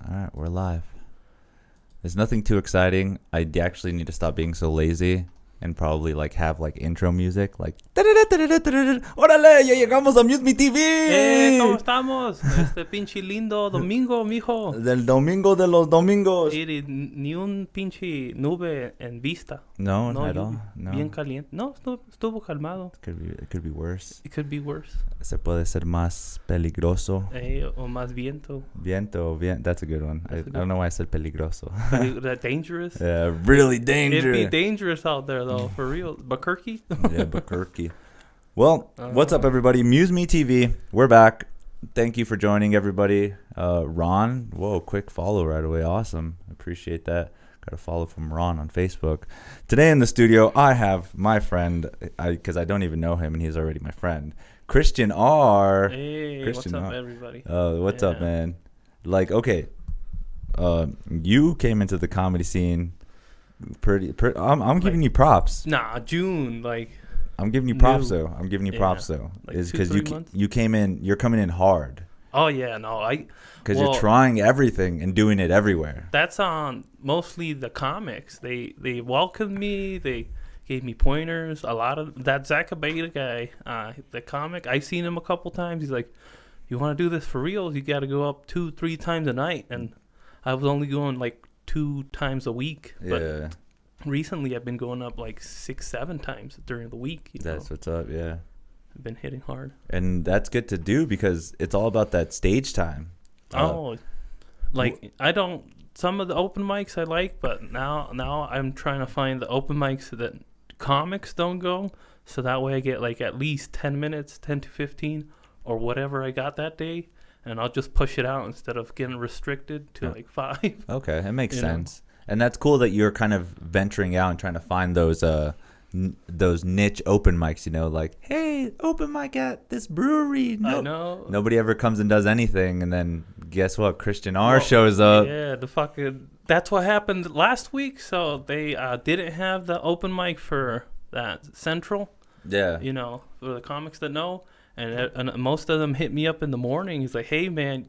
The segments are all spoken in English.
All right, we're live. There's nothing too exciting. I actually need to stop being so lazy and probably have intro music like ¡Órale! Ya llegamos a MuseMeTV. ¿Cómo estamos? Este pinche lindo domingo, mijo. Del domingo de los domingos. Ni un pinche nube en vista. No, at all. No. Bien caliente. No, estuvo calmado. It could be worse. It could be worse. Se puede ser más peligroso. O más viento. Viento. That's a good one. I don't know why I said peligroso. Dangerous? Yeah, really dangerous. It'd be dangerous out there, though, for real. Buckirky? Yeah, Buckirky. Well, what's up, everybody? MuseMeTV, we're back. Thank you for joining, everybody. Ron, whoa, quick follow right away. Awesome. Appreciate that. Got a follow from Ron on Facebook. Today in the studio, I have my friend, because I don't even know him, and he's already my friend, Cristian R. Hey, Cristian what's up, R. everybody? What's up, man? Okay, you came into the comedy scene pretty I'm giving you props. Nah, June, I'm giving you props though. Is because you came in. You're coming in hard. Oh yeah, no, because you're trying everything and doing it everywhere. That's on mostly the comics. They welcomed me. They gave me pointers. A lot of that Zach Abeda guy, the comic. I've seen him a couple times. He's like, "You want to do this for real? You got to go up 2-3 times a night." And I was only going 2 times a week. But yeah. Recently, I've been going up 6-7 times during the week. That's what's up. Yeah. I've been hitting hard. And that's good to do because it's all about that stage time. I don't. Some of the open mics I like, but now I'm trying to find the open mics that comics don't go, so that way I get at least 10 minutes, 10 to 15, or whatever I got that day, and I'll just push it out instead of getting restricted to 5. Okay, it makes sense. And that's cool that you're kind of venturing out and trying to find those niche open mics, hey, open mic at this brewery. I know. Nobody ever comes and does anything, and then guess what? Cristian R shows up. Yeah, that's what happened last week. So they didn't have the open mic for that Central. Yeah. For the comics that know. And most of them hit me up in the morning. He's like, hey, man,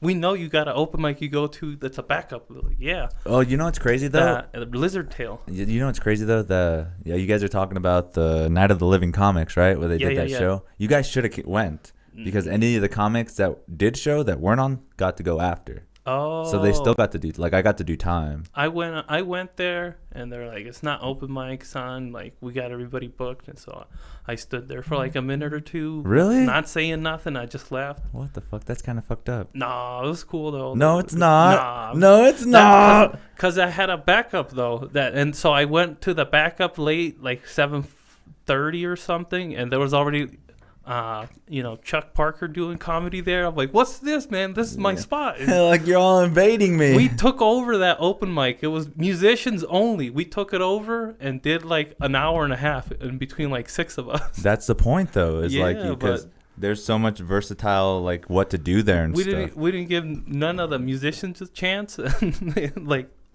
we know you got an open mic you go to that's a backup. Like, yeah. Oh, you know what's crazy, though? The Blizzard Tail. You know what's crazy, though? You guys are talking about the Night of the Living Comics, right? Where they did that show. You guys should have went because any of the comics that did show that weren't on got to go after. Oh. So they still got to do, I got to do time. I went there, and they're like, it's not open mic, son. We got everybody booked. And so I stood there for a minute or two. Really? Not saying nothing. I just left. What the fuck? That's kind of fucked up. Nah, it was cool, though. No, it's not. No, it's not. Because I had a backup, though. And so I went to the backup late, 7:30 or something, and there was already... Chuck Parker doing comedy there. I'm like, what's this, man? This is my spot. You're all invading me. We took over that open mic. It was musicians only. We took it over and did an hour and a half in between 6 of us. That's the point, though. Is because there's so much versatile what to do there and stuff. We didn't give none of the musicians a chance.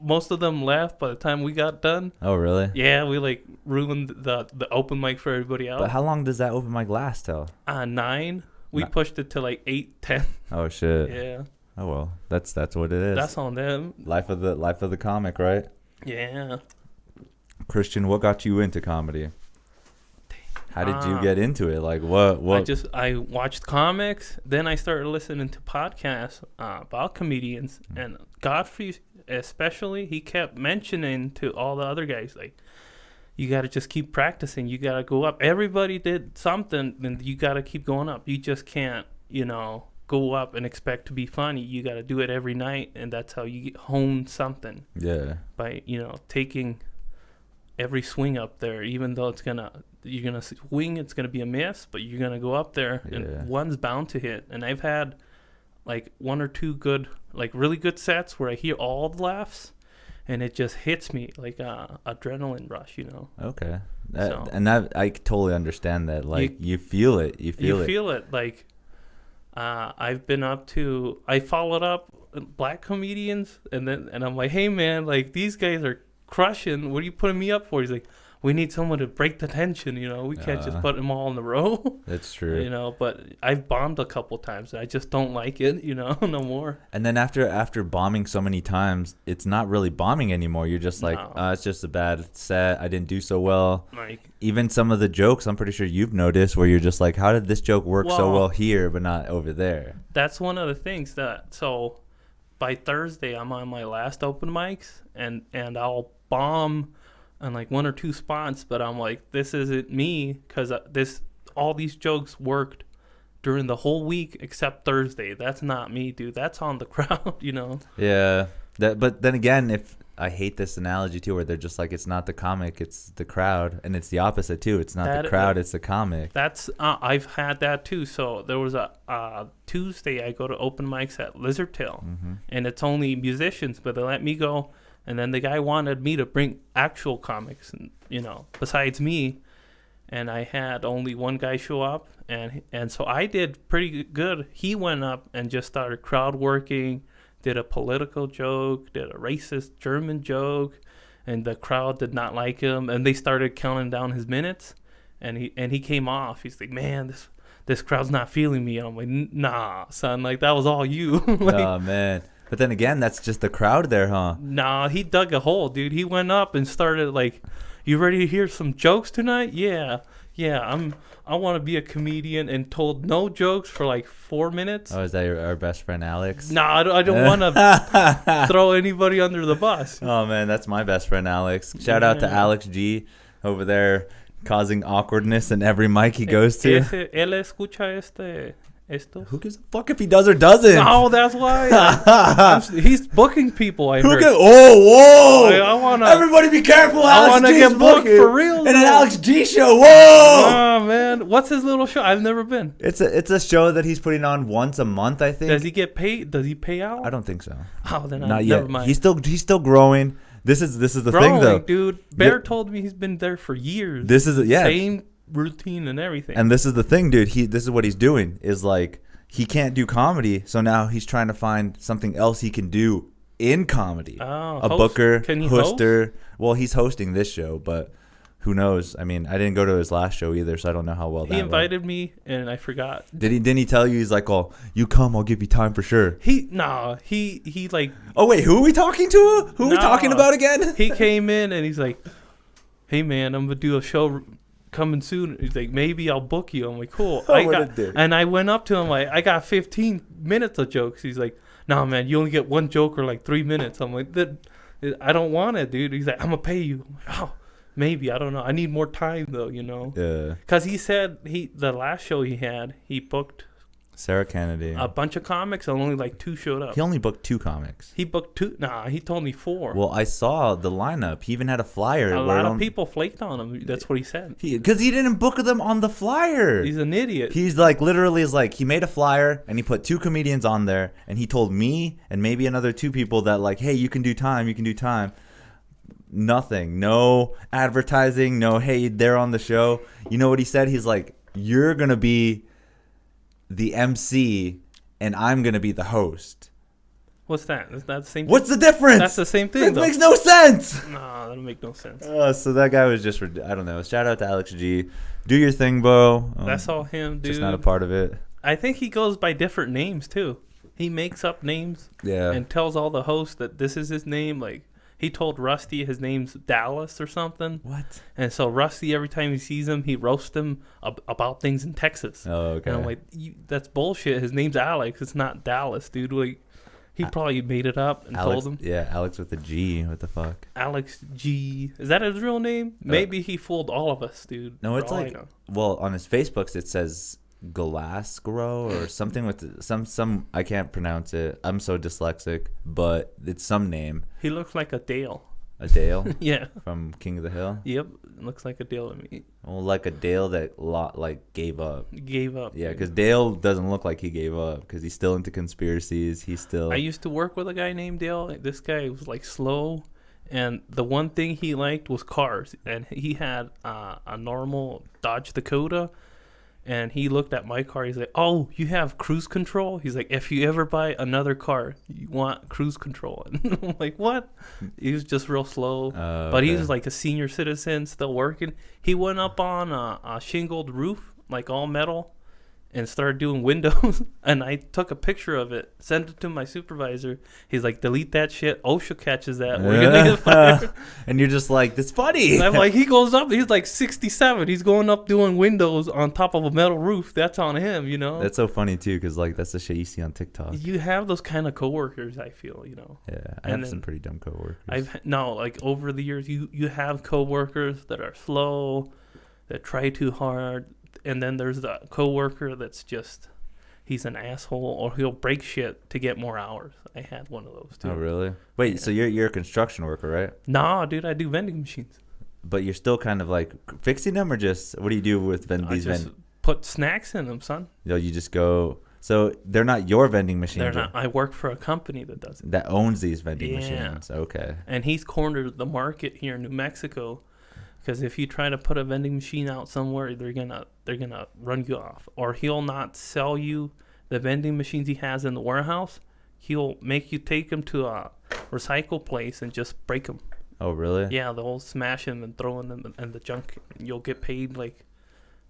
Most of them left by the time we got done. Oh, really? Yeah, we ruined the open mic for everybody else. But how long does that open mic last till? 9. We pushed it to 8, 10. Oh shit. Yeah. Oh well, that's what it is. That's on them. Life of the comic, right? Yeah. Cristian, what got you into comedy? How did you get into it? What? I watched comics, then I started listening to podcasts about comedians, and Godfrey especially, he kept mentioning to all the other guys, you got to just keep practicing. You got to go up. Everybody did something, and you got to keep going up. You just can't, go up and expect to be funny. You got to do it every night, and that's how you hone something. Yeah. By, taking every swing up there, even though you're gonna swing, it's gonna be a miss, but you're gonna go up there, and one's bound to hit. And I've had 1 or 2 good, really good sets where I hear all the laughs, and it just hits me like a adrenaline rush, Okay, and that I totally understand that. You feel it. You feel it. I've been up to. I followed up black comedians, and I'm like, hey man, these guys are crushing. What are you putting me up for? He's like, we need someone to break the tension, you know. We can't just put them all in a row. That's true. You know, but I've bombed a couple times. I just don't like it, you know, no more. And then after bombing so many times, it's not really bombing anymore. You're just like, it's just a bad set. I didn't do so well. Like, even some of the jokes, I'm pretty sure you've noticed, where you're just like, how did this joke work so well here but not over there? That's one of the things that, so by Thursday, I'm on my last open mics, and I'll bomb on like 1 or 2 spots, but I'm like, this isn't me, because all these jokes worked during the whole week except Thursday. That's not me, dude. That's on the crowd, you know. Yeah, but then again, if I hate this analogy too, where they're just like, it's not the comic, it's the crowd, and it's the opposite too. It's not the crowd, it's the comic. That's I've had that too. So there was a Tuesday I go to open mics at Lizard Tail, and it's only musicians, but they let me go. And then the guy wanted me to bring actual comics, and you know, besides me, and I had only one guy show up, and so I did pretty good. He went up and just started crowd working, did a political joke, did a racist German joke, and the crowd did not like him, and they started counting down his minutes, and he came off. He's like, man, this crowd's not feeling me. And I'm like, nah, son, like that was all you. Like, oh man. But then again, that's just the crowd there, huh? Nah, he dug a hole, dude. He went up and started like, you ready to hear some jokes tonight? Yeah, I want to be a comedian, and told no jokes for like 4 minutes. Oh, is that our best friend Alex? Nah, I don't want to throw anybody under the bus. Oh man, that's my best friend Alex. Shout out to Alex G over there, causing awkwardness in every mic he goes to. Él escucha esto. Who gives a fuck if he does or doesn't? Oh, that's why. He's booking people. I heard. Whoa! I wanna. Everybody, be careful! I want to get booked for real. In an Alex G show. Whoa! Oh man, what's his little show? I've never been. It's a show that he's putting on once a month, I think. Does he get paid? Does he pay out? I don't think so. Oh, then not yet. Never mind. He's still growing. This is the thing though, dude. Bear told me he's been there for years. This is same routine and everything. And this is the thing, dude. This is what he's doing. Is like, he can't do comedy, so now he's trying to find something else he can do in comedy. Oh, a booker, can he hoster. Host? Well, he's hosting this show, but who knows? I mean, I didn't go to his last show either, so I don't know how well that went. He invited me, and I forgot. Didn't he tell you? He's like, "Oh, you come, I'll give you time for sure." He like. Oh wait, who are we talking to? Who are we talking about again? He came in and he's like, "Hey man, I'm gonna do a show coming soon." He's like, "Maybe I'll book you." I'm like, "Cool." And I went up to him like, "I got 15 minutes of jokes." He's like, "Nah, man, you only get one joke or like 3 minutes." I'm like, "I don't want it, dude." He's like, "I'm gonna pay you." I'm like, "Oh, maybe, I don't know. I need more time though, you know." Yeah. Because he said the last show he booked Sarah Kennedy, a bunch of comics, and only like 2 showed up. He only booked 2 comics. He booked 2. Nah, he told me 4. Well, I saw the lineup. He even had a flyer. A lot of people flaked on him. That's what he said. Because he didn't book them on the flyer. He's an idiot. He's like, literally is like, he made a flyer and he put 2 comedians on there, and he told me and maybe another 2 people that like, hey, you can do time. Nothing. No advertising. No, hey, they're on the show. You know what he said? He's like, you're going to be the MC and I'm going to be the host. What's that? Is that the same thing? What's the difference? That's the same thing. It makes no sense. Nah, that don't make no sense. So that guy was just, I don't know. Shout out to Alex G. Do your thing, Bo. That's all him, dude. Just not a part of it. I think he goes by different names, too. He makes up names. Yeah. And tells all the hosts that this is his name. Like, he told Rusty his name's Dallas or something. What? And so Rusty, every time he sees him, he roasts him about things in Texas. Oh, okay. And I'm like, that's bullshit. His name's Alex. It's not Dallas, dude. Like, he probably made it up and told him. Yeah, Alex with a G. What the fuck? Alex G. Is that his real name? Maybe he fooled all of us, dude. No, it's like, well, on his Facebooks it says Glasgow or something with some I can't pronounce it. I'm so dyslexic, but it's some name. He looks like a Dale. A Dale? Yeah. From King of the Hill? Yep. Looks like a Dale to me. Well, like a Dale that gave up. Gave up. Yeah, because Dale doesn't look like he gave up because he's still into conspiracies. He's still. I used to work with a guy named Dale. This guy was like slow, and the one thing he liked was cars. And he had a normal Dodge Dakota, And he looked at my car. He's like, "Oh, you have cruise control?" He's like, "If you ever buy another car, you want cruise control." And I'm like, "What?" He was just real slow. But he was like a senior citizen, still working. He went up on a shingled roof, like all metal, and started doing windows. And I took a picture of it, sent it to my supervisor. He's like, "Delete that shit. OSHA catches that. We're going to get fired." And you're just like, "That's funny." And I'm like, he goes up. He's like 67. He's going up doing windows on top of a metal roof. That's on him, you know? That's so funny, too, because, like, that's the shit you see on TikTok. You have those kind of coworkers, I feel, you know? Yeah, I have some pretty dumb coworkers. Like, over the years, you have coworkers that are slow, that try too hard. And then there's the coworker that's just, he's an asshole, or he'll break shit to get more hours. I had one of those too. Oh, really? Wait, yeah. So you're a construction worker, right? Nah, dude, I do vending machines. But you're still kind of like fixing them, or just what do you do with these vending? Put snacks in them, son. You know, you just go. So they're not your vending machines. They're not. I work for a company that does it. That owns these vending machines. Okay. And he's cornered the market here in New Mexico. Because if you try to put a vending machine out somewhere, they're gonna run you off, or he'll not sell you the vending machines he has in the warehouse. He'll make you take them to a recycle place and just break them. Oh, really? Yeah, they'll smash them and throw them in the junk. You'll get paid like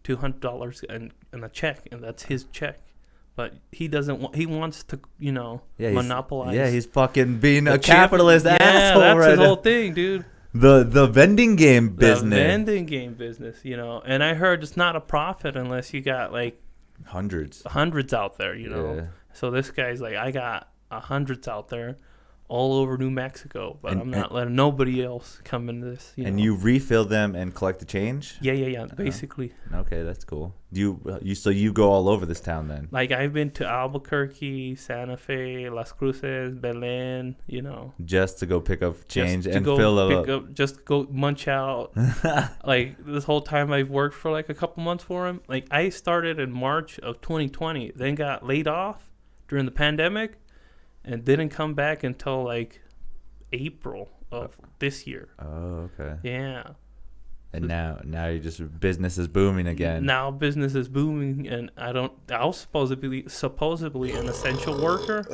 $200 and a check, and that's his check. But he doesn't want. He wants to, monopolize. Yeah, he's fucking being a capitalist asshole. Yeah, that's his now. whole thing, dude. The vending game business. The vending game business, And I heard it's not a profit unless you got like hundreds out there, Yeah. So this guy's like, I got hundreds out there all over New Mexico, but I'm not letting nobody else come into this. And you refill them and collect the change? Yeah. Basically. Okay, that's cool. So you go all over this town then? Like I've been to Albuquerque, Santa Fe, Las Cruces, Belen, Just to go pick up change and fill up. Just go munch out. Like this whole time I've worked for like a couple months for him. Like I started in March of 2020, then got laid off during the pandemic. And didn't come back until like April of this year. Oh, okay. Yeah. And now you're just business is booming again. Now business is booming, and I was supposedly an essential worker,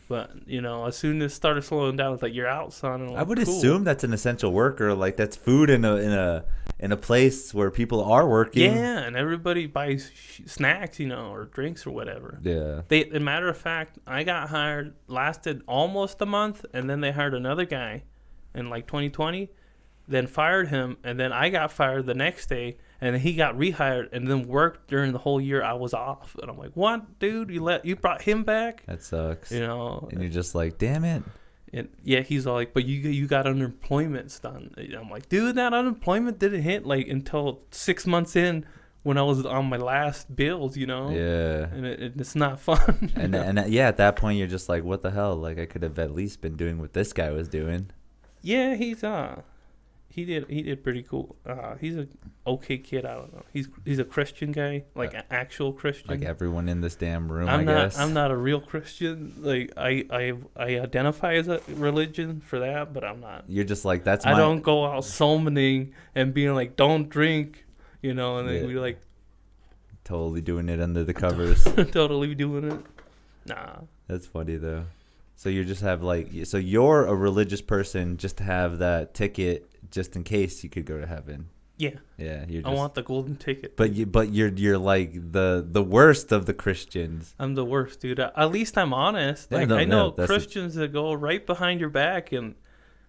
but as soon as it started slowing down, it's like you're out, son. I would assume that's an essential worker, like that's food in a place where people are working. Yeah, and everybody buys snacks, or drinks or whatever. Yeah. As a matter of fact, I got hired, lasted almost a month, and then they hired another guy in like 2020, then fired him, and then I got fired the next day, and then he got rehired, and then worked during the whole year I was off. And I'm like, what, dude? You brought him back? That sucks. And you're just like, damn it. And yeah, he's all like, but you got unemployment done. I'm like, dude, that unemployment didn't hit like until 6 months in when I was on my last bills, Yeah. And it's not fun. And at that point you're just like, what the hell? Like I could have at least been doing what this guy was doing. Yeah, he did pretty cool. He's a okay kid. I don't know. He's a Christian guy, like an actual Christian. Like everyone in this damn room, I guess. I'm not a real Christian. Like I identify as a religion for that, but I'm not. You're just like I don't go out summoning and being like, don't drink, and then we like totally doing it under the covers. Totally doing it. Nah. That's funny though. So you just have so you're a religious person just to have that ticket just in case you could go to heaven. Yeah. Yeah. I want the golden ticket. But you're like the worst of the Christians. I'm the worst, dude. At least I'm honest. Like I know Christians that go right behind your back, and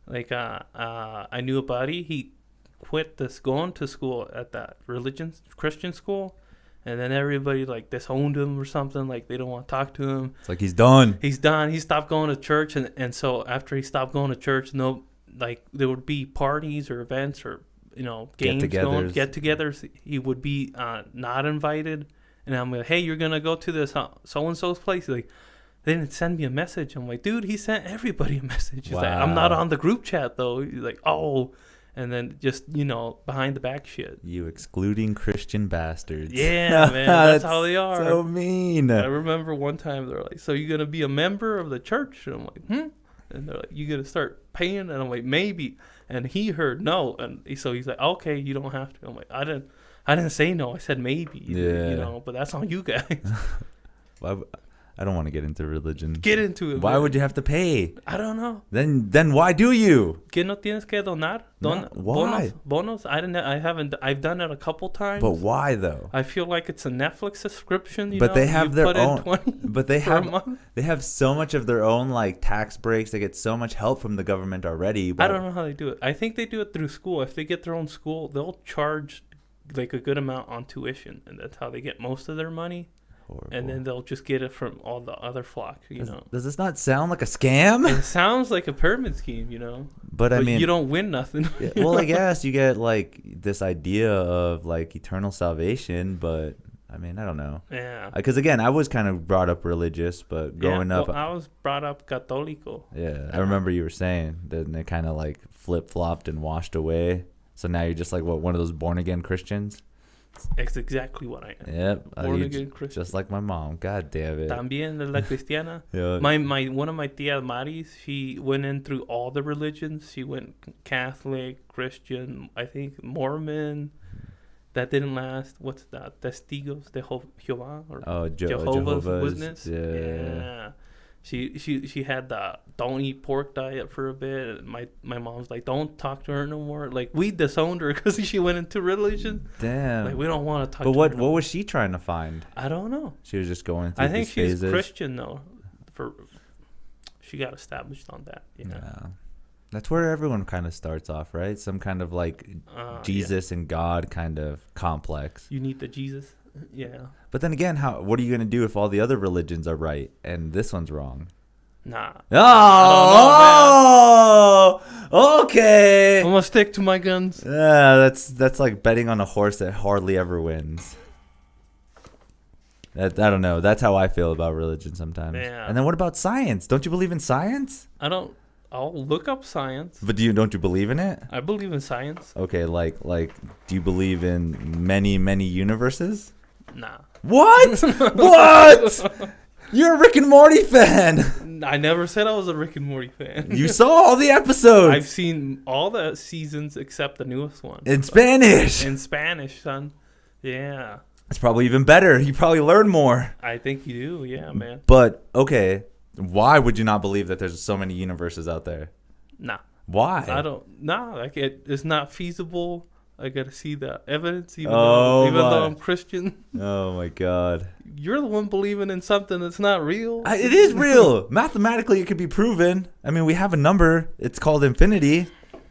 like I knew a buddy. He quit going to school at that Christian school. And then everybody like disowned him or something. Like they don't want to talk to him. It's like he's done. He's done. He stopped going to church, and so after he stopped going to church, there would be parties or events or games get-togethers. He would be not invited, and I'm like, hey, you're gonna go to this so and so's place. He's like, they didn't send me a message. I'm like, dude, he sent everybody a message. He's like, I'm not on the group chat though. He's like, oh. And then just, behind the back shit. You excluding Christian bastards. Yeah, man. That's how they are. So mean. I remember one time they're like, so you're going to be a member of the church? And I'm like, And they're like, you going to start paying? And I'm like, maybe. And he heard no. And so he's like, okay, you don't have to. I'm like, I didn't say no. I said maybe. Yeah. You know, but that's on you guys. I don't want to get into religion. Get into it. Why man. would you have to pay? I don't know. Then why do you? ¿Qué no tienes que donar? Why? Bonos? I've done it a couple times. But why though? I feel like it's a Netflix subscription. But they have their own. But they have they have so much of their own like tax breaks. They get so much help from the government already. I don't know how they do it. I think they do it through school. If they get their own school, they'll charge like a good amount on tuition, and that's how they get most of their money. Horrible. And then they'll just get it from all the other flock, know. Does this not sound like a scam? It sounds like a pyramid scheme, you know. But I mean, you don't win nothing. Yeah, well, I guess you get like this idea of like eternal salvation, but I mean, I don't know. Yeah. Because again, I was kind of brought up religious, but growing up, I was brought up católico. Yeah, I remember you were saying that they kind of like flip flopped and washed away. So now you're just like one of those born again Christians. It's exactly what I am. Yep. Born again Christian. Just like my mom. God damn it. También de la cristiana. Yeah. One of my tias Maris, she went in through all the religions. She went Catholic, Christian, I think Mormon. That didn't last. What's that? Testigos de Jehová or Jehovah's Witness. Yeah. She had the don't eat pork diet for a bit. My mom's like, don't talk to her no more. Like, we disowned her because she went into religion. Damn. Like, we don't want to talk. But to what her no was she trying to find? I don't know. She was just going through. I think she's phases. Christian though. She got established on that. Yeah. That's where everyone kind of starts off, right? Some kind of like Jesus and God kind of complex. You need the Jesus. Yeah. But then again, what are you going to do if all the other religions are right and this one's wrong? Nah. Oh, okay. I'm gonna stick to my guns. Yeah, that's like betting on a horse that hardly ever wins. I don't know. That's how I feel about religion sometimes. Yeah. And then what about science? Don't you believe in science? I'll look up science. But don't you believe in it? I believe in science. Okay, like do you believe in many universes? Nah. What? What? You're a Rick and Morty fan. I never said I was a Rick and Morty fan. You saw all the episodes. I've seen all the seasons except the newest one. In Spanish. In Spanish, son. Yeah. It's probably even better. You probably learn more. I think you do. Yeah, man. But, okay, why would you not believe that there's so many universes out there? Nah. Why? I don't. Nah, like it's not feasible. I gotta see the evidence, even though I'm Christian. Oh my God! You're the one believing in something that's not real. It is real. Mathematically, it could be proven. I mean, we have a number. It's called infinity.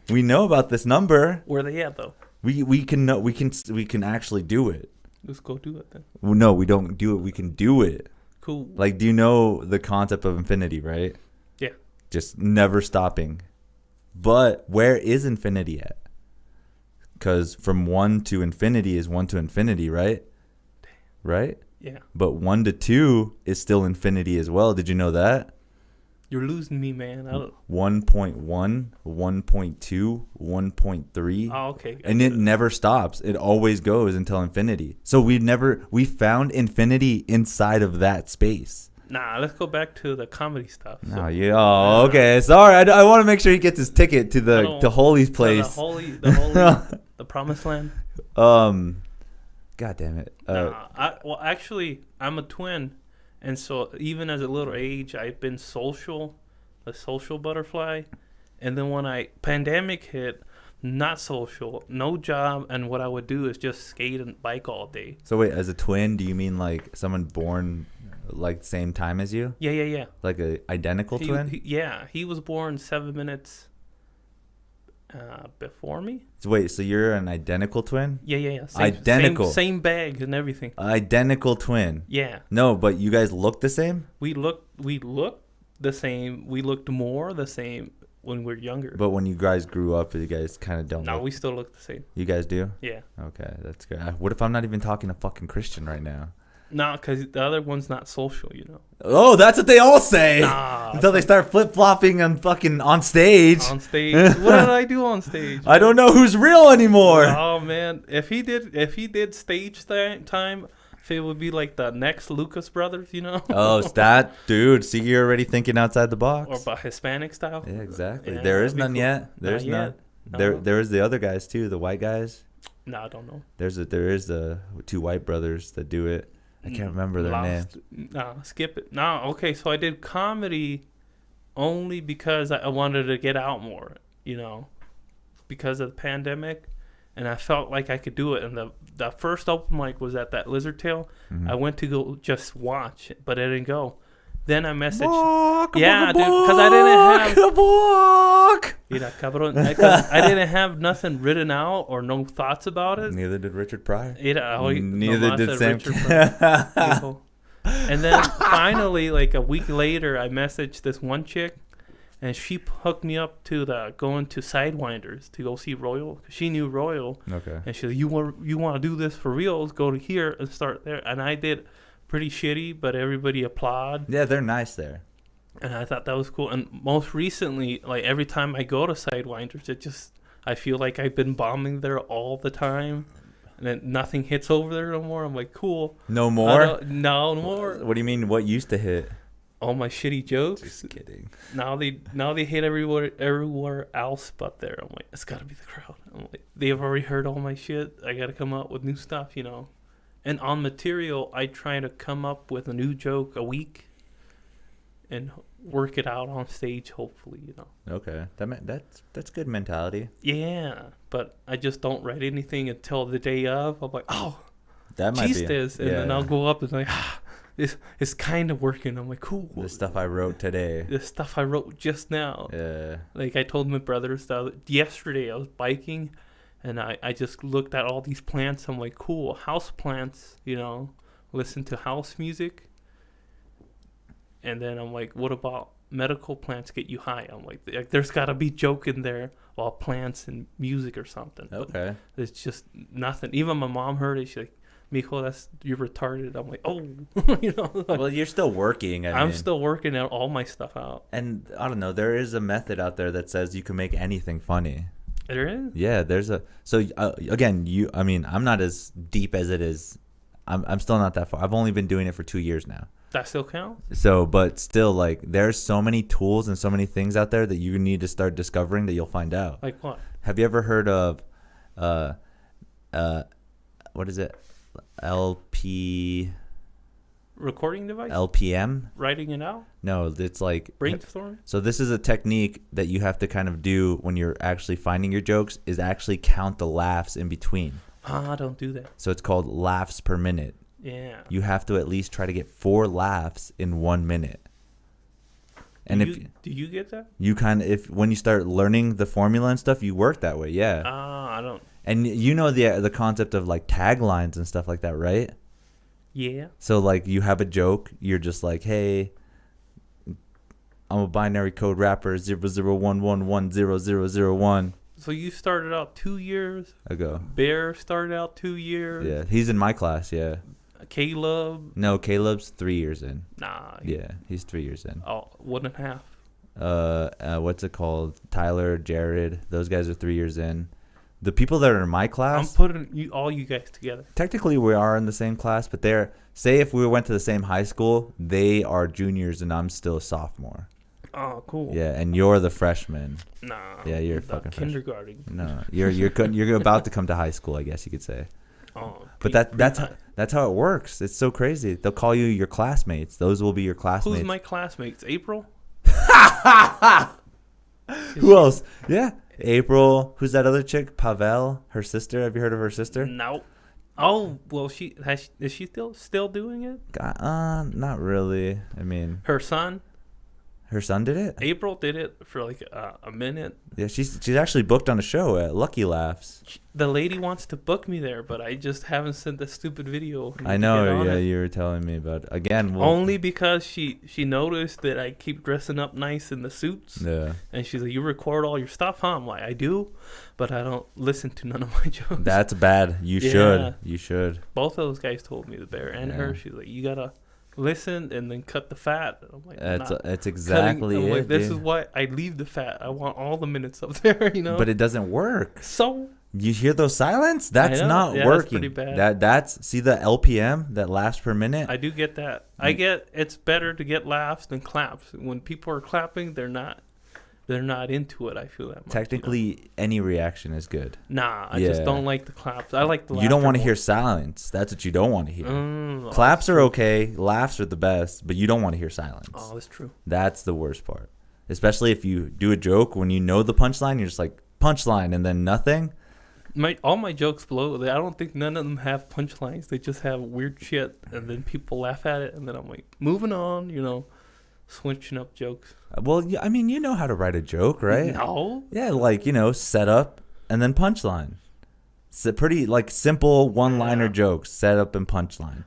We know about this number. Where they at though? We can actually do it. Let's go do it then. Well, no, we don't do it. We can do it. Cool. Like, do you know the concept of infinity, right? Yeah. Just never stopping. But where is infinity at? Because from 1 to infinity is 1 to infinity, right? Damn. Right? Yeah. But 1 to 2 is still infinity as well. Did you know that? You're losing me, man. 1.1, 1.2, 1.3. Oh, okay. And it never stops. It always goes until infinity. So we found infinity inside of that space. Nah, let's go back to the comedy stuff. No, Oh, okay. Sorry, I want to make sure he gets his ticket to the holy place. The promised land. God damn it. Actually, I'm a twin, and so even as a little age, I've been a social butterfly, and then when pandemic hit, not social, no job, and what I would do is just skate and bike all day. So wait, as a twin, do you mean like someone born like same time as you? Yeah. Like a identical twin? He was born 7 minutes before me. So wait, so you're an identical twin? Yeah. Identical. Same bag and everything. Identical twin. Yeah. No, but you guys look the same? We looked the same. We looked more the same when we were younger. But when you guys grew up, you guys kind of don't. No, we still look the same. You guys do? Yeah. Okay, that's good. What if I'm not even talking to fucking Christian right now? No, because the other one's not social, you know. Oh, that's what they all say. Nah, until they start flip-flopping on stage. On stage. What did I do on stage? I don't know who's real anymore. Oh man, if he did stage time, if it would be like the next Lucas Brothers, you know. Oh, that dude. See, you're already thinking outside the box. Or about Hispanic style. Yeah, exactly. Yeah, there is none cool. Yet. There's none. No. There is the other guys too, the white guys. No, I don't know. There is the two white brothers that do it. I can't remember their names. No, skip it. No, okay. So I did comedy only because I wanted to get out more, because of the pandemic, and I felt like I could do it. And the first open mic was at that Lizard Tail. Mm-hmm. I went to go just watch, but I didn't go. Then I messaged, dude, because I didn't have, Walk. because I didn't have nothing written out or no thoughts about it. Neither did Richard Pryor. Neither did Sam. And then finally, like a week later, I messaged this one chick, and she hooked me up to going to Sidewinders to go see Royal. She knew Royal. Okay. And she said, you want to do this for reals? Go to here and start there. And I did pretty shitty, but everybody applaud. Yeah, they're nice there. And I thought that was cool. And most recently, like every time I go to Sidewinders, I feel like I've been bombing there all the time. And then nothing hits over there no more. I'm like, cool. No more? No more. What do you mean? What used to hit? All my shitty jokes. Just kidding. Now they hit everywhere else but there. I'm like, it's got to be the crowd. I'm like, they've already heard all my shit. I got to come up with new stuff, And on material, I try to come up with a new joke a week and work it out on stage, hopefully, Okay. That's good mentality. Yeah, but I just don't write anything until the day of. I'm like, oh, that might be. And then I'll go up and like, it's kind of working. I'm like, cool. The stuff I wrote today. The stuff I wrote just now. Yeah. Like I told my brothers yesterday I was biking, and I just looked at all these plants. I'm like, cool, house plants, listen to house music. And then I'm like, what about medical plants get you high? I'm like there's got to be joke in there about plants and music or something. Okay. But it's just nothing. Even my mom heard it. She's like, Mijo, you're retarded. I'm like, oh, well, you're still working. I'm still working out all my stuff out. And I don't know. There is a method out there that says you can make anything funny. There is? Yeah, there's a. So again, I'm not as deep as it is. I'm still not that far. I've only been doing it for 2 years now. That still counts? So, but still, like, there's so many tools and so many things out there that you need to start discovering that you'll find out. Like what? Have you ever heard of, what is it? LP. Recording device? LPM? Writing it out? No, it's like brainstorm. So this is a technique that you have to kind of do when you're actually finding your jokes, is actually count the laughs in between. I don't do that. So it's called laughs per minute. Yeah. You have to at least try to get 4 laughs in 1 minute. And do you get that? You when you start learning the formula and stuff, you work that way. Yeah. I don't. And the concept of like taglines and stuff like that, right? Yeah. So like you have a joke, you're just like, hey, I'm a binary code rapper 0011100001. So you started out 2 years ago. Bear started out 2 years. Yeah, he's in my class. Yeah. Caleb. No, Caleb's 3 years in. Nah. Yeah, he's 3 years in. Oh, 1.5. What's it called? Tyler, Jared. Those guys are 3 years in. The people that are in my class. I'm putting all you guys together. Technically, we are in the same class, but say if we went to the same high school, they are juniors and I'm still a sophomore. Oh, cool. Yeah, and you're the freshman. Nah. Yeah, you're fucking kindergarten. No, you're about to come to high school, I guess you could say. Oh. But that's how it works. It's so crazy. They'll call you your classmates. Those will be your classmates. Who's my classmates? April? Who else? Yeah. April. Who's that other chick? Pavel, her sister. Have you heard of her sister? No. Oh, well, is she still doing it? Not really. I mean, her son did it. April did it for like a minute. Yeah, she's actually booked on a show at Lucky Laughs. The lady wants to book me there, but I just haven't sent the stupid video. I know. Yeah, you were telling me about it. Again. Only because she noticed that I keep dressing up nice in the suits. Yeah. And she's like, "You record all your stuff, huh?" I'm like, "I do, but I don't listen to none of my jokes." That's bad. You should. You should. Both of those guys told me, the Bear and her. She's like, "You gotta listen and then cut the fat." I'm like, that's exactly it. Like, this is why I leave the fat. I want all the minutes up there, But it doesn't work. So you hear those silence? That's not working. That's pretty bad. That's see the LPM, that laughs per minute. I do get that. I get it's better to get laughs than claps. When people are clapping, they're not they're not into it. I feel that much. Technically, any reaction is good. Nah, I just don't like the claps. I like the. You don't want to more. hear silence. That's what you don't want to hear. Claps are okay. Laughs are the best, but you don't want to hear silence. Oh, that's true. That's the worst part. Especially if you do a joke when you know the punchline, you're just like punchline and then nothing. All my jokes blow. I don't think none of them have punchlines. They just have weird shit, and then people laugh at it, and then I'm like, moving on. Switching up jokes. Well, I mean, you know how to write a joke, right? No. Yeah, like, set up and then punchline. It's a pretty, simple one-liner jokes, set up and punchline.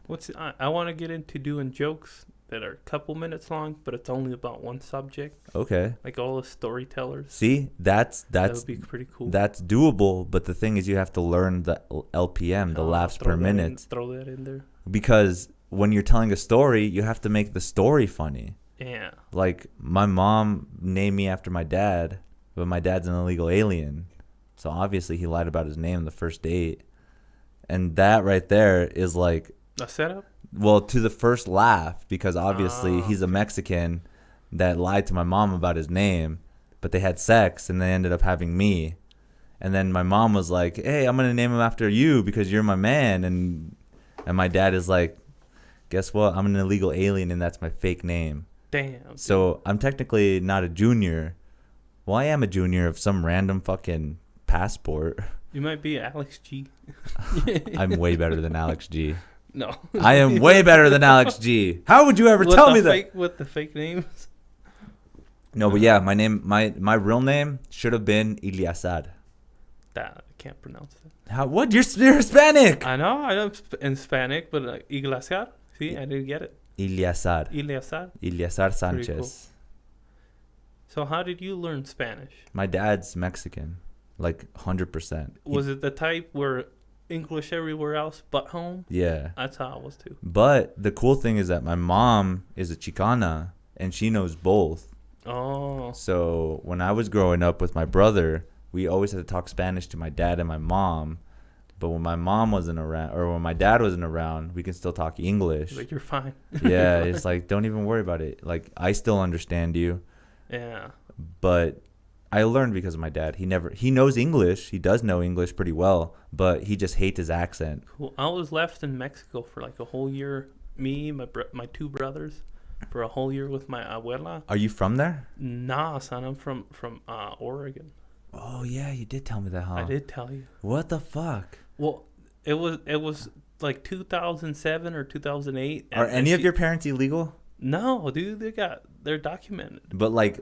I want to get into doing jokes that are a couple minutes long, but it's only about one subject. Okay. Like all the storytellers. See, that would be pretty cool. That's doable, but the thing is you have to learn the LPM, the laughs per minute. Throw that in there. Because when you're telling a story, you have to make the story funny. Yeah. Like, my mom named me after my dad, but my dad's an illegal alien. So obviously he lied about his name on the first date. And that right there is like a setup? Well, to the first laugh, because obviously he's a Mexican that lied to my mom about his name, but they had sex and they ended up having me. And then my mom was like, hey, I'm going to name him after you because you're my man. And my dad is like, guess what? I'm an illegal alien and that's my fake name. Damn. So I'm technically not a junior. Well, I am a junior of some random fucking passport. You might be Alex G. I'm way better than Alex G. No. I am way better than Alex G. How would you ever tell me that? With the fake names? No, but yeah, my real name should have been Iliasad. That I can't pronounce it. How? What? You're Hispanic. I know in Hispanic, but Iglesia. See, I didn't get it. Iliasad. Iliasar Sanchez. Cool. So how did you learn Spanish? My dad's Mexican, 100%. Was it the type where English everywhere else but home? Yeah. That's how I was too. But the cool thing is that my mom is a Chicana, and she knows both. Oh. So when I was growing up with my brother, we always had to talk Spanish to my dad and my mom. But when my mom wasn't around, or when my dad wasn't around, we can still talk English. Like, you're fine. Yeah, it's like, don't even worry about it. Like, I still understand you. Yeah. But I learned because of my dad. He knows English. He does know English pretty well, but he just hates his accent. Cool. I was left in Mexico for a whole year. Me, my two brothers, for a whole year with my abuela. Are you from there? Nah, son. I'm from Oregon. Oh yeah, you did tell me that, huh? I did tell you. What the fuck? Well, it was like 2007 or 2008. Are any of your parents illegal? No, dude. They're documented. But like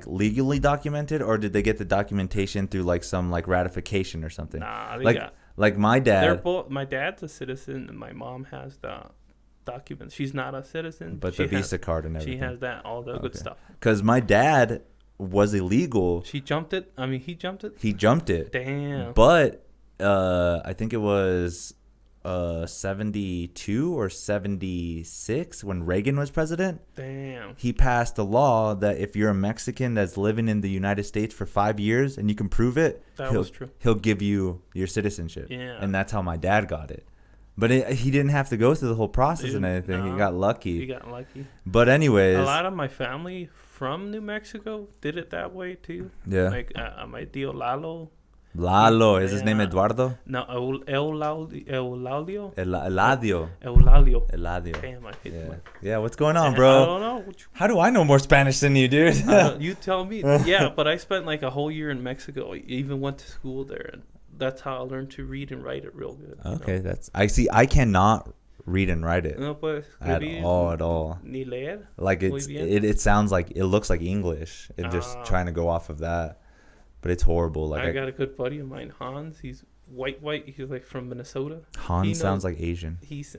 legally documented, or did they get the documentation through some ratification or something? Nah, like my dad. They're both. My dad's a citizen, and my mom has the documents. She's not a citizen, but the Visa card and everything. She has all the good stuff. Because my dad was illegal. She jumped it. I mean, he jumped it. He jumped it. Damn. But I think it was 72 or 76 when Reagan was president. Damn. He passed a law that if you're a Mexican that's living in the United States for 5 years and you can prove it, was true. He'll give you your citizenship. Yeah. And that's how my dad got it. But he didn't have to go through the whole process and anything. He got lucky. He got lucky. But anyways, a lot of my family from New Mexico did it that way too. Yeah. Like my tío Lalo. Lalo, is his name Eduardo? No, Eulalio. Eladio. Eulalio. Damn, I hate that. Yeah, what's going on, bro? I don't know. How do I know more Spanish than you, dude? You tell me. Yeah, but I spent a whole year in Mexico. I even went to school there, and that's how I learned to read and write it real good. Okay, I cannot read and write it. No, pues, at all. Ni leer. It sounds like, it looks like English. And just trying to go off of that. But it's horrible. I got a good buddy of mine, Hans. He's white. He's from Minnesota. Hans sounds like Asian. It's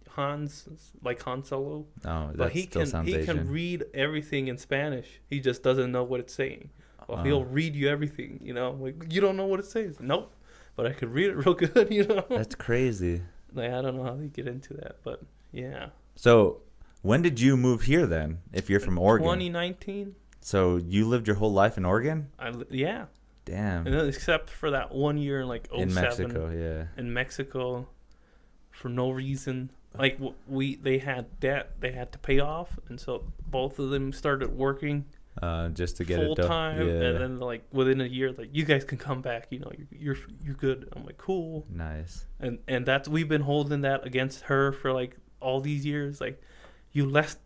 Hans, like Han Solo. Oh, but he can read everything in Spanish. He just doesn't know what it's saying. Well, he'll read you everything. You don't know what it says. Nope. But I could read it real good. That's crazy. I don't know how they get into that, but yeah. So when did you move here then? If you're from Oregon, 2019. So you lived your whole life in Oregon? Yeah. Damn. And except for that 1 year in 07. In Mexico, yeah. In Mexico, for no reason. They had debt they had to pay off, and so both of them started working. Just to get full it done. time, Yeah. and then like within a year, like you guys can come back. You know, you're good. I'm like, cool. Nice. And that's, we've been holding that against her for like all these years. Like, you left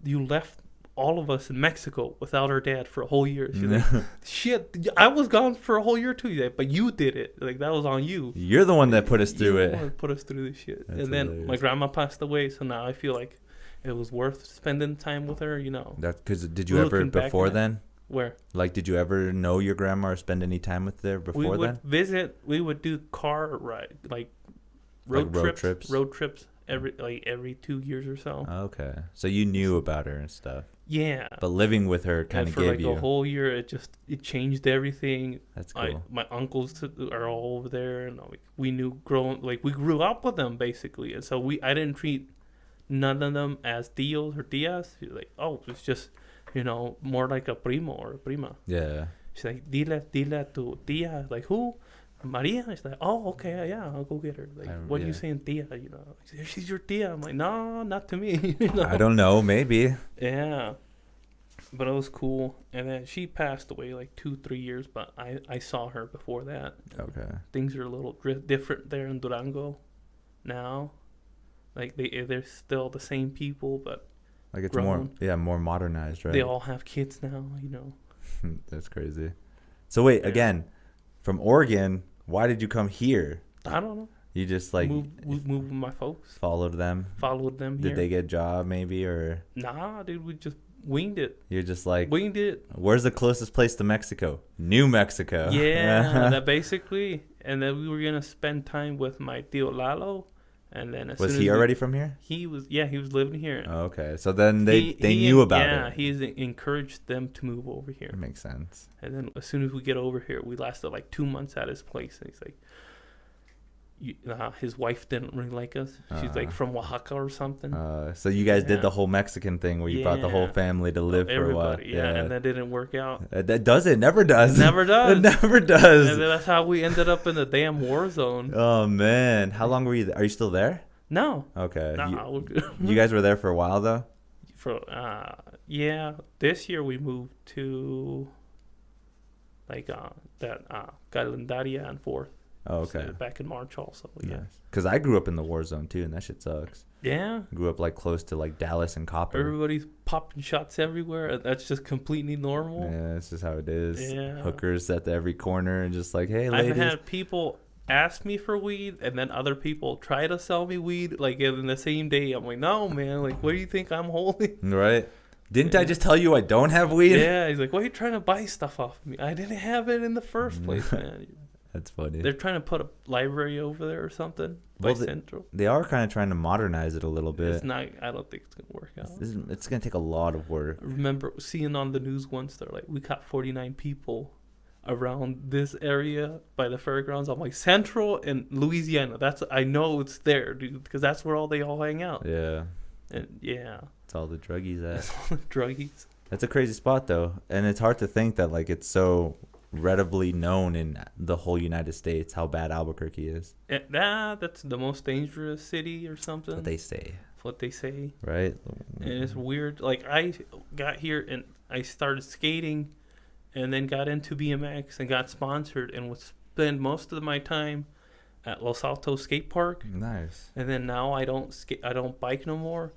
all of us in Mexico without our dad for a whole year. She's like, shit, I was gone for a whole year too. She's like, but you did it. Like, that was on you. You're the one that put us through You're the it. one that put us through this shit. That's and then hilarious. my grandma passed away, so now I feel like it was worth spending time with her. You know, That because did you ever Looking back before at it. then? where Like, did you ever know your grandma or spend any time with her we before would then? visit. We would do car ride, like road trips. Road trips every 2 years or so. Okay, so you knew about her and stuff, Yeah. but living with her kind And of for gave like you. a whole year, it changed everything. That's cool. My uncles are all over there, and we grew up with them basically, and so I didn't treat none of them as tios or tias. She's like, oh, it's just, more like a primo or a prima. Yeah. She's like, dile tu tia. Like, who? Maria. She's like, oh, okay, yeah, I'll go get her. Like, what are you saying, tia? She's your tia. I'm like, no, not to me. I don't know. Maybe. Yeah. But it was cool. And then she passed away like 2-3 years, but I saw her before that. Okay. Things are a little different there in Durango now. Like, they're still the same people, but Like it's grown. more modernized, right? They all have kids now, That's crazy. So wait, again, from Oregon, why did you come here? I don't know. You just like moved with my folks. Followed them Here. Did they get a job maybe, or Nah, dude, we just winged it. you're just like, Winged it. where's the closest place to Mexico? New Mexico. Yeah, that basically. And then we were gonna spend time with my tío Lalo, and then Was he already from here? He was living here. Oh, okay, so then they knew about it. Yeah, he's encouraged them to move over here. That makes sense. And then as soon as we get over here, we lasted like 2 months at his place. And he's like, his wife didn't really like us. She's like from Oaxaca or something. So you guys did the whole Mexican thing where you brought the whole family to live for a while. Yeah, and that didn't work out. That does it. Never does. It never does. It never does. And then that's how we ended up in the damn war zone. Oh man, how long were you there? Are you still there? No. Okay. Nah, we're good. You guys were there for a while though? This year we moved to Calendaria and 4th. Oh, okay. So back in March also. Yeah. Because I grew up in the war zone too, and that shit sucks. Yeah. Grew up like close to like Dallas and Copper. Everybody's popping shots everywhere. That's just completely normal. Yeah, that's just how it is. Yeah. Hookers at every corner and just like, hey, ladies. I've had people ask me for weed, and then other people try to sell me weed like in the same day. I'm like, no, man. Like, what do you think I'm holding? Right. Didn't I just tell you I don't have weed? Yeah. He's like, why are you trying to buy stuff off of me? I didn't have it in the first place, man. That's funny. They're trying to put a library over there or something by Central. They are kind of trying to modernize it a little bit. It's not. I don't think it's gonna work out. It's gonna take a lot of work. I remember seeing on the news once, they're like, we caught 49 people around this area by the fairgrounds. I'm like, Central and Louisiana. I know it's there, dude, because that's where they all hang out. Yeah. And yeah. It's all the druggies at. That's all the druggies. That's a crazy spot though, and it's hard to think that like it's so readily known in the whole United States how bad Albuquerque is. That's the most dangerous city or something. What they say. That's what they say. Right. And it's weird. Like, I got here and I started skating, and then got into BMX and got sponsored, and would spend most of my time at Los Altos Skate Park. Nice. And then now I don't bike no more,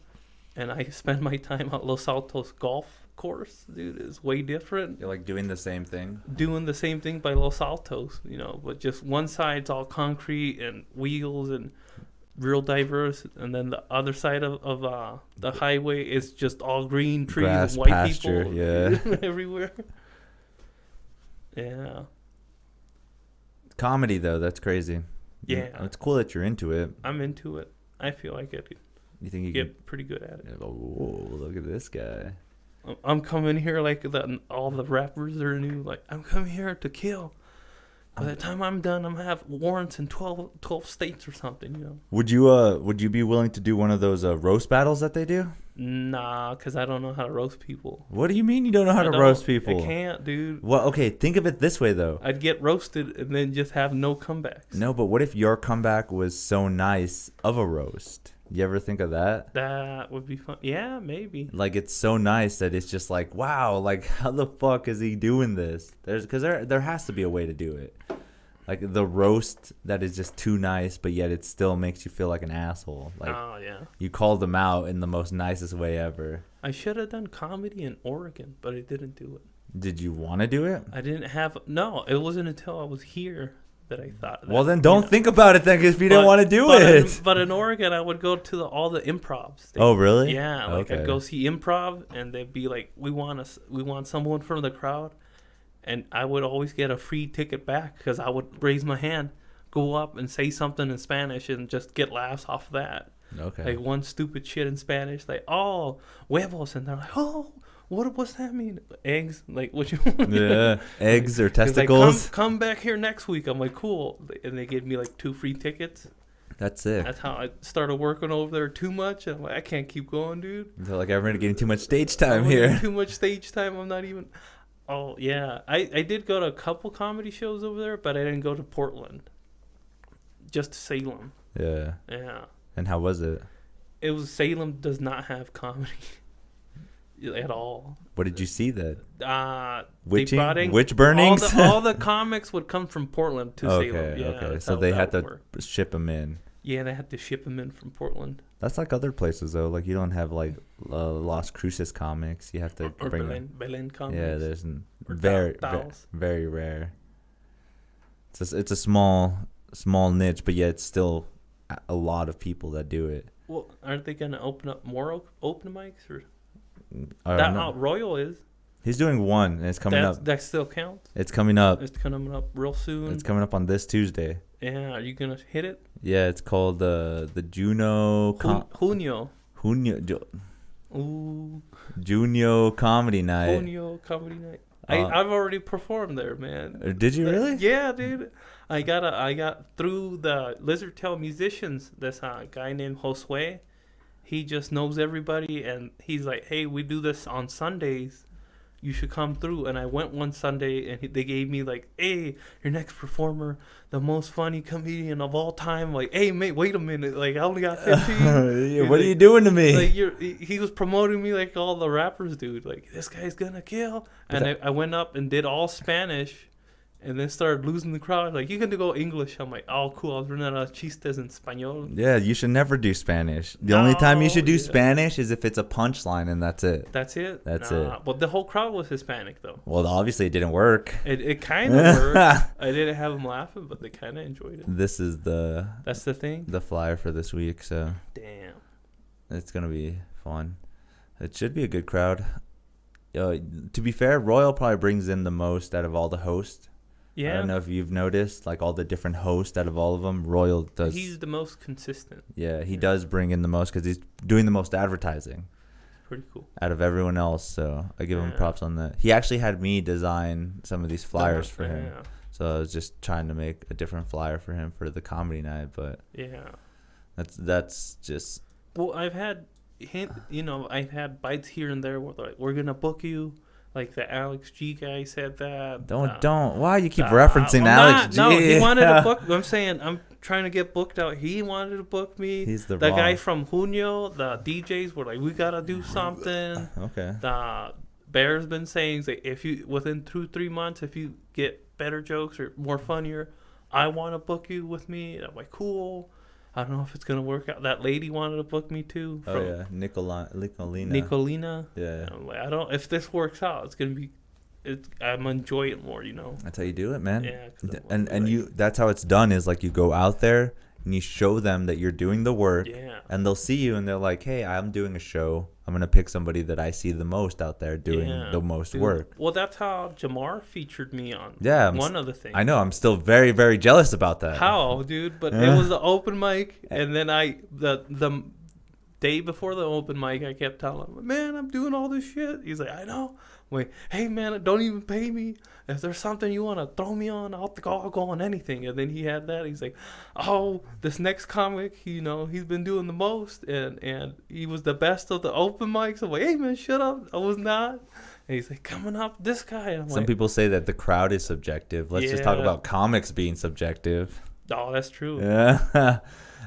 and I spend my time at Los Altos Golf Course. Dude, it's way different. You're like doing the same thing. Doing the same thing by Los Altos, but just one side's all concrete and wheels and real diverse, and then the other side of the highway is just all green trees Grass, and white pasture, people everywhere. Yeah. Comedy though, that's crazy. Yeah. It's cool that you're into it. I'm into it. I feel like I could You think you get pretty good at it. Oh, look at this guy. I'm coming here like all the rappers are new. Like, I'm coming here to kill. By the time I'm done, I'm gonna have warrants in 12 states or something. Would you be willing to do one of those roast battles that they do? Nah, because I don't know how to roast people. What do you mean you don't know how to roast people? I can't, dude. Well, okay, think of it this way though. I'd get roasted and then just have no comebacks. No, but what if your comeback was so nice of a roast? You ever think of that? That would be fun. Yeah, maybe. Like, it's so nice that it's just like, wow, like, how the fuck is he doing this? Because there has to be a way to do it. Like, the roast that is just too nice, but yet it still makes you feel like an asshole. Like, Oh, yeah. you called them out in the most nicest way ever. I should have done comedy in Oregon, but I didn't do it. Did you want to do it? I didn't have... No, it wasn't until I was here that I thought... That, Well, then don't think about it then, because if you didn't want to do it. But in Oregon, I would go to all the improvs. Oh, really? Yeah, like I'd go see improv, and they'd be like, we want someone from the crowd. And I would always get a free ticket back because I would raise my hand, go up and say something in Spanish and just get laughs off of that. Okay. Like one stupid shit in Spanish, like, oh, huevos. And they're like, oh, what's that mean? Eggs? Like, what you want? Yeah, eggs or testicles. Like, come back here next week. I'm like, cool. And they gave me like 2 free tickets. That's it. That's how I started working over there too much. And I'm like, I can't keep going, dude. They're like, I'm getting too much stage time I'm here. getting too much stage time. I'm not even... Oh, yeah. I did go to a couple comedy shows over there, but I didn't go to Portland. Just Salem. Yeah. Yeah. And how was it? It was... Salem does not have comedy at all. What did you see then? Witching? Witch burnings? All the comics would come from Portland to Salem. Yeah, okay. So they had to ship them in. Yeah, they had to ship them in from Portland. That's like other places, though. Like, you don't have, like, Las Cruces comics. You have to or bring Belen comics. Yeah, there's Taos. very rare. It's a small niche, but yet it's still a lot of people that do it. Well, aren't they going to open up more open mics? Or Royal is. He's doing one, and it's coming up. That still counts? It's coming up. It's coming up real soon. It's coming up on this Tuesday. Yeah, are you going to hit it? Yeah, it's called the Juno... Junio. Ooh. Junio Comedy Night. Junio Comedy Night. I've already performed there, man. Did you really? Yeah, dude. I got through the Lizard Tail Musicians. This guy named Josue. He just knows everybody, and he's like, hey, we do this on Sundays. You should come through. And I went one Sunday, and they gave me like, hey, your next performer, the most funny comedian of all time. Like, hey, mate, wait a minute. Like, I only got 15. What are you doing to me? Like, he was promoting me like all the rappers, dude. Like, this guy's gonna kill. And I went up and did all Spanish. And then started losing the crowd. Like, you can go English. I'm like, oh, cool. I was running out of chistes in Español. Yeah, you should never do Spanish. The only time you should do Spanish is if it's a punchline, and that's it. That's it? That's it. But the whole crowd was Hispanic, though. Well, obviously it didn't work. It kind of worked. I didn't have them laughing, but they kind of enjoyed it. This is That's the thing? The flyer for this week, so... Damn. It's going to be fun. It should be a good crowd. To be fair, Royal probably brings in the most out of all the hosts. Yeah. I don't know if you've noticed, like, all the different hosts out of all of them, Royal does... He's the most consistent. Yeah, he does bring in the most because he's doing the most advertising. Pretty cool. Out of everyone else, so I give him props on that. He actually had me design some of these flyers for him. So I was just trying to make a different flyer for him for the comedy night, but... Yeah. That's just... Well, I've had bites here and there where they're like, we're going to book you. Like the Alex G guy said that. Don't. Why you keep referencing Alex G? No, he wanted to book. I'm saying I'm trying to get booked out. He wanted to book me. He's the guy from Junio. The DJs were like, we gotta do something. Okay. The Bear's been saying that if you within 2-3 months, if you get better jokes or more funnier, I want to book you with me. And I'm like, cool. I don't know if it's gonna work out. That lady wanted to book me too. Nicolina. Yeah. I'm like, if this works out, it's gonna be. I'm enjoy it more, you know. That's how you do it, man. Yeah. That's how it's done. Is like you go out there and you show them that you're doing the work. Yeah. And they'll see you and they're like, hey, I'm doing a show. I'm gonna pick somebody that I see the most out there doing the most work. Well, that's how Jamar featured me on. Yeah, one of the things. I know. I'm still very, very jealous about that. How, dude? But it was the open mic, and then the day before the open mic, I kept telling him, "Man, I'm doing all this shit." He's like, "I know." I'm like, "Hey, man, don't even pay me. If there's something you want to throw me on, I'll go on anything." And then he had that. He's like, "Oh, this next comic, he's been doing the most, and he was the best of the open mics." I'm like, "Hey, man, shut up. I was not." And he's like, "Coming up, this guy." And I'm Some people say that the crowd is subjective. Let's just talk about comics being subjective. Oh, that's true. Yeah.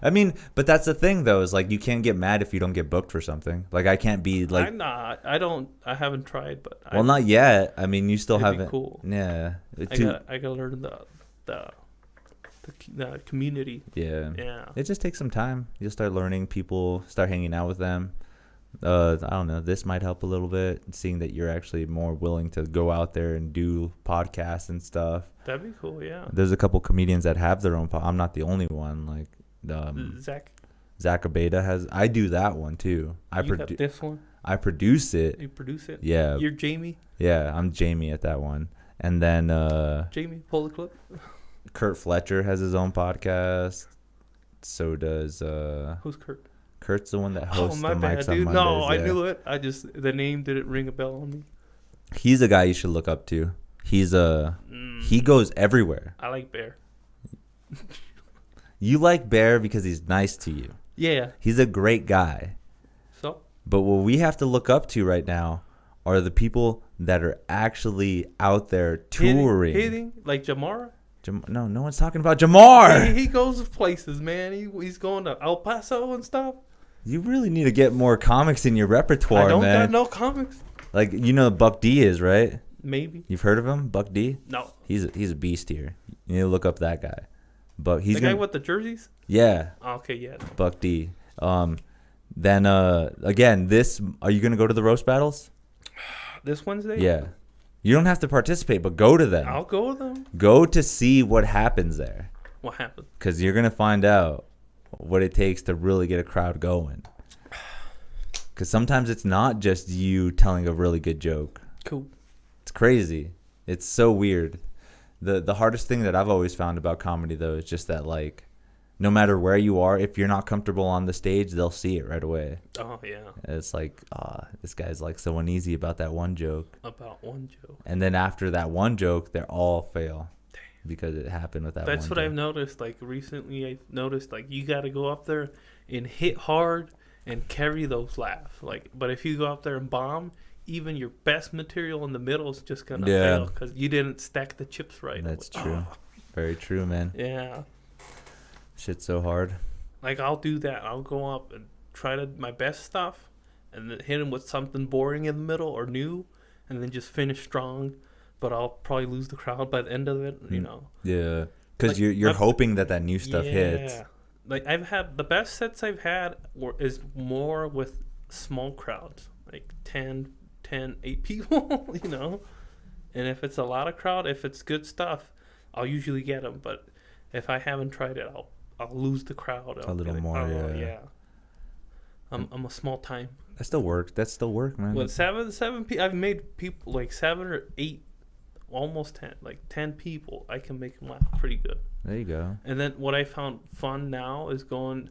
I mean, but that's the thing though, is like you can't get mad if you don't get booked for something. Like I can't be like I'm not. I haven't tried, but well, not yet. I mean, you still it'd be haven't. cool. Yeah. I gotta learn the community. Yeah. Yeah. It just takes some time. You'll start learning people, start hanging out with them. I don't know. This might help a little bit, seeing that you're actually more willing to go out there and do podcasts and stuff. That'd be cool. Yeah. There's a couple comedians that have their own. I'm not the only one. Like Zach Abeda has. I do that one too. you got this one. I produce it. You produce it. Yeah. You're Jamie. Yeah, I'm Jamie at that one. And then Jamie, pull the clip. Kurt Fletcher has his own podcast. So does Who's Kurt? Kurt's the one that hosts my the bad, Mics on dude. Mondays. No, I yeah. knew it. I just the name didn't ring a bell on me. He's a guy you should look up to. He's he goes everywhere. I like Bear. You like Bear because he's nice to you. Yeah. He's a great guy. So. But what we have to look up to right now are the people that are actually out there touring. Hitting like Jamara. No one's talking about Jamar. He goes places, man. He's going to El Paso and stuff. You really need to get more comics in your repertoire, I don't man. got no comics. Like, you know who Buck D is, right? Maybe. You've heard of him, Buck D? No. He's a beast here. You need to look up that guy. But he's the guy with the jerseys? Yeah. Okay, yeah. Buck D. Then again, are you gonna go to the roast battles? This Wednesday? Yeah. You don't have to participate, but go to them. I'll go with them. Go to see what happens there. What happened? Because you're gonna find out what it takes to really get a crowd going. Because sometimes it's not just you telling a really good joke. Cool. It's crazy. It's so weird. The hardest thing that I've always found about comedy, though, is just that, like, no matter where you are, if you're not comfortable on the stage, they'll see it right away. Oh, yeah. It's like, this guy's, like, so uneasy about that one joke. About one joke. And then after that one joke, they all fail. Damn. Because it happened with that one That's what joke. I've noticed. Like, recently I've noticed, like, you got to go up there and hit hard and carry those laughs. Like, but if you go up there and bomb, even your best material in the middle is just gonna fail because you didn't stack the chips right. That's true. Very true, man. Yeah. Shit's so hard. Like, I'll do that. I'll go up and try my best stuff, and then hit him with something boring in the middle or new, and then just finish strong. But I'll probably lose the crowd by the end of it. You know. Yeah. Because like, you're hoping that new stuff hits. Like, I've had the best sets I've had is more with small crowds, like 10, 8 people, you know. And if it's a lot of crowd, if it's good stuff, I'll usually get them. But if I haven't tried it, I'll lose the crowd. A little more, yeah. I'm a small time. That still works. That still work, man. With seven people, I've made people like 7 or 8, almost 10, like 10 people. I can make them laugh pretty good. There you go. And then what I found fun now is going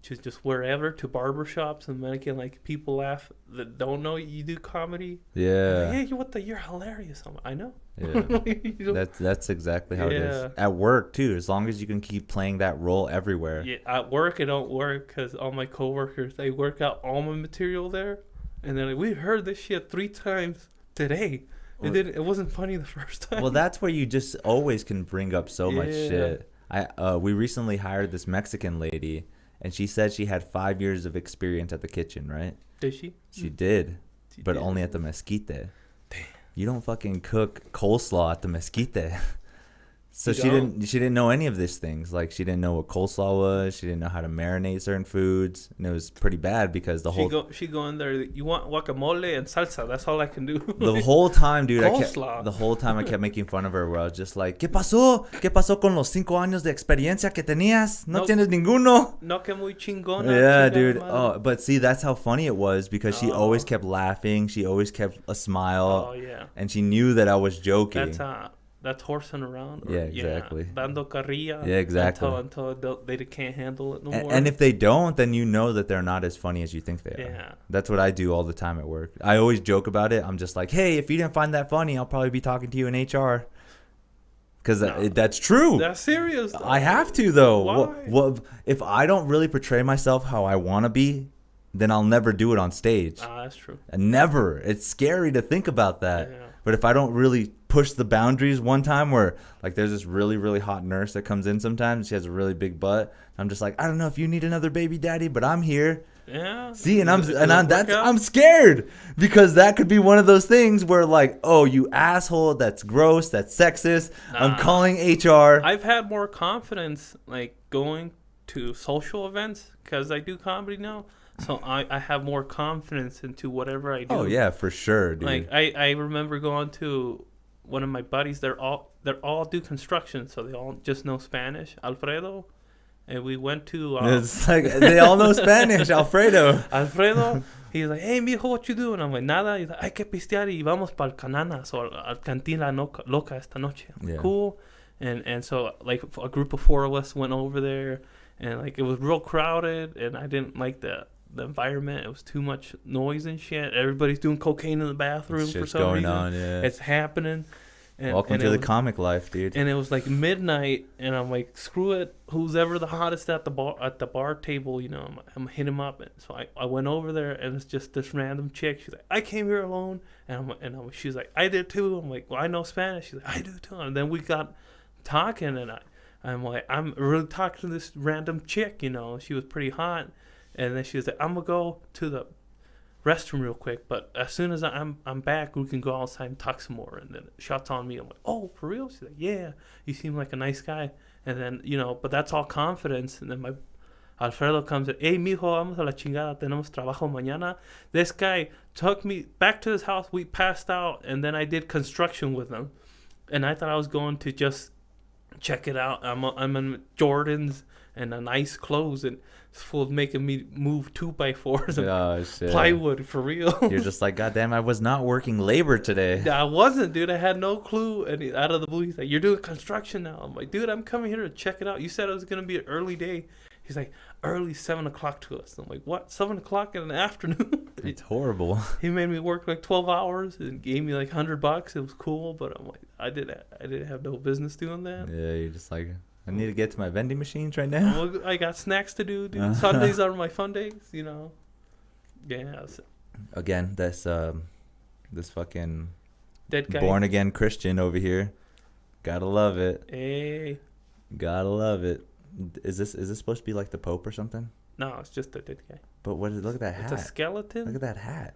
to just wherever, to barbershops and making like people laugh that don't know you do comedy. Yeah. Like, hey, you're hilarious. I know. Yeah. That's exactly how it is. At work too, as long as you can keep playing that role everywhere. Yeah, at work it don't work because all my coworkers, they work out all my material there, and then like, we heard this shit 3 times today. It wasn't funny the first time. Well, that's where you just always can bring up so much shit. We recently hired this Mexican lady, and she said she had 5 years of experience at the kitchen, right? Did she? She did, but only at the Mesquite. Damn. You don't fucking cook coleslaw at the Mesquite. So she didn't know any of these things. Like, she didn't know what coleslaw was. She didn't know how to marinate certain foods, and it was pretty bad because she go in there. You want guacamole and salsa? That's all I can do. The whole time, dude. Coleslaw. The whole time I kept making fun of her. Where I was just like, ¿Qué pasó? ¿Qué pasó con los 5 años de experiencia que tenías? No tienes ninguno. No, que muy chingona. Yeah, dude. Oh, but see, that's how funny it was because she always kept laughing. She always kept a smile. Oh yeah. And she knew that I was joking. That's horsing around. Yeah, exactly. Dando carrilla. Yeah, exactly. Until they can't handle it no more. And if they don't, then you know that they're not as funny as you think they are. Yeah. That's what I do all the time at work. I always joke about it. I'm just like, hey, if you didn't find that funny, I'll probably be talking to you in HR. Because that's true. That's serious, though. I have to, though. Why? If I don't really portray myself how I want to be, then I'll never do it on stage. That's true. Never. It's scary to think about that. Yeah. But if I don't really push the boundaries one time where like there's this really really hot nurse that comes in sometimes. She has a really big butt. I'm just like, I don't know if you need another baby daddy, but I'm here. Yeah. See, and I'm scared because that could be one of those things where like, oh, you asshole, that's gross, that's sexist. I'm calling HR. I've had more confidence like going to social events because I do comedy now. So I have more confidence into whatever I do. Oh yeah, for sure, dude. Like I remember going to one of my buddies. They're all do construction, so they all just know Spanish. Alfredo, and we went to. It's like they all know Spanish. Alfredo, he's like, hey mijo, what you doing? I'm like, nada. He's like, hay que pistear y vamos para el Cananas or al Cantina Loca esta noche. I'm like, cool. And so like a group of 4 of us went over there, and like it was real crowded, and I didn't like the environment. It was too much noise and shit. Everybody's doing cocaine in the bathroom for some reason. On, yeah. It's happening. Welcome to the comic life, dude. And it was like midnight, and I'm like, screw it. Who's ever the hottest at the bar table, you know, I'm hit him up. And so I went over there, and it's just this random chick. She's like, I came here alone, she's like, I did too. I'm like, well, I know Spanish. She's like, I do too. And then we got talking, and I'm like, I'm really talking to this random chick, you know. She was pretty hot. And then she was like, I'm going to go to the restroom real quick. But as soon as I'm back, we can go outside and talk some more. And then shots on me. I'm like, oh, for real? She's like, yeah, you seem like a nice guy. And then, you know, but that's all confidence. And then my Alfredo comes and, hey, mijo, vamos a la chingada. Tenemos trabajo mañana. This guy took me back to his house. We passed out. And then I did construction with him. And I thought I was going to just check it out. I'm in Jordans and a nice clothes, and it's full of making me move 2x4s and plywood for real. You're just like, God damn, I was not working labor today. I wasn't, dude. I had no clue. And out of the blue, he's like, you're doing construction now. I'm like, dude, I'm coming here to check it out. You said it was going to be an early day. He's like, early 7 o'clock to us. I'm like, what? 7 o'clock in the afternoon? It's horrible. He made me work like 12 hours and gave me like $100. It was cool, but I'm like, I didn't have no business doing that. Yeah, you're just like, I need to get to my vending machines right now. Well, I got snacks to do, dude. Sundays are my fun days, you know. Yeah. Again, this fucking dead guy. Born again Christian over here. Gotta love it. Hey. Gotta love it. Is this supposed to be like the Pope or something? No, it's just a dead guy. But look at that hat. It's a skeleton. Look at that hat.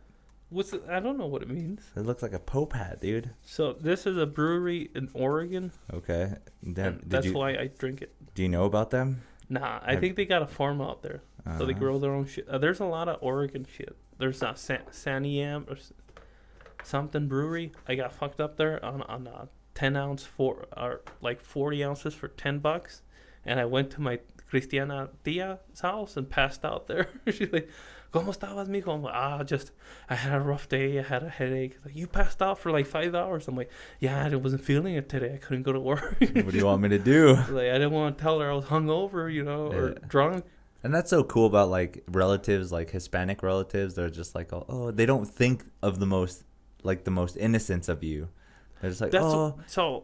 What's it? I don't know what it means. It looks like a Pope hat, dude. So this is a brewery in Oregon. Okay. That's why I drink it. Do you know about them? Nah, I think they got a farm out there. So they grow their own shit. There's a lot of Oregon shit. There's a Santiam or something brewery. I got fucked up there on a 10-ounce or like 40 ounces for $10. And I went to my Cristiana Tia's house and passed out there. She's like, ¿Cómo estabas, mijo? I'm like, I had a rough day. I had a headache. Like, you passed out for like 5 hours. I'm like, yeah, I wasn't feeling it today. I couldn't go to work. What do you want me to do? Like, I didn't want to tell her I was hungover, you know, or drunk. And that's so cool about like relatives, like Hispanic relatives. They're just like, oh, they don't think of the most innocence of you. They're just like, So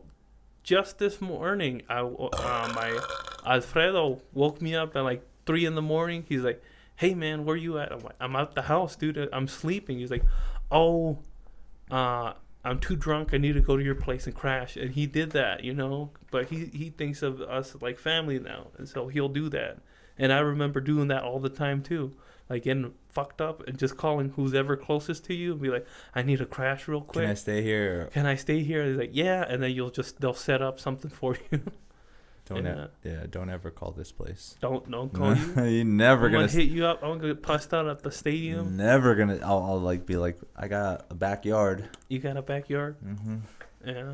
just this morning, my Alfredo woke me up at like 3 a.m. He's like, hey man, where you at? I'm like, I'm at the house, dude. I'm sleeping. He's like, I'm too drunk. I need to go to your place and crash. And he did that, you know. But he thinks of us like family now, and so he'll do that. And I remember doing that all the time too, like getting fucked up and just calling who's ever closest to you and be like, I need to crash real quick. Can I stay here? Can I stay here? He's like, yeah. And then they'll set up something for you. Don't ever call this place. Don't call you. You're never gonna hit you up. I'm gonna get passed out at the stadium. Never gonna. I'll like be like, I got a backyard. You got a backyard? Mm-hmm. Yeah.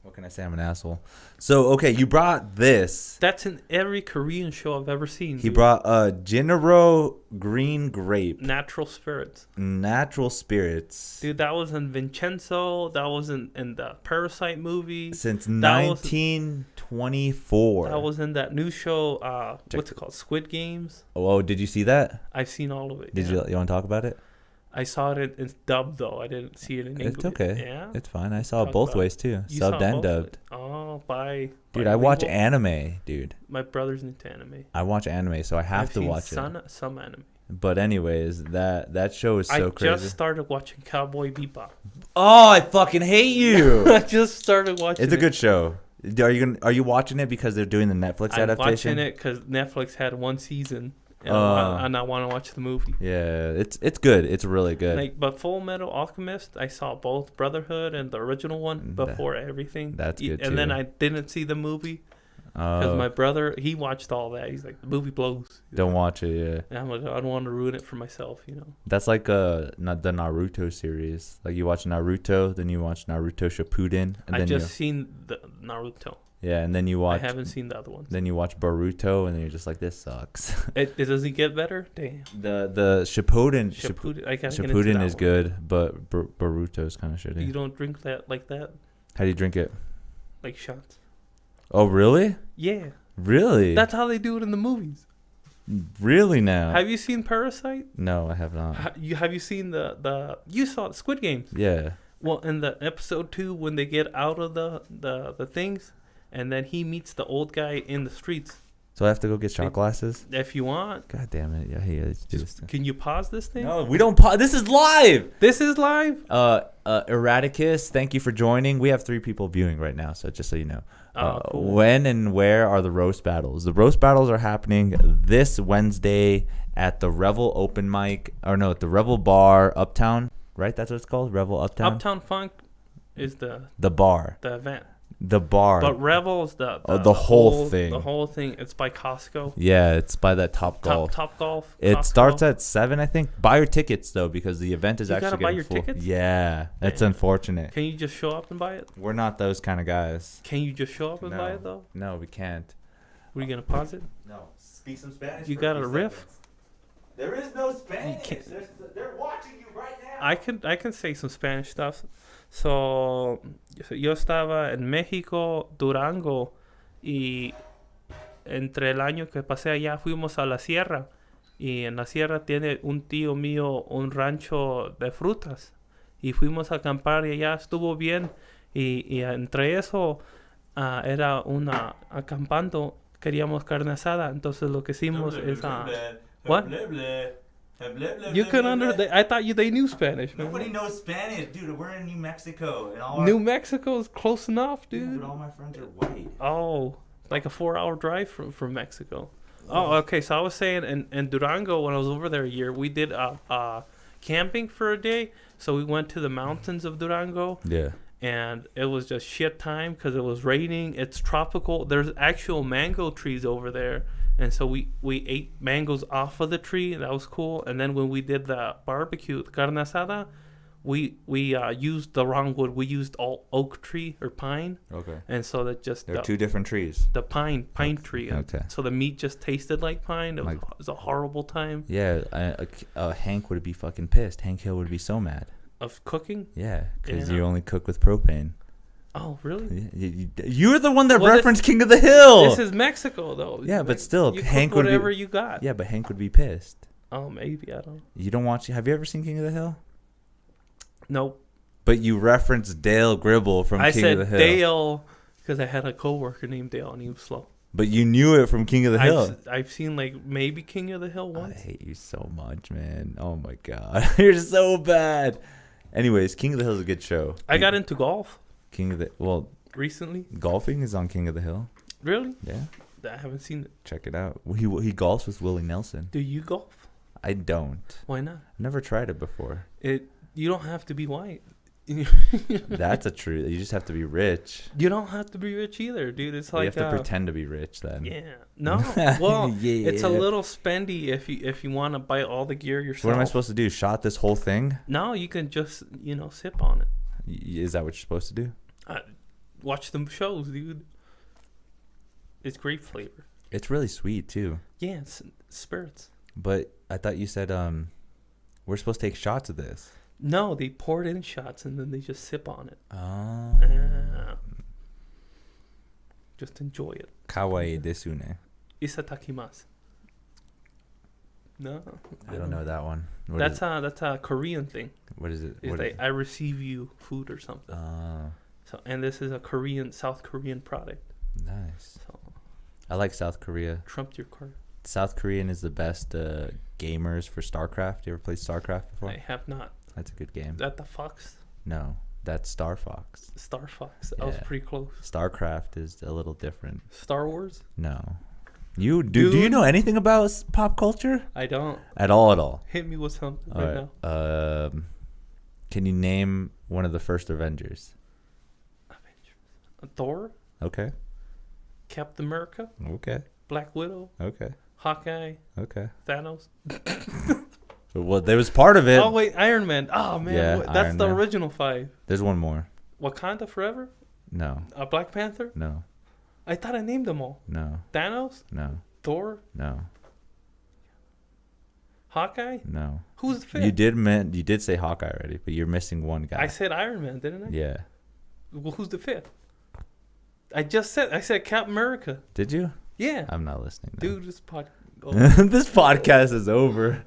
What can I say? I'm an asshole. So okay, you brought this. That's in every Korean show I've ever seen. He brought a Jinro green grape. Natural spirits. Natural spirits. Dude, that was in Vincenzo. That was in the Parasite movie. Since 1924. That was in that new show. What's it called? Squid Games. Oh, did you see that? I've seen all of it. Did you want to talk about it? I saw it in dubbed though. I didn't see it in English. It's okay. Yeah, it's fine. I saw it both ways too, subbed and dubbed. Oh, bye. Dude, I watch anime, dude. My brother's into anime. I watch anime, so I have to watch some anime. But anyways, that show is so crazy. I just started watching Cowboy Bebop. Oh, I fucking hate you. I just started watching. It's a good show. Are you watching it because they're doing the Netflix adaptation? I'm watching it because Netflix had one season, and I want to watch the movie. Yeah, it's good. It's really good. But Full Metal Alchemist, I saw both Brotherhood and the original one before everything. That's good too. And then I didn't see the movie because my brother, he watched all that. He's like, the movie blows. Don't watch it. Yeah. And I'm like, I don't want to ruin it for myself. That's like not the Naruto series. Like you watch Naruto, then you watch Naruto Shippuden, and then seen the Naruto. Yeah, and then you watch. I haven't seen the other ones. Then you watch Boruto, and then you're just like, this sucks. It doesn't get better. Damn. The Shippuden Shippuden is good, but Boruto is kind of shitty. You don't drink that like that. How do you drink it? Like shots. Oh really? Yeah. Really? That's how they do it in the movies. Really now? Have you seen Parasite? No, I have not. Have you seen you saw Squid Games? Yeah. Well, in the episode 2, when they get out of the things, and then he meets the old guy in the streets. So I have to go get shot glasses? If you want. God damn it. Yeah, hey, let's do this thing. Can you pause this thing? No, we don't pause. This is live. This is live? Erraticus, thank you for joining. We have 3 people viewing right now, so just so you know. Cool. When and where are the roast battles? The roast battles are happening this Wednesday at the Revel Open Mic, or no, at the Revel Bar Uptown, right? That's what it's called? Revel Uptown? Uptown Funk is the bar. The event. The bar. But Revel is the whole thing. The whole thing. It's by Costco. Yeah, it's by that Top Golf. Top Golf. It Costco. starts at 7, I think. Buy your tickets, though, because the event is actually getting full. You gotta buy your tickets? Yeah, that's unfortunate. Can you just show up and buy it? We're not those kind of guys. Can you just show up and buy it, though? No, we can't. Were you going to pause it? No. Speak some Spanish. You got a riff? There is no Spanish. They're watching you right now. I can say some Spanish stuff. So, yo estaba en México, Durango, y entre el año que pasé allá fuimos a la sierra. Y en la sierra tiene un tío mío un rancho de frutas. Y fuimos a acampar y allá estuvo bien. Y entre eso era acampando, queríamos carne asada. Entonces lo que hicimos es... What? You can understand. I thought they knew Spanish, man. Nobody knows Spanish, dude. We're in New Mexico, and New Mexico is close enough, dude. But all my friends are white. Oh, like a 4-hour drive from Mexico. Oh, okay. So I was saying, in Durango, when I was over there a year, we did camping for a day. So we went to the mountains of Durango. Yeah. And it was just shit time because it was raining. It's tropical. There's actual mango trees over there. And so we ate mangoes off of the tree. That was cool. And then when we did the barbecue, the carne asada, we used the wrong wood. We used all oak tree or pine. Okay. And so that just... There are 2 different trees. The pine tree. Okay. So the meat just tasted like pine. It was a horrible time. Yeah. Hank would be fucking pissed. Hank Hill would be so mad. Of cooking? Yeah. Because you only cook with propane. Oh, really? You're the one that referenced King of the Hill. This is Mexico, though. Yeah, but still, you Hank would whatever you got. Yeah, but Hank would be pissed. Oh, maybe. I don't. You don't watch... Have you ever seen King of the Hill? Nope. But you referenced Dale Gribble from King of the Hill. I said Dale because I had a coworker named Dale, and he was slow. But you knew it from King of the Hill. I've seen, like, maybe King of the Hill once. I hate you so much, man. Oh, my God. You're so bad. Anyways, King of the Hill is a good show. I got into golf. Recently? Golfing is on King of the Hill. Really? Yeah. I haven't seen it. Check it out. He golfs with Willie Nelson. Do you golf? I don't. Why not? I've never tried it before. You don't have to be white. That's a truth. You just have to be rich. You don't have to be rich either, dude. It's like you have to pretend to be rich then. Yeah. No. Well, yeah. It's a little spendy if you want to buy all the gear yourself. What am I supposed to do? Shot this whole thing? No, you can just sip on it. Is that what you're supposed to do? Watch them shows, dude. It's great flavor. It's really sweet too. Yeah, it's spirits. But I thought you said we're supposed to take shots of this. No, they pour it in shots and then they just sip on it. Oh. Just enjoy it. Kawaii desu ne. Isatakimasu. No. I don't know that one. That's a Korean thing. What is it? It's like I receive you food or something. And this is a South Korean product. Nice. So I like South Korea. trumped your card. South Korean is the best gamers for StarCraft. You ever played StarCraft before? I have not. That's a good game. Is that the Fox? No, that's Star Fox. Star Fox. I was Yeah. pretty close. StarCraft is a little different. Star Wars? No. Do you know anything about pop culture? I don't. At all? Hit me with something All right now. Can you name one of the first Avengers? Avengers. Thor? Okay. Captain America? Okay. Black Widow? Okay. Hawkeye? Okay. Thanos? Well, there was part of it. Oh, wait. Iron Man. Oh, man. Yeah, That's Iron the Man. original 5. There's one more. Wakanda Forever? No. Black Panther? No. I thought I named them all. No. Thanos? No. Thor? No. Hawkeye? No. Who's the fifth? You did say Hawkeye already, but you're missing one guy. I said Iron Man, didn't I? Yeah. Well, who's the fifth? I said Captain America. Did you? Yeah. I'm not listening. Then. Dude, this podcast. Oh. This podcast is over.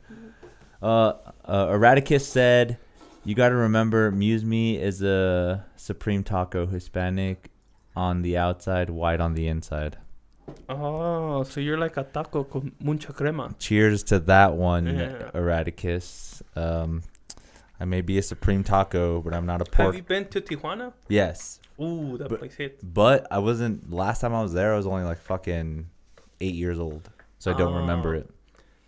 Erraticus said, "You got to remember, MuseMe is a supreme taco, Hispanic on the outside, white on the inside." Oh, so you're like a taco con mucha crema. Cheers to that one, Yeah. Erraticus. I may be a supreme taco, but I'm not a pork. Have you been to Tijuana? Yes, Ooh, that place hits. but I wasn't. Last time I was there, I was only like fucking 8 years old, so I don't remember it.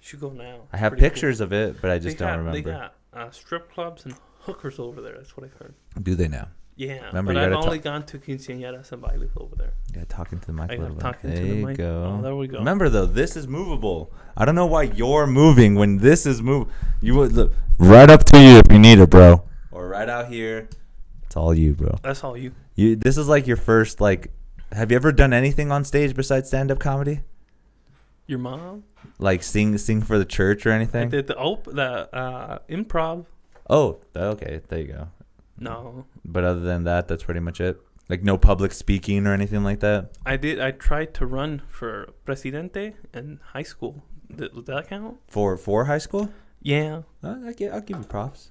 Should go now. I have Pretty pictures of it, but I just don't remember. They got strip clubs and hookers over there. That's what I heard. Do they now? Yeah, Remember, but you I've gotta only gone to quinceañeras and bailes over there. Yeah, talking to the mic a I little got bit. talking There to the you mic. go. Oh, there we go. Remember though, this is movable. I don't know why you're moving when this is move. You would look right up to you if you need it, bro. Or right out here. It's all you, bro. That's all you. This is like your first like. Have you ever done anything on stage besides stand-up comedy? Your mom? Like sing for the church or I anything? did the improv. Oh, okay. There you go. No. But other than that, that's pretty much it. Like no public speaking or anything like that. I tried to run for presidente in high school. Does that count? For high school? Yeah. I'll give you props.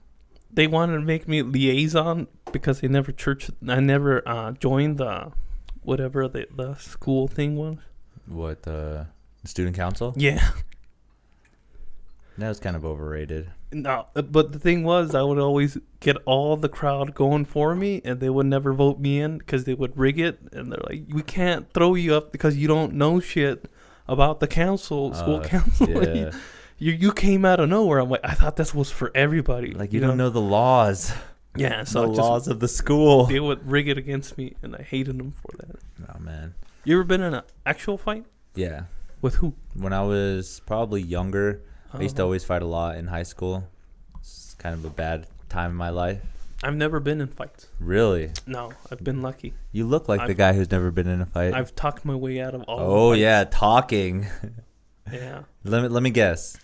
They wanted to make me liaison because I never joined the whatever the school thing was. What student council? Yeah. That was kind of overrated. No, but the thing was, I would always get all the crowd going for me, and they would never vote me in because they would rig it, and they're like, "We can't throw you up because you don't know shit about the school council. Yeah. you came out of nowhere." I'm like, I thought this was for everybody. Like you don't know the laws. Yeah, so The laws of the school. they would rig it against me, and I hated them for that. Oh man. You ever been in an actual fight? Yeah. With who? When I was probably younger, I used to Uh-huh. always fight a lot in high school. It's kind of a bad time in my life. I've never been in fights. Really? No, I've been lucky. You look like the I've- guy who's never been in a fight. I've talked my way out of all. Oh the fights. yeah, talking. Yeah. Let me guess.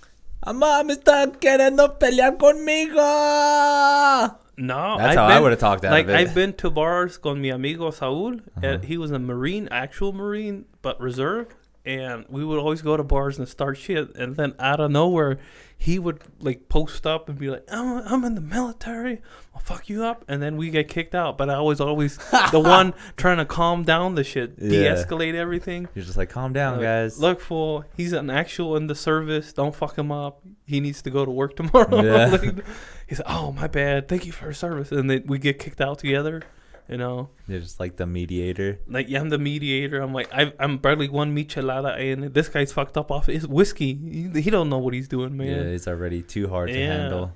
Mamá me está queriendo pelear conmigo. No, That's how I would have talked out like of it. I've been to bars con mi amigo Saul. Uh-huh. He was a Marine, actual Marine, but reserve. And we would always go to bars and start shit. And then out of nowhere, he would like post up and be like, I'm in the military. I'll fuck you up. And then we get kicked out. But I was always the one trying to calm down the shit, Yeah. de-escalate everything. You're just like, calm down, Like, guys. Look, fool, he's an actual in the service. Don't fuck him up. He needs to go to work tomorrow. Yeah. Like, he's like, oh, my bad. Thank you for your service. And then we get kicked out together. You know, You're just like the mediator. like, yeah, I'm the mediator. I'm like, I'm barely one michelada, and this guy's fucked up off his whiskey. He don't know what he's doing, man. Yeah, it's already too hard to handle.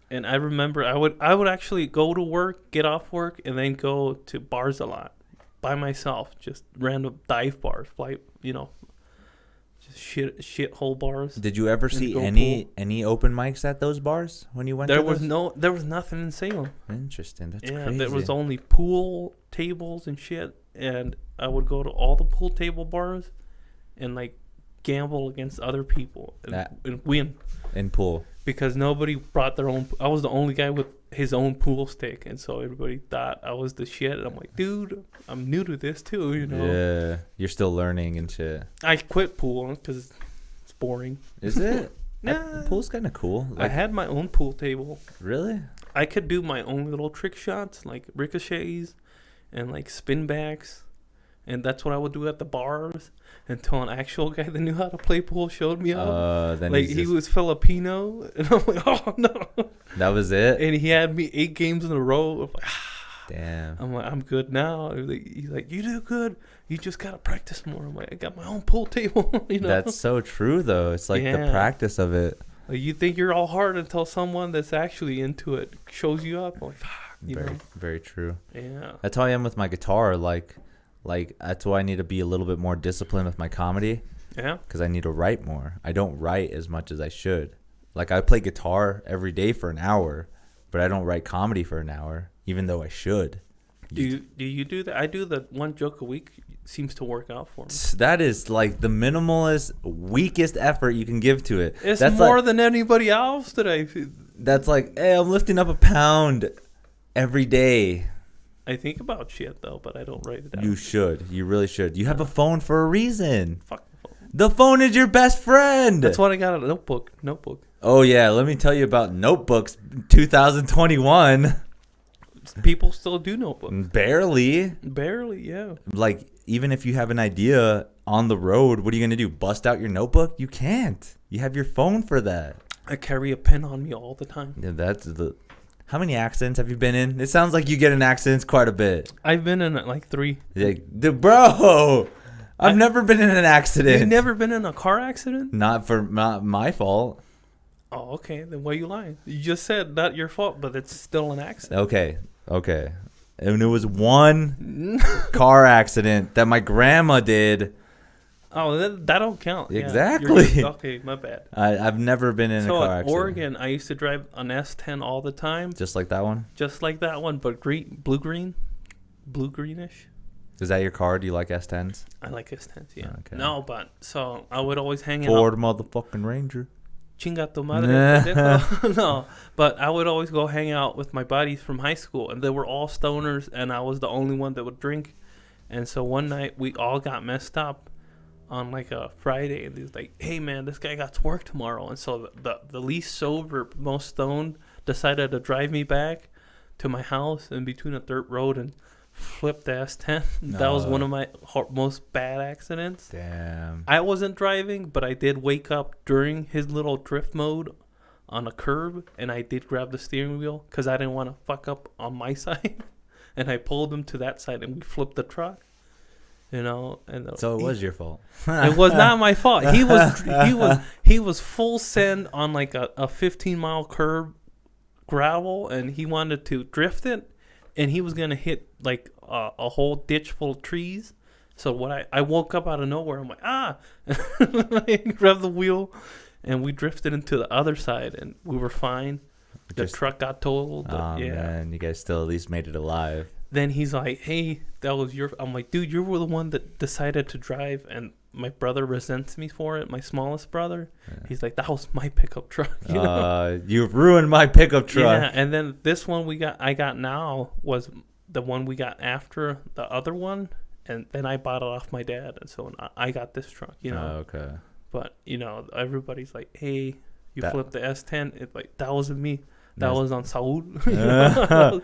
And I remember I would actually go to work, get off work, and then go to bars a lot by myself, just random dive bars, just shithole bars. Did you ever And see go any open mics at those bars when you went There to was those? there was nothing in Salem. Interesting. That's Yeah, crazy. there was only pool tables and shit, and I would go to all the pool table bars and like gamble against other people and win in pool. because nobody brought their own. I was the only guy with his own pool stick, and so everybody thought I was the shit. And I'm like, dude, I'm new to this too, you know. Yeah, you're still learning and shit. I quit pool because it's boring. Is it? Nah. Pool's kind of cool. I had my own pool table. Really? I could do my own little trick shots, like ricochets and like spin backs. And that's what I would do at the bars until an actual guy that knew how to play pool showed me up. Then like he was Filipino, and I'm like, oh no. That was it. And he had me 8 games in a row. I'm like, damn. I'm like, I'm good now. He's like, you do good. You just gotta practice more. I'm like, I got my own pool table. You know. That's so true though. It's like the practice of it. Like you think you're all hard until someone that's actually into it shows you up. I'm like, fuck. Very true. Yeah. That's how I am with my guitar. Like that's why I need to be a little bit more disciplined with my comedy. Yeah. Because I need to write more. I don't write as much as I should. Like I play guitar every day for an hour, but I don't write comedy for an hour, even though I should. Do you do that? I do the 1 joke a week. Seems to work out for me. That is like the minimalist, weakest effort you can give to it. That's more than anybody else that I. That's like, hey, I'm lifting up a pound every day. I think about shit though, but I don't write it down. You should. You really should. You have a phone for a reason. Fuck the phone. The phone is your best friend. That's what I got. A notebook. Oh yeah, let me tell you about notebooks. 2021. People still do notebooks. Barely, yeah. Like, even if you have an idea on the road, what are you going to do? Bust out your notebook? You can't. You have your phone for that. I carry a pen on me all the time. Yeah, how many accidents have you been in? It sounds like you get in accidents quite a bit. I've been in like 3. Bro, I've never been in an accident. You've never been in a car accident? Not my fault. Oh, okay. Then why are you lying? You just said not your fault, but it's still an accident. Okay. And it was one car accident that my grandma did. Oh, that don't count. Exactly. Yeah, okay, my bad. I've never been in a car accident. So in Oregon, I used to drive an S10 all the time. Just like that one? Just like that one, but blue-greenish. Is that your car? Do you like S10s? I like S10s, yeah. Okay. No, but so I would always hang Ford out. motherfucking Ranger. Chinga tu madre. No, but I would always go hang out with my buddies from high school, and they were all stoners, and I was the only one that would drink. And so one night we all got messed up on like a Friday, and he was like, "Hey man, this guy got to work tomorrow." And so the least sober, most stoned, decided to drive me back to my house in between a dirt road and flipped the S10. That was one of my most bad accidents. Damn. I wasn't driving, but I did wake up during his little drift mode on a curb, and I did grab the steering wheel because I didn't want to fuck up on my side. And I pulled him to that side, and we flipped the truck. You know, and so it was your fault. It was not my fault. He was full send on like a 15-mile curb gravel, and he wanted to drift it. And he was going to hit, like, a whole ditch full of trees. So when I woke up out of nowhere, I'm like, I grabbed the wheel, and we drifted into the other side, and we were fine. The truck got totaled. Oh, yeah. Man, you guys still at least made it alive. Then he's like, hey, that was your... I'm like, dude, you were the one that decided to drive, and my brother resents me for it, my smallest brother. Yeah. He's like, that was my pickup truck. You know? You've ruined my pickup truck. Yeah, and then this one I got now was the one we got after the other one, and then I bought it off my dad, and so I got this truck, you know. Okay. But, you know, everybody's like, hey, you flipped the S10. It's like, that wasn't me. That was on Saul. You know?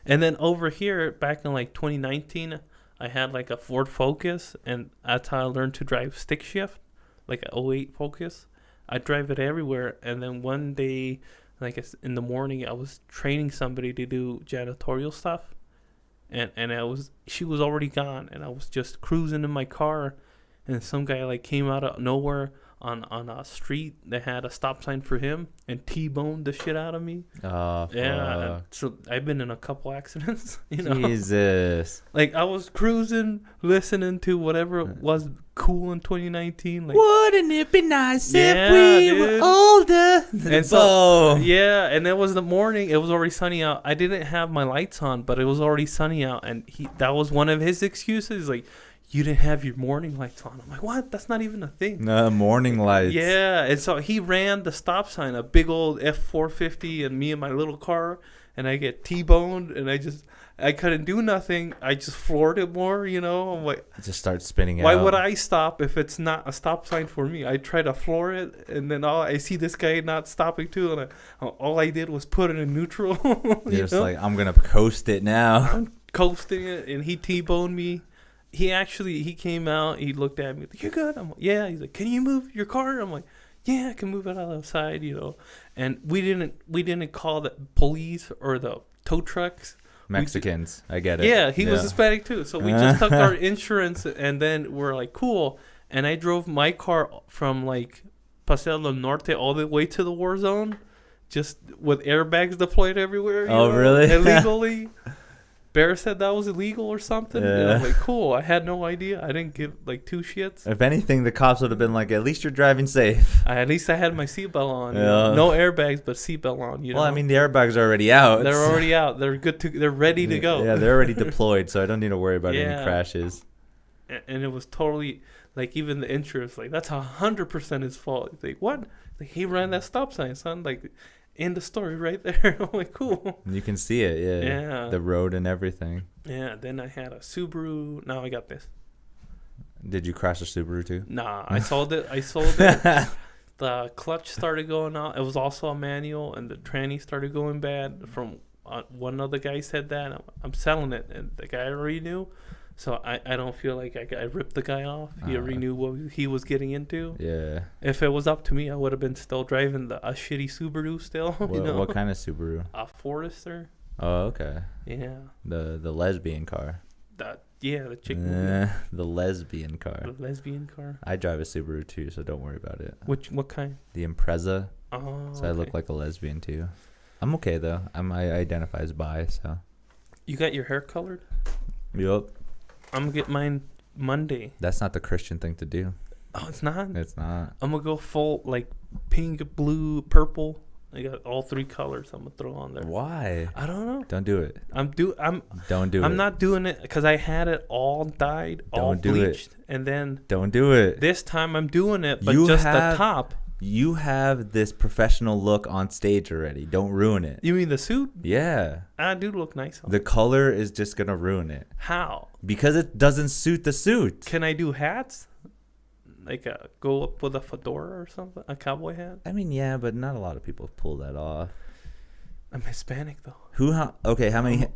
And then over here, back in like 2019, I had like a Ford Focus, and that's how I learned to drive stick shift, like an 08 Focus. I drive it everywhere, and then one day, like in the morning, I was training somebody to do janitorial stuff, and she was already gone, and I was just cruising in my car, and some guy like came out of nowhere on a street that had a stop sign for him and T-boned the shit out of me. Yeah. So I've been in a couple accidents, you know. Jesus. Like I was cruising, listening to whatever was cool in 2019. Like, wouldn't it be nice if we were older? And so, yeah, and it was the morning. It was already sunny out. I didn't have my lights on, but it was already sunny out, and that was one of his excuses. Like, you didn't have your morning lights on. I'm like, what? That's not even a thing. No, morning lights. Yeah, and so he ran the stop sign, a big old F450, and me in my little car, and I get T-boned, and I couldn't do nothing. I just floored it more, you know. I'm like, it just starts spinning why out. would I stop if it's not a stop sign for me? I try to floor it, and then I see this guy not stopping too, and all I did was put it in neutral. You're just like, I'm going to coast it now. I'm coasting it, and he T-boned me. he came out. He looked at me. Like, you good? I'm like, yeah. He's like, can you move your car? I'm like, yeah, I can move it out of the side, And we didn't call the police or the tow trucks. Mexicans, I get it. Yeah, he was Hispanic too. So we just took our insurance, and then we're like, cool. And I drove my car from like Paseo del Norte all the way to the war zone, just with airbags deployed everywhere. Really? Illegally. Bear said that was illegal or something. Yeah. And I'm like, cool. I had no idea. I didn't give like two shits. If anything, the cops would have been like, at least you're driving safe. At least I had my seatbelt on. Yeah. No airbags, but seatbelt on. Well, I mean, the airbags are already out. They're already out. They're good to. They're ready to go. Yeah, they're already deployed, so I don't need to worry about any crashes. And it was totally like even the insurance, like that's 100% his fault. It's like what? Like he ran that stop sign, son. Like. In the story right there. I'm like, cool. You can see it, yeah. Yeah. The road and everything. Yeah, then I had a Subaru. Now I got this. Did you crash a Subaru too? Nah, I sold it. The clutch started going out. It was also a manual, and the tranny started going bad. From one other guy said that. I'm selling it, and the guy already knew. So I don't feel like I ripped the guy off. He already knew what he was getting into. Yeah. If it was up to me, I would have been still driving a shitty Subaru still. What kind of Subaru? A Forester. Oh, okay. Yeah. The lesbian car. The chick. The lesbian car. The lesbian car. I drive a Subaru too, so don't worry about it. What kind? The Impreza. Oh. So I look like a lesbian too. I'm okay though. I identify as bi, so. You got your hair colored? Yup. I'm gonna get mine Monday. That's not the Christian thing to do. Oh, it's not? It's not. I'm gonna go full like pink, blue, purple. I got all three colors I'm gonna throw on there. Why? I don't know. Don't do it. Don't do it. I'm not doing it because I had it all dyed, all bleached, and then don't do it. This time I'm doing it, but the top. You have this professional look on stage already. Don't ruin it. You mean the suit? Yeah. I do look nice on the color is just going to ruin it. How? Because it doesn't suit the suit. Can I do hats? Like go up with a fedora or something? A cowboy hat? I mean, yeah, but not a lot of people pull that off. I'm Hispanic, though.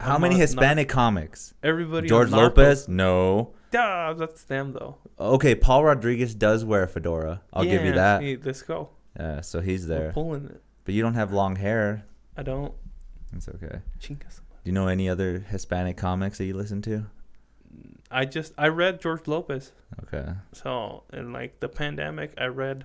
How many Hispanic comics? Everybody. George Lopez? No. Yeah, that's them, though. Okay, Paul Rodriguez does wear a fedora. I'll give you that. Hey, let's go. Yeah, so he's there. We're pulling it. But you don't have long hair. I don't. It's okay. Chingas. Do you know any other Hispanic comics that you listen to? I read George Lopez. Okay. So, in like the pandemic, I read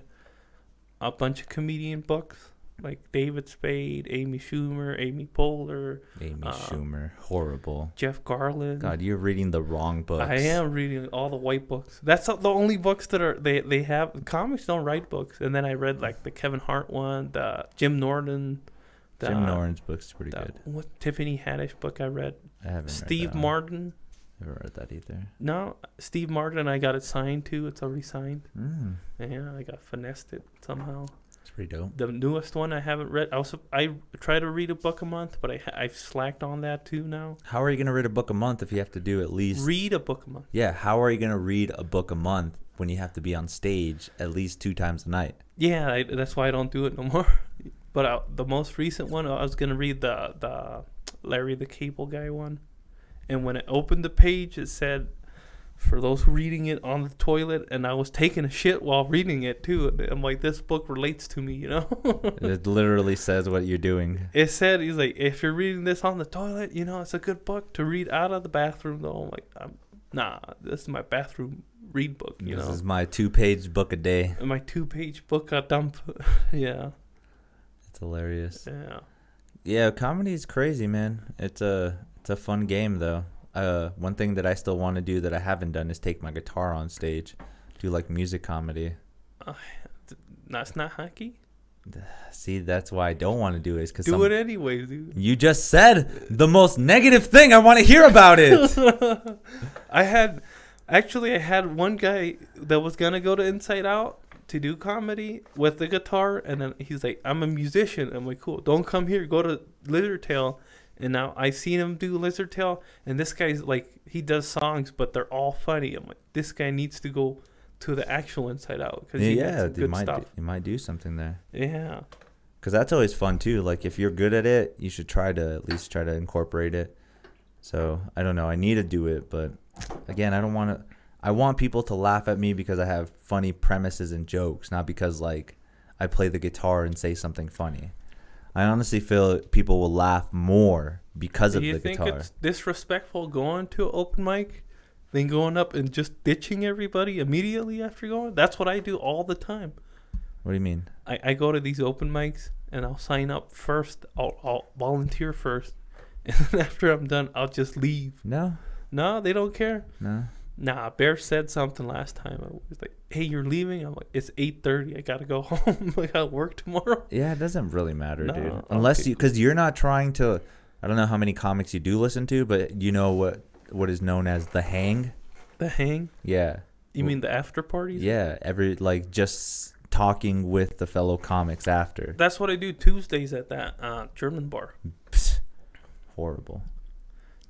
a bunch of comedian books. Like David Spade, Amy Schumer, Amy Poehler. Amy Schumer. Horrible. Jeff Garland. God, you're reading the wrong books. I am reading all the white books. That's the only books that are they have. Comics don't write books. And then I read like the Kevin Hart one, the Jim Norton. Jim Norton's book's pretty good. What Tiffany Haddish book I read? I haven't Steve read that Martin. Never read that either. No, Steve Martin. I got it signed too. It's already signed. Mm. Yeah, I got finessed it somehow. It's pretty dope. The newest one I haven't read. I try to read a book a month, but I've slacked on that too now. How are you gonna read a book a month if you have to do at least read a book a month? Yeah, how are you gonna read a book a month when you have to be on stage at least 2 times a night? Yeah, that's why I don't do it no more. But the most recent one, I was gonna read the Larry the Cable Guy one, and when I opened the page, it said, for those reading it on the toilet, and I was taking a shit while reading it too. And I'm like, this book relates to me, you know? It literally says what you're doing. It said, he's like, if you're reading this on the toilet, you know, it's a good book to read out of the bathroom, though. I'm like, nah, this is my bathroom read book, you know? This is my 2-page book a day. My 2-page book a dump. Yeah. It's hilarious. Yeah. Yeah, comedy is crazy, man. It's a fun game, though. One thing that I still want to do that I haven't done is take my guitar on stage, do like music comedy. That's not hockey. See, that's why I don't want to do it. Is 'cause do it anyways, dude. You just said the most negative thing. I want to hear about it. I had one guy that was gonna go to Inside Out to do comedy with the guitar, and then he's like, I'm a musician. I'm like, cool, don't come here, go to Lizard Tail. And now I seen him do Lizard Tail, and this guy's like, he does songs, but they're all funny. I'm like, this guy needs to go to the actual Inside Out because he got some good stuff. You might do something there. Yeah, because that's always fun too. Like if you're good at it, you should at least try to incorporate it. So I don't know. I need to do it, but again, I don't want to. I want people to laugh at me because I have funny premises and jokes, not because like I play the guitar and say something funny. I honestly feel people will laugh more because of the guitar. Do you think it's disrespectful going to an open mic than going up and just ditching everybody immediately after going? That's what I do all the time. What do you mean? I go to these open mics and I'll sign up first. I'll volunteer first. And then after I'm done, I'll just leave. No, they don't care. No. Nah, Bear said something last time. I was like, hey, you're leaving? I'm like, it's 8:30. I got to go home. I got to work tomorrow. Yeah, it doesn't really matter, dude. Unless because you're not trying to, I don't know how many comics you do listen to, but you know what is known as the hang? The hang? Yeah. You mean the after parties? Yeah, just talking with the fellow comics after. That's what I do Tuesdays at that German bar. Psst. Horrible.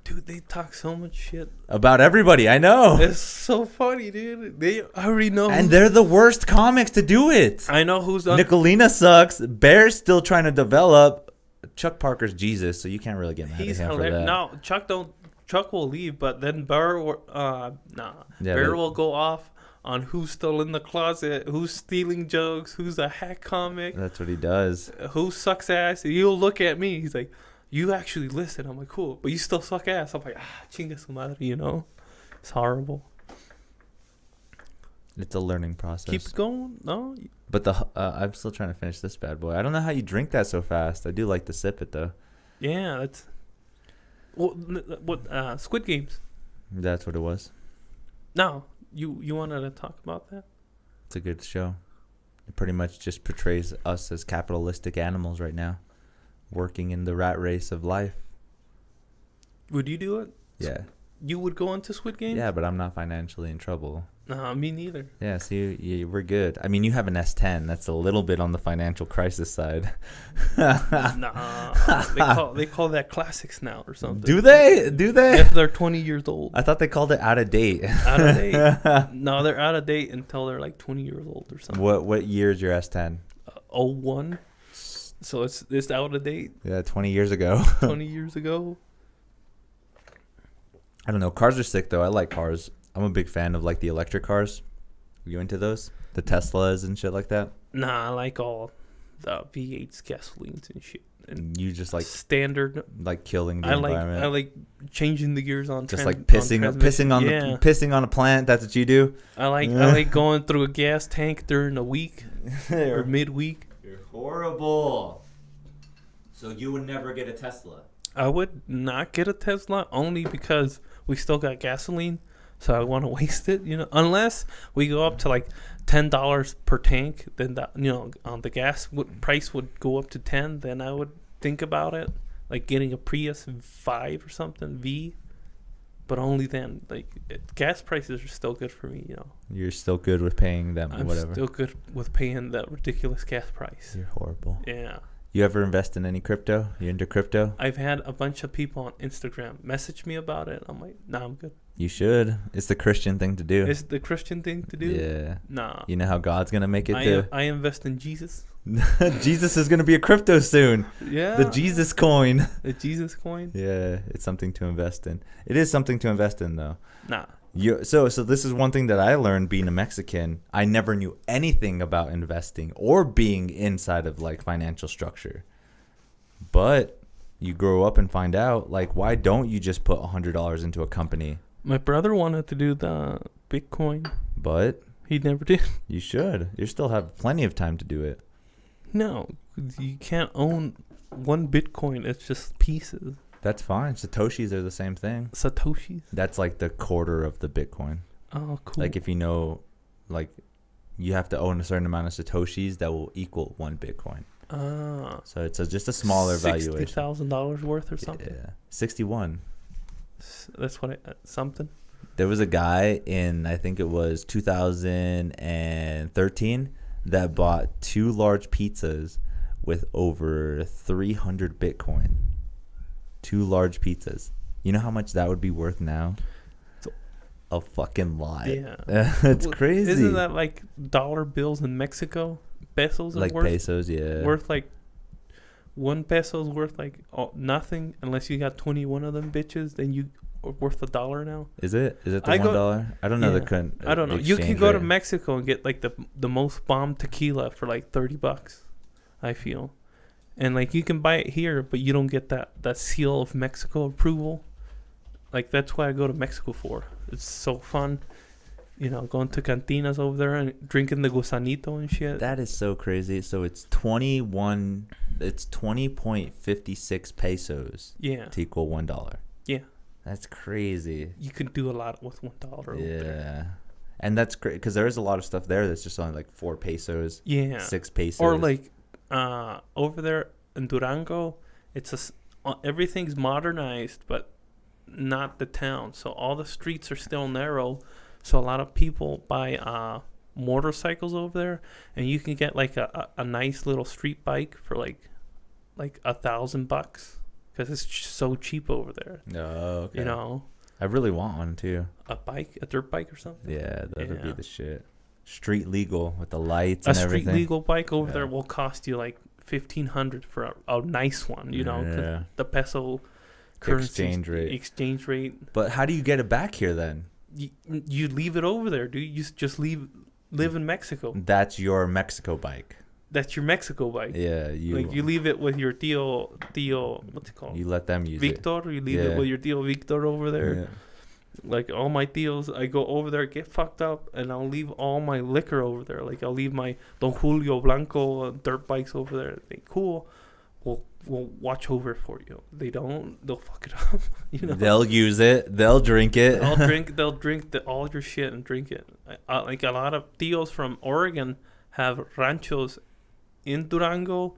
Dude, they talk so much shit about everybody. I know. It's so funny, dude. I already know. And they're the worst comics to do it. I know who's Nicolina sucks. Bear's still trying to develop. Chuck Parker's Jesus, so you can't really get mad at him for that. No, Chuck will leave, but then Bear will go off on who's still in the closet, who's stealing jokes, who's a hack comic. That's what he does. Who sucks ass. He'll look at me. He's like, you actually listen. I'm like, cool, but you still suck ass. I'm like, chinga su madre, you know? It's horrible. It's a learning process. Keep going. No. But I'm still trying to finish this bad boy. I don't know how you drink that so fast. I do like to sip it, though. Yeah, that's... What Squid Games? That's what it was. No, you wanted to talk about that? It's a good show. It pretty much just portrays us as capitalistic animals right now, working in the rat race of life. Would you do it? Yeah. You would go into Squid Games? Yeah, but I'm not financially in trouble. No, me neither. Yeah, see, we're good. I mean, you have an S10. That's a little bit on the financial crisis side. They call that classics now or something. Do they? If they're 20 years old. I thought they called it out of date. Out of date? No, they're out of date until they're like 20 years old or something. What year is your S10? 01. So it's out of date. Yeah, 20 years ago. 20 years ago. I don't know. Cars are sick, though. I like cars. I'm a big fan of, like, the electric cars. Are you into those? The Teslas and shit like that? Nah, I like all the V8s, gasolines and shit. And you just, like... Standard. Like, killing the environment. I like changing the gears on... Just, like, pissing on a plant. That's what you do? I like going through a gas tank during the week or midweek. You're horrible. So you would never get a Tesla? I would not get a Tesla only because we still got gasoline. So I want to waste it, you know. Unless we go up to like $10 per tank, then that, you know, the gas price would go up to 10. Then I would think about it, like getting a Prius 5 or something V. But only then, like gas prices are still good for me, you know. You're still good with paying them, I'm whatever. Still good with paying that ridiculous gas price. You're horrible. Yeah. You ever invest in any crypto? You into crypto? I've had a bunch of people on Instagram message me about it. I'm like, nah, I'm good. You should. It's the Christian thing to do. It's the Christian thing to do? Yeah. Nah. You know how God's going to make it too? I invest in Jesus. Jesus is going to be a crypto soon. Yeah. The Jesus coin. The Jesus coin? Yeah, it's something to invest in. It is something to invest in, though. Nah. So this is one thing that I learned being a Mexican. I never knew anything about investing or being inside of, like, financial structure. But you grow up and find out, like, why don't you just put $100 into a company? My brother wanted to do the Bitcoin. But he never did. You should. You still have plenty of time to do it. No, you can't own one Bitcoin. It's just pieces. That's fine. Satoshis are the same thing. Satoshis? That's like the quarter of the Bitcoin. Oh, cool. Like if you know, like you have to own a certain amount of Satoshis that will equal one Bitcoin. So it's just a smaller valuation. $60,000 worth or something? Yeah. 61. That's what something. There was a guy in, I think it was 2013, that bought 2 large pizzas with over 300 Bitcoin. 2 large pizzas. You know how much that would be worth now? A fucking lot. Yeah. It's crazy. Isn't that like dollar bills in Mexico? Pesos? Like pesos, yeah. Worth like 1 peso is worth like nothing unless you got 21 of them bitches. Then you are worth $1 now. Is it the $1? I don't know I don't know. You can go to Mexico and get like the most bomb tequila for like $30. I feel, and like you can buy it here, but you don't get that seal of Mexico approval. Like that's why I go to Mexico for. It's so fun. You know, going to cantinas over there and drinking the gusanito and shit. That is so crazy. So it's 20.56 pesos. Yeah. To equal $1. Yeah. That's crazy. You can do a lot with $1 over there. And that's great because there is a lot of stuff there that's just on like 4 pesos. Yeah. 6 pesos. Or like over there in Durango, everything's modernized, but not the town. So all the streets are still narrow. So a lot of people buy motorcycles over there, and you can get like a nice little street bike for like $1,000 because it's so cheap over there. Oh, okay. You know, I really want one too. A dirt bike or something. Yeah, that would be the shit. Street legal with the lights and everything. A street legal bike over there will cost you like $1,500 for a nice one. You know, 'cause the peso currency exchange rate. But how do you get it back here then? You leave it over there, dude. You just live in Mexico. That's your Mexico bike. That's your Mexico bike. Yeah, you leave it with your tío, what's it called? You let them use Victor, it. You leave it with your tío Victor over there. Yeah. Like all my tíos, I go over there, get fucked up, and I'll leave all my liquor over there. Like I'll leave my Don Julio Blanco dirt bikes over there. They cool. We'll watch over it for you. They don't, they'll fuck it up. You know, they'll use it. They'll drink it. They'll drink all your shit and drink it. Like a lot of tíos from Oregon have ranchos in Durango,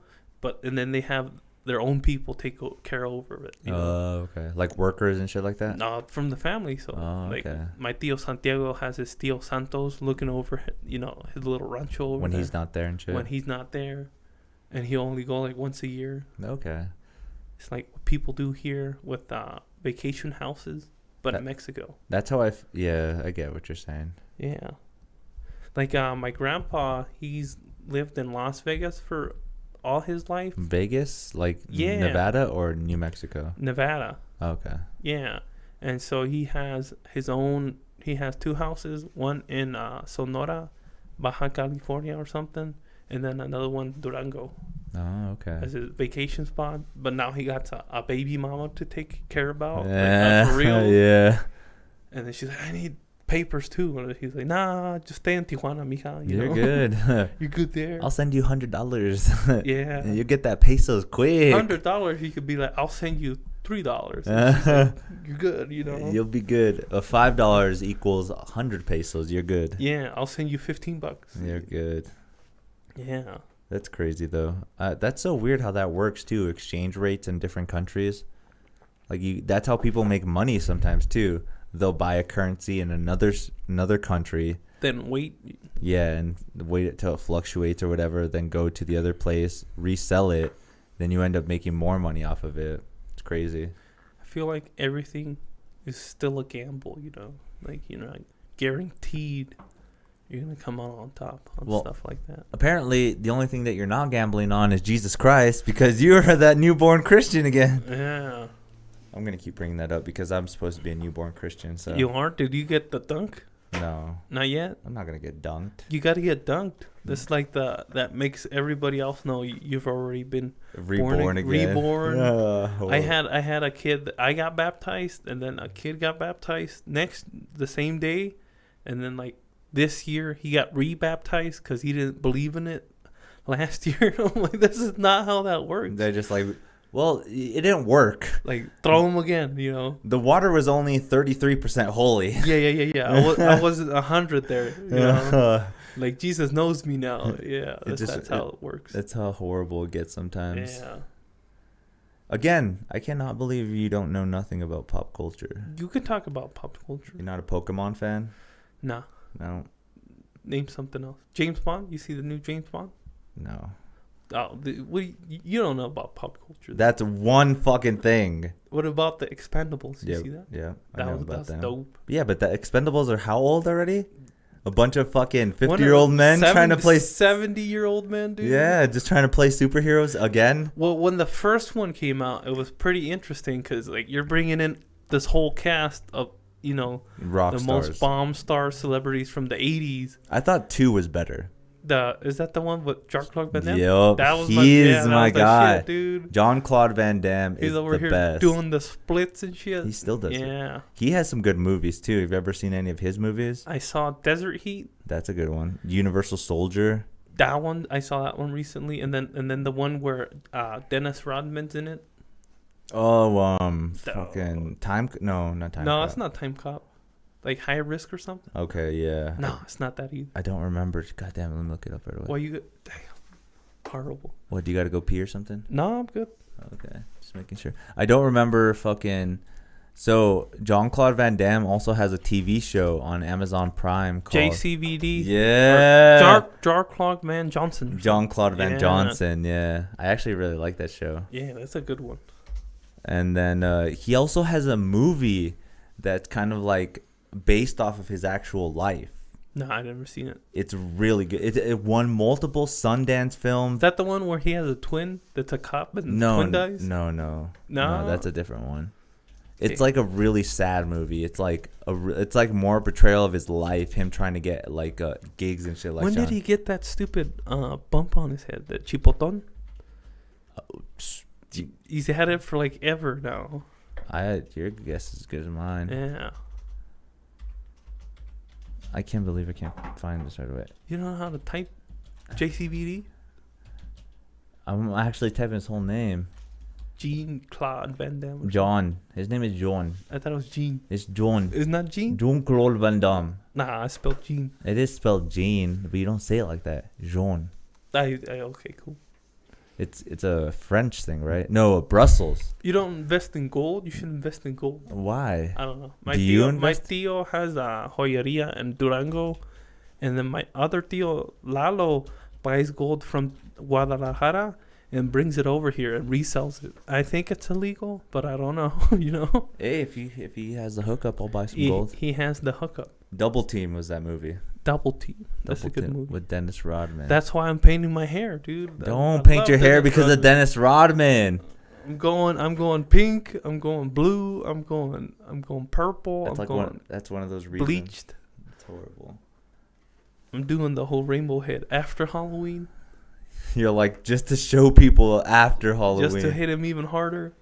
and then they have their own people take care over it. Oh, okay. Like workers and shit like that? No, from the family. So, my tío Santiago has his tío Santos looking over, his little rancho over when there. He's not there and shit? When he's not there. And he only go like once a year. Okay. It's like what people do here with vacation houses, but in Mexico. That's how I get what you're saying. Yeah. Like my grandpa, he's lived in Las Vegas for all his life. Vegas? Like Nevada or New Mexico? Nevada. Okay. Yeah. And so he has he has 2 houses, one in Sonora, Baja California or something, and then another one Durango. Oh, okay. As his vacation spot. But now he got a baby mama to take care about. Yeah. For real. Yeah. And then she's like, I need papers too. And he's like, nah, just stay in Tijuana, mija. You're good. You're good there. I'll send you $100. Yeah. You get that pesos quick. $100, he could be like, I'll send you $3. Like, you're good, You'll be good. $5 equals 100 pesos. You're good. Yeah, I'll send you $15. You're good. Yeah. That's crazy though. That's so weird how that works too. Exchange rates in different countries. Like that's how people make money sometimes too. They'll buy a currency in another country. Then wait. Yeah, and wait until it fluctuates or whatever. Then go to the other place, resell it. Then you end up making more money off of it. It's crazy. I feel like everything is still a gamble. Like guaranteed. You're going to come out on top on stuff like that. Apparently, the only thing that you're not gambling on is Jesus Christ because you're that newborn Christian again. Yeah. I'm going to keep bringing that up because I'm supposed to be a newborn Christian. So you aren't? Did you get the dunk? No. Not yet? I'm not going to get dunked. You got to get dunked. That's like that makes everybody else know you've already been reborn again. Reborn. I had a kid. I got baptized, and then a kid got baptized the same day. And then like, this year, he got rebaptized because he didn't believe in it last year. I'm like, this is not how that works. They're just like, well, it didn't work. Like, throw him again, The water was only 33% holy. Yeah. I wasn't 100 there, Like, Jesus knows me now. Yeah, that's how it works. That's how horrible it gets sometimes. Yeah. Again, I cannot believe you don't know nothing about pop culture. You can talk about pop culture. You're not a Pokemon fan? Nah. No. Name something else. James Bond? You see the new James Bond? No. Oh, you don't know about pop culture. That's one fucking thing. What about the Expendables? You see that? Yeah. That's dope. Yeah, but the Expendables are how old already? A bunch of fucking 50-year-old men trying to play 70-year-old men, dude. Yeah, just trying to play superheroes again. Well, when the first one came out, it was pretty interesting because like you're bringing in this whole cast of rock the stars. most bomb star celebrities from the 80s. I thought 2 was better. Is that the one with Jean-Claude Van Damme? Yep, that was he's my guy, shit, dude. Jean-Claude Van Damme is He's over the here best. doing the splits and shit. He still does it. Yeah. He has some good movies too. Have you ever seen any of his movies? I saw Desert Heat. That's a good one. Universal Soldier. That one, I saw that one recently, and then the one where Dennis Rodman's in it. Oh, fucking Time. No, not Time. No, Cop. it's not Time Cop. Like High Risk or something. Okay, yeah. No, it's not that either. I don't remember. God damn it, let me look it up right away. Why you? Damn, horrible. What, do you got to go pee or something? No, I'm good. Okay, just making sure. I don't remember fucking. So Jean-Claude Van Damme also has a TV show on Amazon Prime called JCVD. Yeah. Jean-Claude Van Johnson. Jean-Claude Van Johnson. Yeah, I actually really like that show. Yeah, that's a good one. And then he also has a movie that's kind of like based off of his actual life. No, I've never seen it. It's really good. It won multiple Sundance films. Is that the one where he has a twin that's a cop and the twin dies? No, No? that's a different one. It's like a really sad movie. It's like it's like more a portrayal of his life, him trying to get like gigs and shit like that. When did he get that stupid bump on his head? The chipoton? He's had it for like ever now. Your guess is as good as mine. Yeah. I can't believe I can't find this right away. You don't know how to type JCVD? I'm actually typing his whole name. Jean-Claude Van Damme. John. His name is John. I thought it was Jean. It's John. Isn't that Jean? Jean-Claude Van Damme. Nah, I spelled Jean. It is spelled Jean, but you don't say it like that. Jean. Okay, cool. It's a French thing, right? No, Brussels. You don't invest in gold? You should invest in gold. Why? I don't know. Do you invest? My tío has a joyeria in Durango, and then my other tío, Lalo, buys gold from Guadalajara and brings it over here and resells it. I think it's illegal, but I don't know, Hey, if he has the hookup, I'll buy some gold. He has the hookup. Double Team was that movie. Double Team. That's Double a good Team movie. With Dennis Rodman. That's why I'm painting my hair, dude. Don't paint your hair because of Dennis Rodman. I'm going pink. I'm going blue. I'm going purple. That's one of those reasons. Bleached. It's horrible. I'm doing the whole rainbow head after Halloween. You're like, just to show people after Halloween. Just to hit him even harder.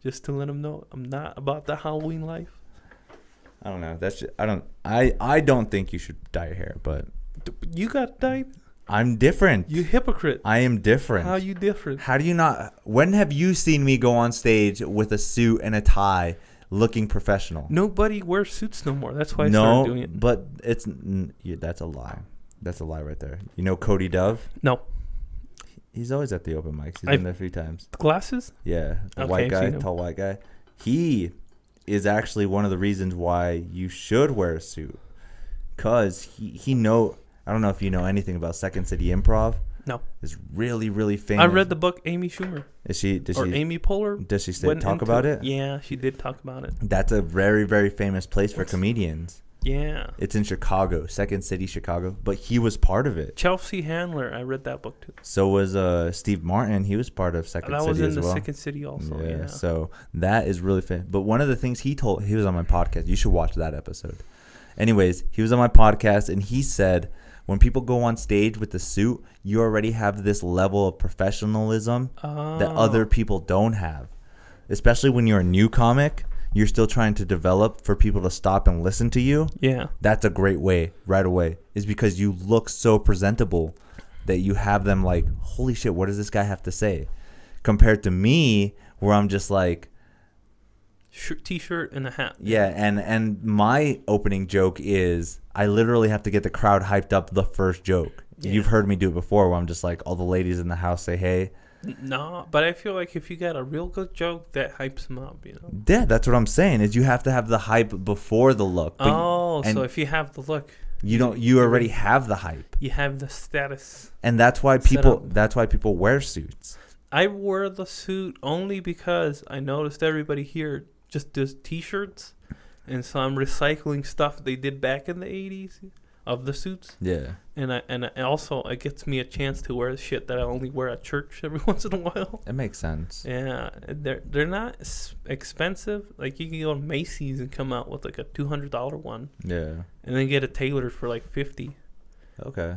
Just to let him know I'm not about the Halloween life. I don't know. I don't think you should dye your hair, but You got dyed? I'm different. You hypocrite. I am different. How you different? How do you not? When have you seen me go on stage with a suit and a tie, looking professional? Nobody wears suits no more. That's why I started doing it. But that's a lie. That's a lie right there. You know Cody Dove? No. He's always at the open mics. He's been there a few times. The glasses? Yeah, the Okay, white I've guy, seen him. tall white guy. He is actually one of the reasons why you should wear a suit, cause he know. I don't know if you know anything about Second City Improv. No. It's really, really famous. I read the book Amy Schumer. Amy Poehler. Does she talk about it? Yeah, she did talk about it. That's a very, very famous place for comedians. Yeah. It's in Chicago, Second City, Chicago. But he was part of it. Chelsea Handler, I read that book too. So was Steve Martin. He was part of Second City as well. That was in the Second City also. Yeah. So that is really famous. But one of the things he was on my podcast. You should watch that episode. Anyways, he was on my podcast and he said, when people go on stage with the suit, you already have this level of professionalism that other people don't have. Especially when you're a new comic, you're still trying to develop for people to stop and listen to you. Yeah. That's a great way right away. Is because you look so presentable that you have them like, holy shit, what does this guy have to say? Compared to me, where I'm just like, T-shirt and a hat. Yeah, and my opening joke is I literally have to get the crowd hyped up the first joke. Yeah. You've heard me do it before where I'm just like, all the ladies in the house say hey. No, but I feel like if you got a real good joke, that hypes them up, Yeah, that's what I'm saying, is you have to have the hype before the look. So if you have the look. You already have the hype. You have the status. And that's why people wear suits. I wore the suit only because I noticed everybody here just does T-shirts, and so I'm recycling stuff they did back in the 80s. of the suits. Yeah. And also it gets me a chance to wear shit that I only wear at church every once in a while. It makes sense. Yeah, they're not expensive. Like you can go to Macy's and come out with like a $200 one. Yeah. And then get it tailored for like $50. Okay.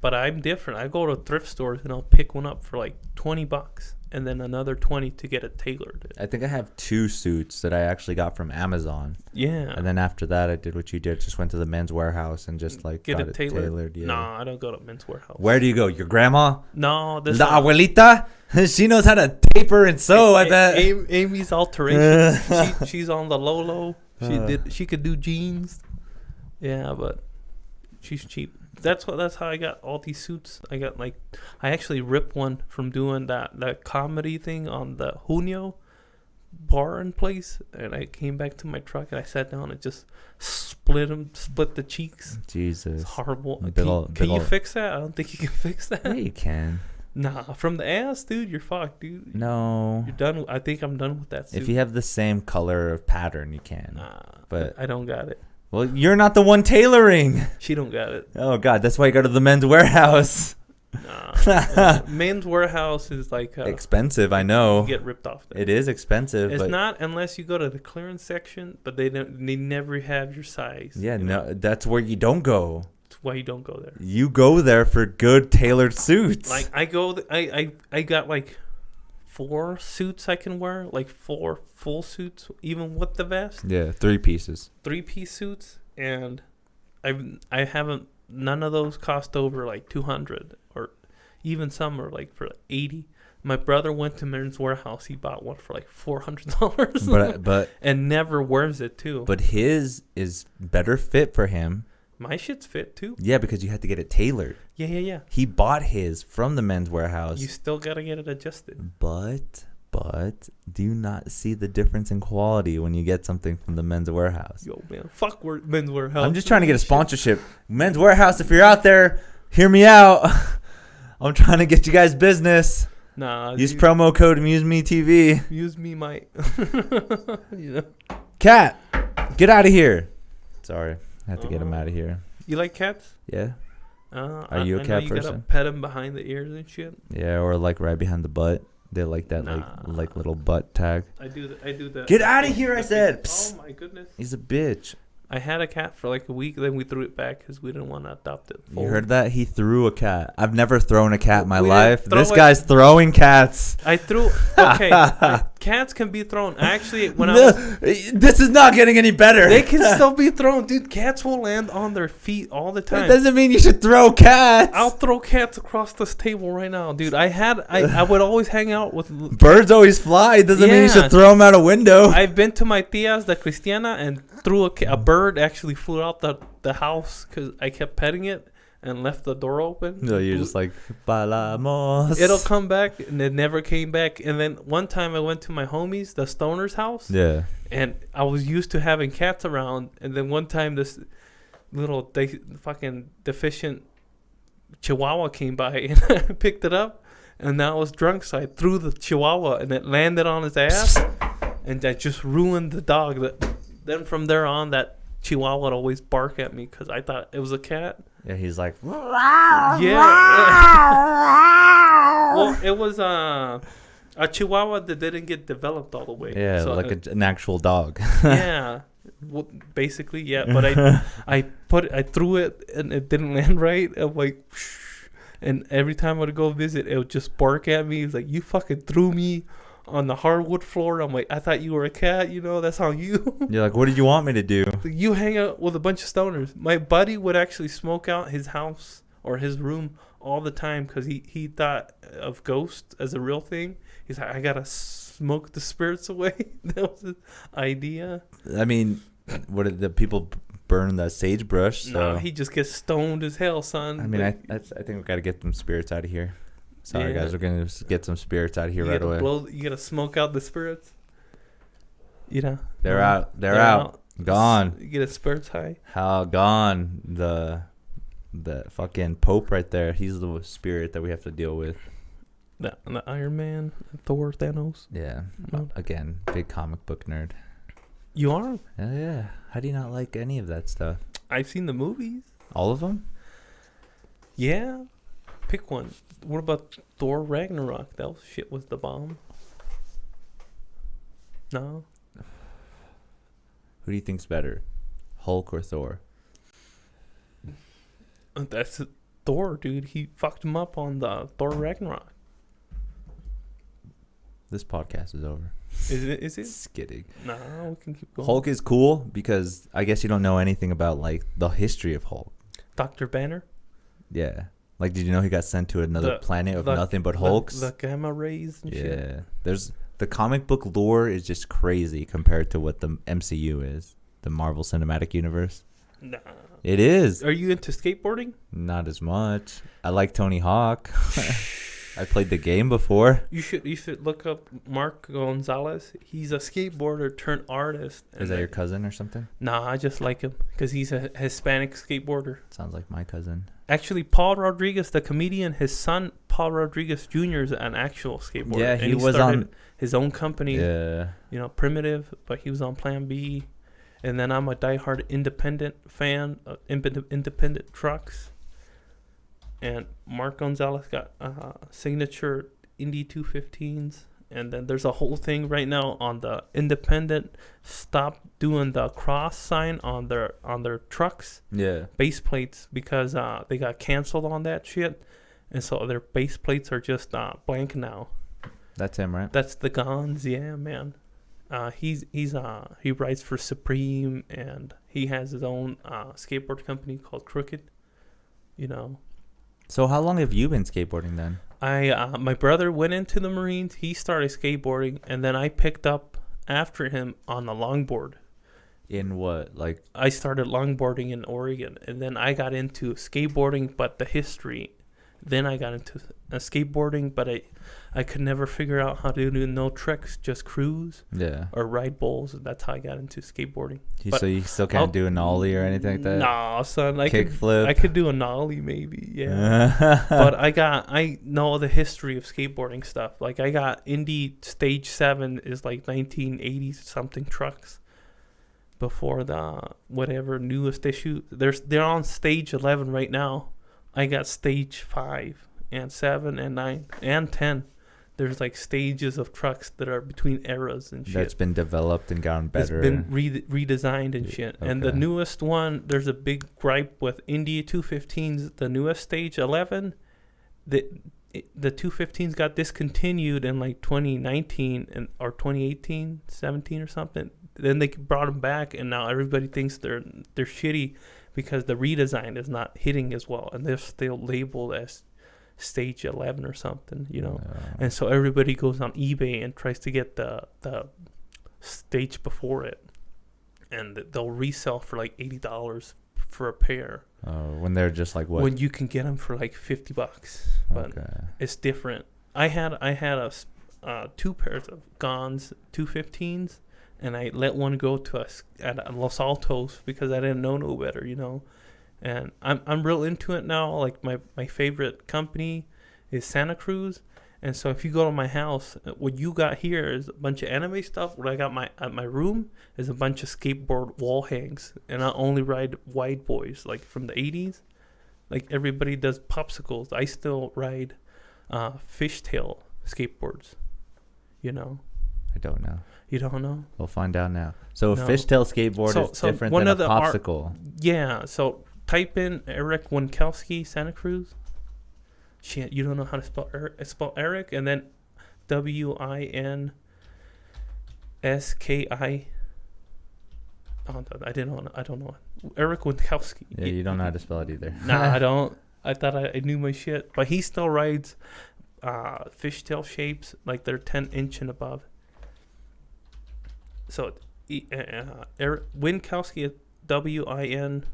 But I'm different. I go to thrift stores and I'll pick one up for like $20, and then another 20 to get it tailored. I think I have 2 suits that I actually got from Amazon. Yeah. And then after that, I did what you did. Just went to the Men's Warehouse and just like get got it tailored. Yeah. No, I don't go to Men's Warehouse. Where do you go? Your grandma? No, La abuelita? She knows how to taper and sew. I bet. Amy's alteration. She's on the low. She could do jeans. Yeah, but she's cheap. That's how I got all these suits. I actually ripped one from doing that comedy thing on the Junio bar and place, and I came back to my truck and I sat down and just split the cheeks. Jesus, it's horrible. Can you fix that? I don't think you can fix that. Yeah, you can. Nah, from the ass, dude, you're fucked, dude. No, you're done. I think I'm done with that suit. If you have the same color of pattern, you can. Nah, but I don't got it. Well, you're not the one tailoring. She don't got it. Oh, God. That's why you go to the Men's Warehouse. Nah. Men's Warehouse is like... expensive, I know. You get ripped off there. It is expensive. It's not unless you go to the clearance section, but they never have your size. Yeah, no, that's where you don't go. That's why you don't go there. You go there for good tailored suits. Like, I got like 4 suits I can wear, like 4 full suits, even with the vest. Yeah, 3 pieces. 3-piece suits, and I haven't. None of those cost over like $200, or even some are like for 80. My brother went to Men's Warehouse. He bought one for like $400, but and never wears it too. But his is better fit for him. My shit's fit too. Yeah, because you had to get it tailored. Yeah. He bought his from the Men's Warehouse. You still gotta get it adjusted. But do you not see the difference in quality when you get something from the Men's Warehouse? Yo, man, fuck Men's Warehouse. I'm just trying to get a sponsorship. Men's Warehouse, if you're out there, hear me out. I'm trying to get you guys business. Nah. Use promo code MuseMeTV. Use me, might. Cat, get out of here. Sorry, I had to get him out of here. You like cats? Yeah. Are you a cat person? You gotta pet them behind the ears and shit. Yeah, or like right behind the butt. They like that, like little butt tag. I do that. Get out of here! I said. Oh my goodness. He's a bitch. I had a cat for like a week, then we threw it back because we didn't want to adopt it. You heard that? He threw a cat. I've never thrown a cat in my life. This guy's throwing cats. I threw. Okay, cats can be thrown. Actually, this is not getting any better. They can still be thrown, dude. Cats will land on their feet all the time. That doesn't mean you should throw cats. I'll throw cats across this table right now, dude. I would always hang out with birds. Always fly. It doesn't mean you should throw them out a window. I've been to my tia's, the Cristiana, and threw a bird actually flew out the house because I kept petting it and left the door open. No, you're just like, balamos. It'll come back, and it never came back. And then one time I went to my homies, the Stoner's house. Yeah. And I was used to having cats around. And then one time this little fucking deficient chihuahua came by, and I picked it up. And now I was drunk, so I threw the chihuahua, and it landed on his ass. And that just ruined the dog. Then from there on, that chihuahua would always bark at me because I thought it was a cat. Yeah, he's like, yeah. Well, it was a chihuahua that didn't get developed all the way. Yeah, so like an actual dog. Yeah, well, basically, yeah. But I threw it and it didn't land right. I'm like, and every time I would go visit, it would just bark at me. It's like, you fucking threw me on the hardwood floor. I'm like, I thought you were a cat, that's on you. You're like, what did you want me to do? You hang out with a bunch of stoners. My buddy would actually smoke out his house or his room all the time because he thought of ghosts as a real thing. He's like, I gotta smoke the spirits away. That was his idea. I mean, what did the people burn the sagebrush? So. No, he just gets stoned as hell, son. I mean, I think we gotta get them spirits out of here. Sorry, guys. We're going to get some spirits out of here right away. You got to smoke out the spirits. They're out. They're out. Gone. You get a spirits high. How gone. The fucking Pope right there. He's the spirit that we have to deal with. The Iron Man, Thor, Thanos. Yeah. Again, big comic book nerd. You are? Yeah. How do you not like any of that stuff? I've seen the movies. All of them? Yeah. Pick one. What about Thor Ragnarok? That shit was the bomb. No. Who do you think's better, Hulk or Thor? That's Thor, dude. He fucked him up on the Thor Ragnarok. This podcast is over. Is it? Just kidding. No, we can keep going. Hulk is cool because I guess you don't know anything about like the history of Hulk. Dr. Banner? Yeah. Like, did you know he got sent to another planet of nothing but Hulks? The gamma rays and shit. Yeah. There's the comic book lore is just crazy compared to what the MCU is, the Marvel Cinematic Universe. Nah. It is. Are you into skateboarding? Not as much. I like Tony Hawk. I played the game before. You should look up Mark Gonzalez. He's a skateboarder turned artist. Is that your cousin or something? Nah, I just like him because he's a Hispanic skateboarder. Sounds like my cousin. Actually, Paul Rodriguez, the comedian, his son Paul Rodriguez Jr. is an actual skateboarder. Yeah, and he was started on his own company. Yeah. You know, Primitive, but he was on Plan B. And then I'm a diehard independent fan of independent trucks. And Mark Gonzalez got signature Indy 215s. And then there's a whole thing right now on the independent stop doing the cross sign on their trucks. Yeah. Base plates because they got canceled on that shit. And so their base plates are just blank now. That's him, right? That's the Gons, yeah, man. He rides for Supreme, and he has his own skateboard company called Crooked. You know. So how long have you been skateboarding then? My brother went into the Marines. He started skateboarding, and then I picked up after him on the longboard. In what, like? I started longboarding in Oregon, and then I got into skateboarding, but the history. Then I got into skateboarding, but I could never figure out how to do no tricks, just cruise. Yeah. Or ride bowls. That's how I got into skateboarding. So you still can't do an ollie or anything like that? Nah, son. I Kickflip? could do an ollie maybe, yeah. But I know the history of skateboarding stuff. Like I got Indy Stage 7 is like 1980 something trucks. Before the whatever newest issue. They're on Stage 11 right now. I got Stage 5 and 7 and 9 and 10. There's like stages of trucks that are between eras and shit. That's been developed and gotten better. It's been redesigned and shit. Okay. And the newest one, there's a big gripe with Indy 215s. The newest Stage 11, the 215s got discontinued in like 2019 or 2018, 17 or something. Then they brought them back, and now everybody thinks they're shitty because the redesign is not hitting as well, and they're still labeled as Stage 11 or something, you know. And so everybody goes on eBay and tries to get the stage before it, and they'll resell for like $80 for a pair. When they're just like what? When you can get them for like $50, but it's different. I had a 2 pairs of Gons 215s. And I let one go to us at Los Altos because I didn't know no better, you know. And I'm real into it now. Like my favorite company is Santa Cruz. And so if you go to my house, what you got here is a bunch of anime stuff. What I got at my room is a bunch of skateboard wall hangs. And I only ride wide boys, like from the 80s. Like everybody does popsicles. I still ride fishtail skateboards, you know. I don't know. You don't know? We'll find out now. So a fishtail skateboard is different than a popsicle. Yeah. So type in Eric Winkowski, Santa Cruz. Shit, you don't know how to spell Eric? Spell Eric and then Winski. Oh, I don't know. Eric Winkowski. Yeah, you don't know how to spell it either. Nah, I don't. I thought I knew my shit, but he still rides fishtail shapes like they're 10-inch and above. So, Eric Winkowski, Win.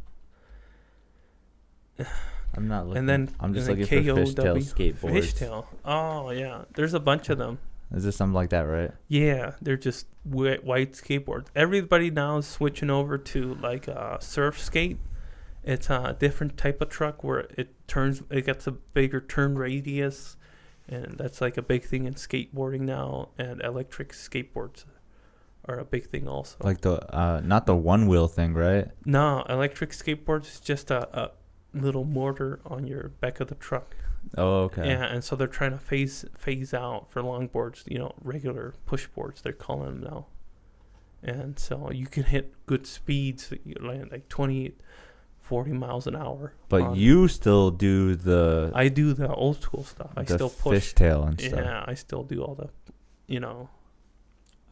I'm not looking. And then I'm just looking for fishtail skateboards. Fishtail. Oh yeah, there's a bunch of them. Is this something like that, right? Yeah, they're just white skateboards. Everybody now is switching over to like surf skate. It's a different type of truck where it gets a bigger turn radius, and that's like a big thing in skateboarding now and electric skateboards. are a big thing also. Like the not the one wheel thing, right? No, electric skateboards is just a little motor on your back of the truck. Oh, okay. Yeah, and so they're trying to phase out for longboards, regular push boards, they're calling them now. And so you can hit good speeds, you land like 20, 40 miles an hour. But you still do I do the old school stuff. I still push. Fishtail and stuff. Yeah, I still do all the,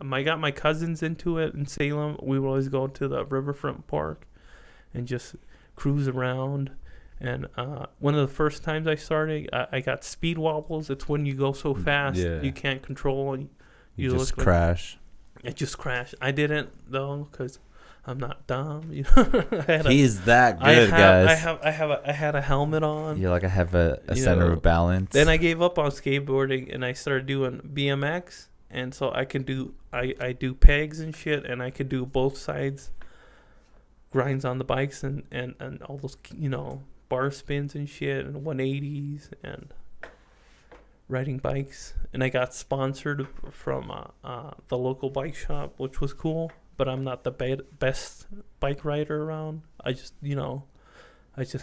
I got my cousins into it in Salem. We would always go to the riverfront park and just cruise around. And one of the first times I started, I got speed wobbles. It's when you go so fast you can't control. You just crash. It just crashed. I didn't though, because I'm not dumb. He's that good, guys. I had a helmet on. Yeah, like I have a center of balance. Then I gave up on skateboarding and I started doing BMX, and so I can do I do pegs and shit, and I could do both sides, grinds on the bikes and all those bar spins and shit and 180s and riding bikes. And I got sponsored from the local bike shop, which was cool. But I'm not the best bike rider around. I just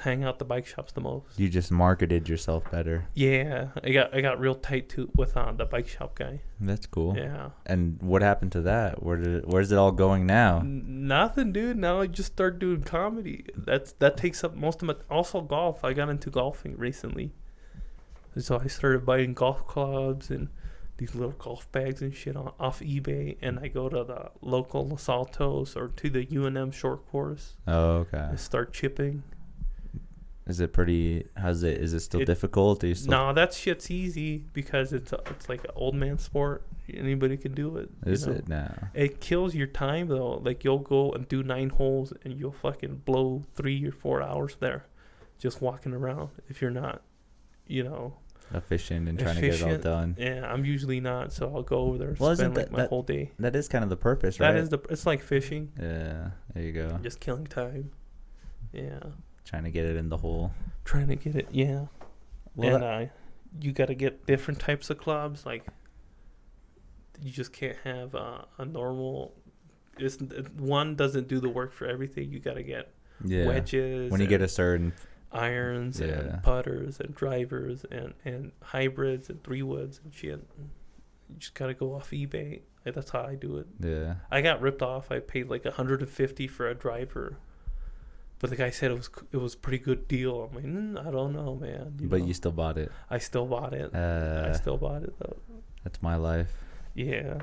hang out the bike shops the most. You just marketed yourself better. Yeah, I got real tight with the bike shop guy. That's cool. Yeah. And what happened to that? Where's it all going now? Nothing, dude. Now I just start doing comedy. That takes up most of my. Also golf. I got into golfing recently. So I started buying golf clubs and these little golf bags and shit off eBay, and I go to the local Los Altos or to the UNM short course. Oh, okay. And start chipping. Is it pretty? Is it still difficult? No, that shit's easy because it's like an old man sport. Anybody can do it. Is it now? It kills your time though. Like you'll go and do 9 holes and you'll fucking blow 3 or 4 hours there, just walking around. If you're not, efficient and trying to get it all done. Yeah, I'm usually not, so I'll go over there and spend my whole day. That is kind of the purpose, right? It's like fishing. Yeah, there you go. Just killing time. Yeah. Trying to get it in the hole. Trying to get it, yeah. Well, and you got to get different types of clubs. Like, you just can't have a normal. One doesn't do the work for everything. You got to get wedges. When you get a certain irons and putters and drivers and hybrids and 3-woods and shit. You just gotta go off eBay. That's how I do it. Yeah. I got ripped off. I paid like $150 for a driver, but the guy said it was a pretty good deal. I'm like, I don't know, man. But you still bought it. I still bought it. Though. That's my life. Yeah.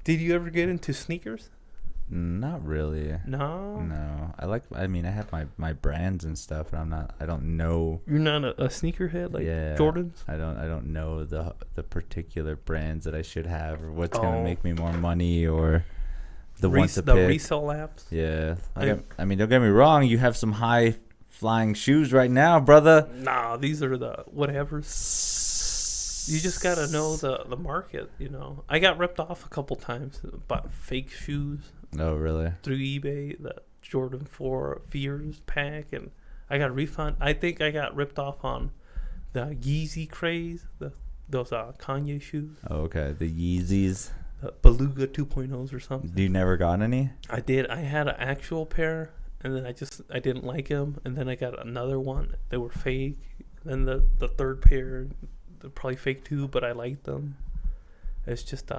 Did you ever get into sneakers? Not really. No. I have my brands and stuff, and I don't know. You're not a sneakerhead like Jordans? I don't know the particular brands that I should have or what's going to make me more money or the ones to pick. The resale apps? Yeah. Don't get me wrong, you have some high flying shoes right now, brother. Nah, these are the whatevers. You just gotta know the market, I got ripped off a couple times, bought fake shoes. Oh, really? Through eBay, the Jordan 4 Fears pack, and I got a refund. I think I got ripped off on the Yeezy craze, those Kanye shoes. Oh, okay. The Yeezys. Beluga 2.0s or something. You never got any? I did. I had an actual pair, and then I didn't like them, and then I got another one. They were fake. Then the third pair, they're probably fake too, but I liked them. It's just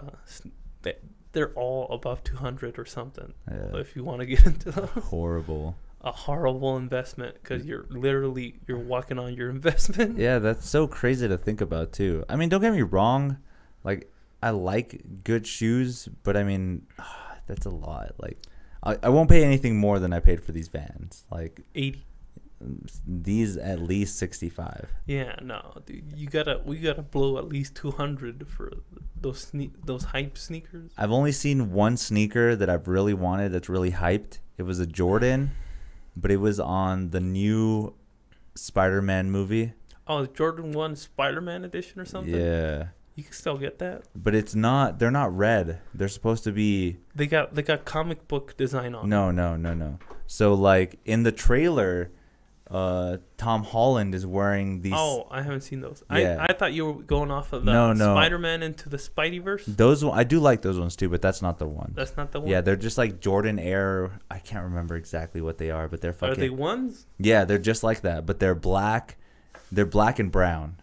they're all above 200 or something. Yeah. If you want to get into those. A horrible investment because you're walking on your investment. Yeah, that's so crazy to think about too. I mean, don't get me wrong, like I like good shoes, but I mean, that's a lot. Like I won't pay anything more than I paid for these Vans. Like 80. These at least 65. Yeah, no, dude, we gotta blow at least 200 for those hype sneakers. I've only seen one sneaker that I've really wanted that's really hyped. It was a Jordan, but it was on the new Spider-Man movie. Oh, the Jordan 1 Spider-Man edition or something? Yeah. You can still get that. But they're not red. They're supposed to be. They got comic book design on. No. So like in the trailer, Tom Holland is wearing these. Oh, I haven't seen those. Yeah. I thought you were going off of the No. Spider-Man into the Spideyverse. Those I do like those ones too, but that's not the one. That's not the one. Yeah, they're just like Jordan Air. I can't remember exactly what they are, but they're fucking. Are they ones? Yeah, they're just like that, but they're black. They're black and brown.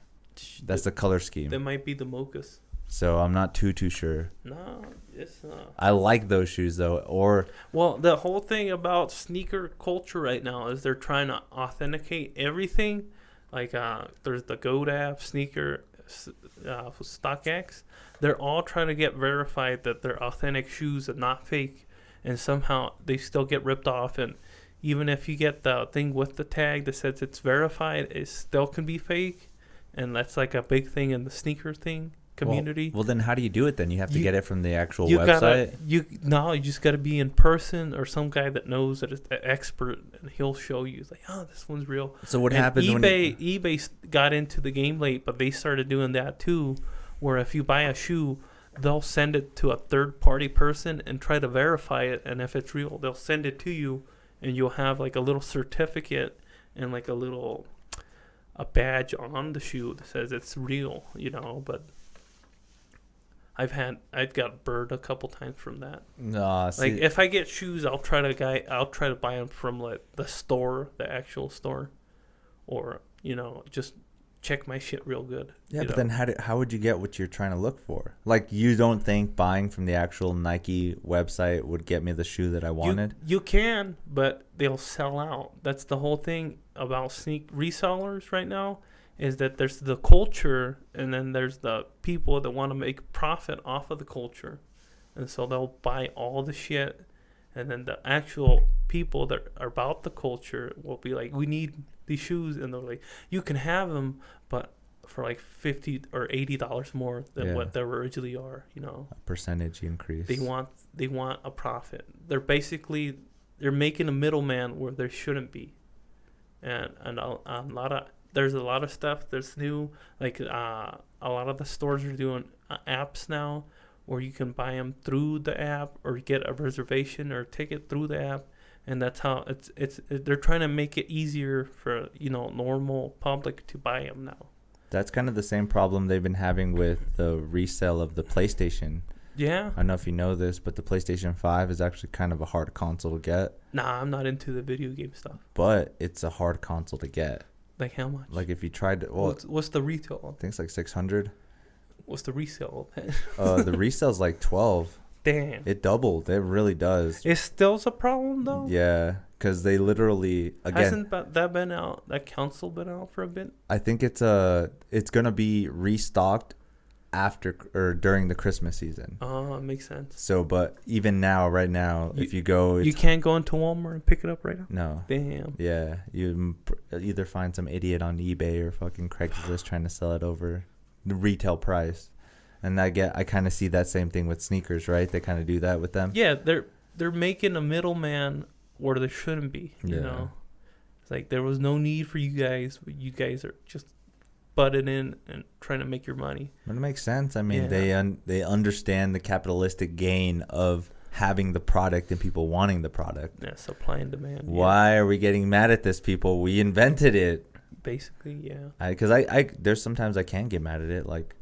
That's the color scheme. They might be the mochas. So I'm not too sure. No, it's not. I like those shoes though. Well, the whole thing about sneaker culture right now is they're trying to authenticate everything. Like there's the GoDaddy sneaker, StockX. They're all trying to get verified that they're authentic shoes and not fake. And somehow they still get ripped off. And even if you get the thing with the tag that says it's verified, it still can be fake. And that's like a big thing in the sneaker thing. Community. Well, then how do you do it? Then you have to get it from the actual website. You just gotta be in person or some guy that knows that it's an expert, and he'll show you. It's like, oh, this one's real. So what happens eBay got into the game late, but they started doing that too, where if you buy a shoe, they'll send it to a third-party person and try to verify it, and if it's real, they'll send it to you, and you'll have like a little certificate and like a badge on the shoe that says it's real, but I've got burned a couple times from that. Like if I get shoes, I'll try to buy them from like the store, the actual store, or just check my shit real good. Yeah, but then how would you get what you're trying to look for? Like, you don't think buying from the actual Nike website would get me the shoe that I wanted? You can, but they'll sell out. That's the whole thing about resellers right now. Is that there's the culture, and then there's the people that want to make profit off of the culture. And so they'll buy all the shit, and then the actual people that are about the culture will be like, we need these shoes, and they're like, you can have them, but for like $50 or $80 more than what they originally are, A percentage increase. They want a profit. They're making a middleman where there shouldn't be. And there's a lot of stuff that's new. Like a lot of the stores are doing apps now, where you can buy them through the app or get a reservation or ticket through the app, and that's how they're trying to make it easier for normal public to buy them now. That's kind of the same problem they've been having with the resale of the PlayStation. Yeah. I don't know if you know this, but the PlayStation 5 is actually kind of a hard console to get. Nah, I'm not into the video game stuff. But it's a hard console to get. Like how much? Like if you tried to... Well, what's the retail? I think it's like $600. What's the resale? The resale's like $12. Damn. It doubled. It really does. It still's a problem though? Yeah, because they literally... Again, hasn't that been out? That console been out for a bit? I think it's going to be restocked after or during the Christmas season. Oh, it makes sense. So, but even right now, if you go... You can't go into Walmart and pick it up right now? No. Damn. Yeah, you either find some idiot on eBay or fucking Craigslist trying to sell it over the retail price. And I kind of see that same thing with sneakers, right? They kind of do that with them. Yeah, they're making a middleman where there shouldn't be, you know? It's like there was no need for you guys, but you guys are just butted in and trying to make your money. But it makes sense. I mean, they understand the capitalistic gain of having the product and people wanting the product. Yeah, supply and demand. Why are we getting mad at this, people? We invented it. Basically, yeah. Because I there's sometimes I can get mad at it. Like,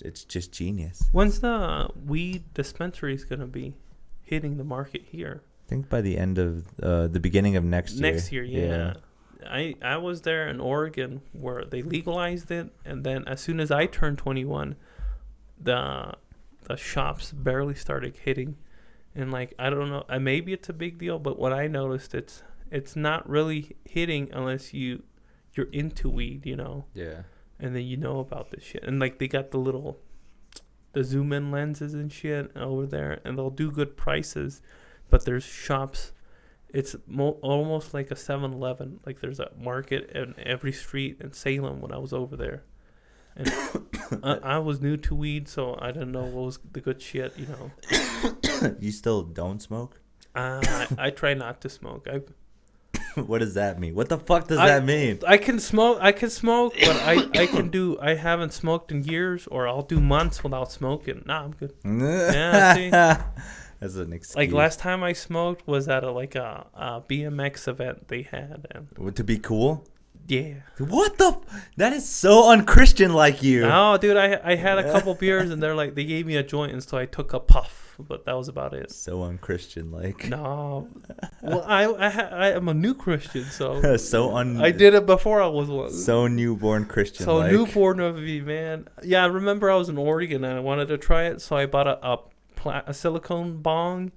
it's just genius. When's the weed dispensaries going to be hitting the market here? I think by the end of the beginning of next year. Next year, yeah. I was there in Oregon where they legalized it, and then as soon as I turned 21, the shops barely started hitting, and like I don't know, maybe it's a big deal, but what I noticed it's not really hitting unless you're into weed, Yeah. And then you know about this shit, and like they got the zoom in lenses and shit over there, and they'll do good prices, but there's shops. It's almost like a 7-Eleven. Like there's a market in every street in Salem when I was over there. And I was new to weed, so I didn't know what was the good shit, You still don't smoke? I try not to smoke. What does that mean? What the fuck does that mean? I can smoke, but I haven't smoked in years, or I'll do months without smoking. Nah, I'm good. Yeah, see? as an excuse. Like last time I smoked was at a BMX event they had. And to be cool? yeah. What the? That is so unchristian like you. No, dude, I had a couple beers and they gave me a joint and so I took a puff, but that was about it. So unchristian like. No. Well, I am a new Christian, so I did it before I was one. So newborn Christian. So newborn of me, man. Yeah, I remember I was in Oregon and I wanted to try it, so I bought a silicone bong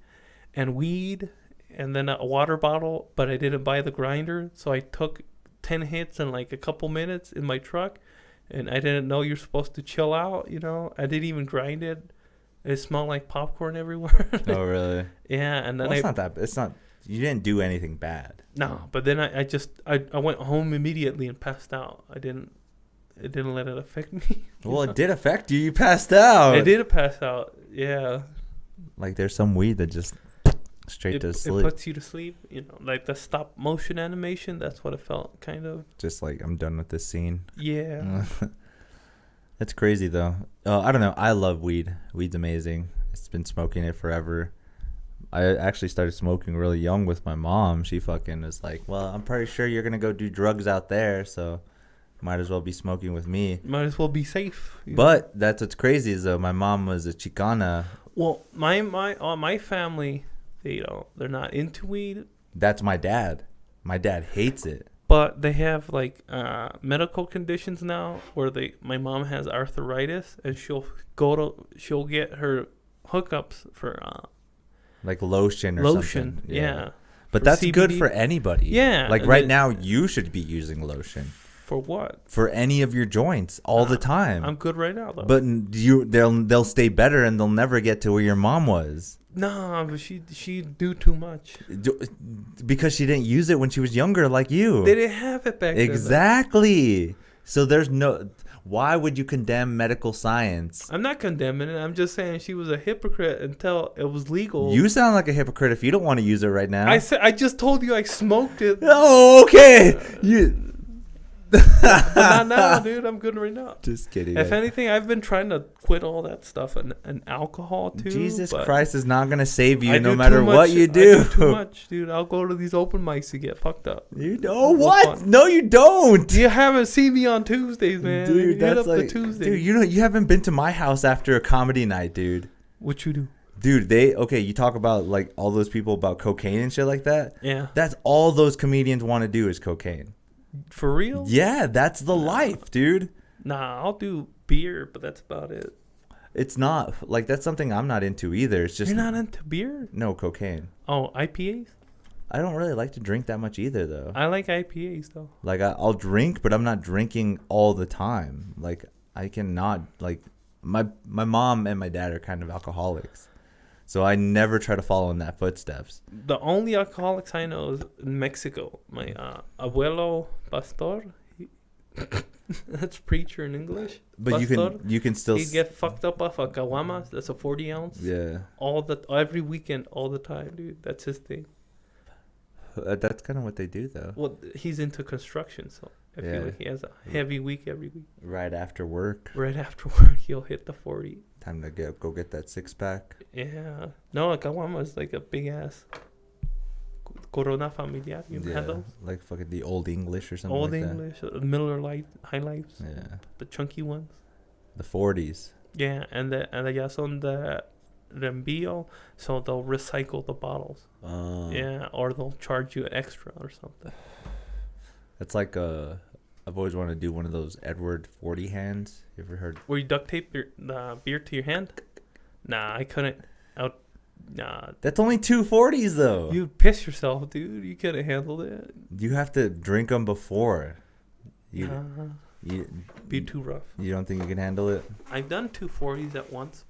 and weed and then a water bottle, but I didn't buy the grinder, so I took 10 hits in like a couple minutes in my truck, and I didn't know you're supposed to chill out, you know. I didn't even grind it. It smelled like popcorn everywhere. Oh, really? Yeah, and then it's not that. It's not. You didn't do anything bad. No, but then I went home immediately and passed out. It didn't let it affect me. Well, it did affect you. You passed out. I did pass out. Yeah. Like there's some weed that just straight to sleep. It puts you to sleep. You know, like the stop motion animation. That's what it felt kind of. Just like I'm done with this scene. Yeah. That's crazy though. I don't know. I love weed. Weed's amazing. I've been smoking it forever. I actually started smoking really young with my mom. She fucking was like, well, I'm pretty sure you're going to go do drugs out there, so might as well be smoking with me. Might as well be safe. But that's what's crazy is though, my mom was a Chicana. Well, my family, they're not into weed. That's my dad. My dad hates it. But they have like medical conditions now where my mom has arthritis and she'll get her hookups for like lotion or something. Yeah. But that's CBD. good for anybody. Yeah. Like right now you should be using lotion. For what? For any of your joints all the time. I'm good right now though. But they'll stay better and they'll never get to where your mom was. No, but she do too much. Because she didn't use it when she was younger like you. They didn't have it back then. Exactly. So there's no... Why would you condemn medical science? I'm not condemning it. I'm just saying she was a hypocrite until it was legal. You sound like a hypocrite if you don't want to use it right now. I just told you I smoked it. Oh, okay. But not now, dude. I'm good right now. Just kidding. If anything, I've been trying to quit all that stuff and alcohol too. Jesus Christ is not gonna save you no do matter what you do. I do too much, dude. I'll go to these open mics to get fucked up. You know what? No, you don't. You haven't seen me on Tuesdays, man. Dude, that's like the Tuesdays. Dude, you haven't been to my house after a comedy night, dude. What you do? Dude, you talk about like all those people about cocaine and shit like that. Yeah. That's all those comedians want to do is cocaine. For real? Yeah, that's the life, dude. Nah, I'll do beer, but that's about it. It's not like that's something I'm not into either. It's just you're not into beer? No, cocaine. Oh, IPAs? I don't really like to drink that much either, though. I like IPAs though. Like I'll drink, but I'm not drinking all the time. Like I cannot. Like my mom and my dad are kind of alcoholics, so I never try to follow in that footsteps. The only alcoholics I know is in Mexico. My abuelo pastor. That's preacher in English. But pastor, you can still. He get fucked up off a caguama. That's a 40 ounce. Yeah. Every weekend, all the time, dude. That's his thing. That's kind of what they do, though. Well, he's into construction, so I feel like he has a heavy week every week. Right after work. Right after work, he'll hit the 40. Time to go get that 6-pack. Yeah. No, a caguama is like a big ass Corona Familiar. You have those? Like fucking the Old English or something Old like English, Miller Lite, High Lifes. Yeah. The chunky ones. The 40s. Yeah, and ya son de reenvío, so they'll recycle the bottles. Yeah, or they'll charge you extra or something. That's like I've always wanted to do one of those Edward 40 hands. You ever heard? Where you duct tape the beer to your hand? Nah, I couldn't. Nah. That's only 2 40s though. You'd piss yourself, dude. You couldn't handle it. You have to drink them before. Be too rough. You don't think you can handle it? I've done 2 40s at once.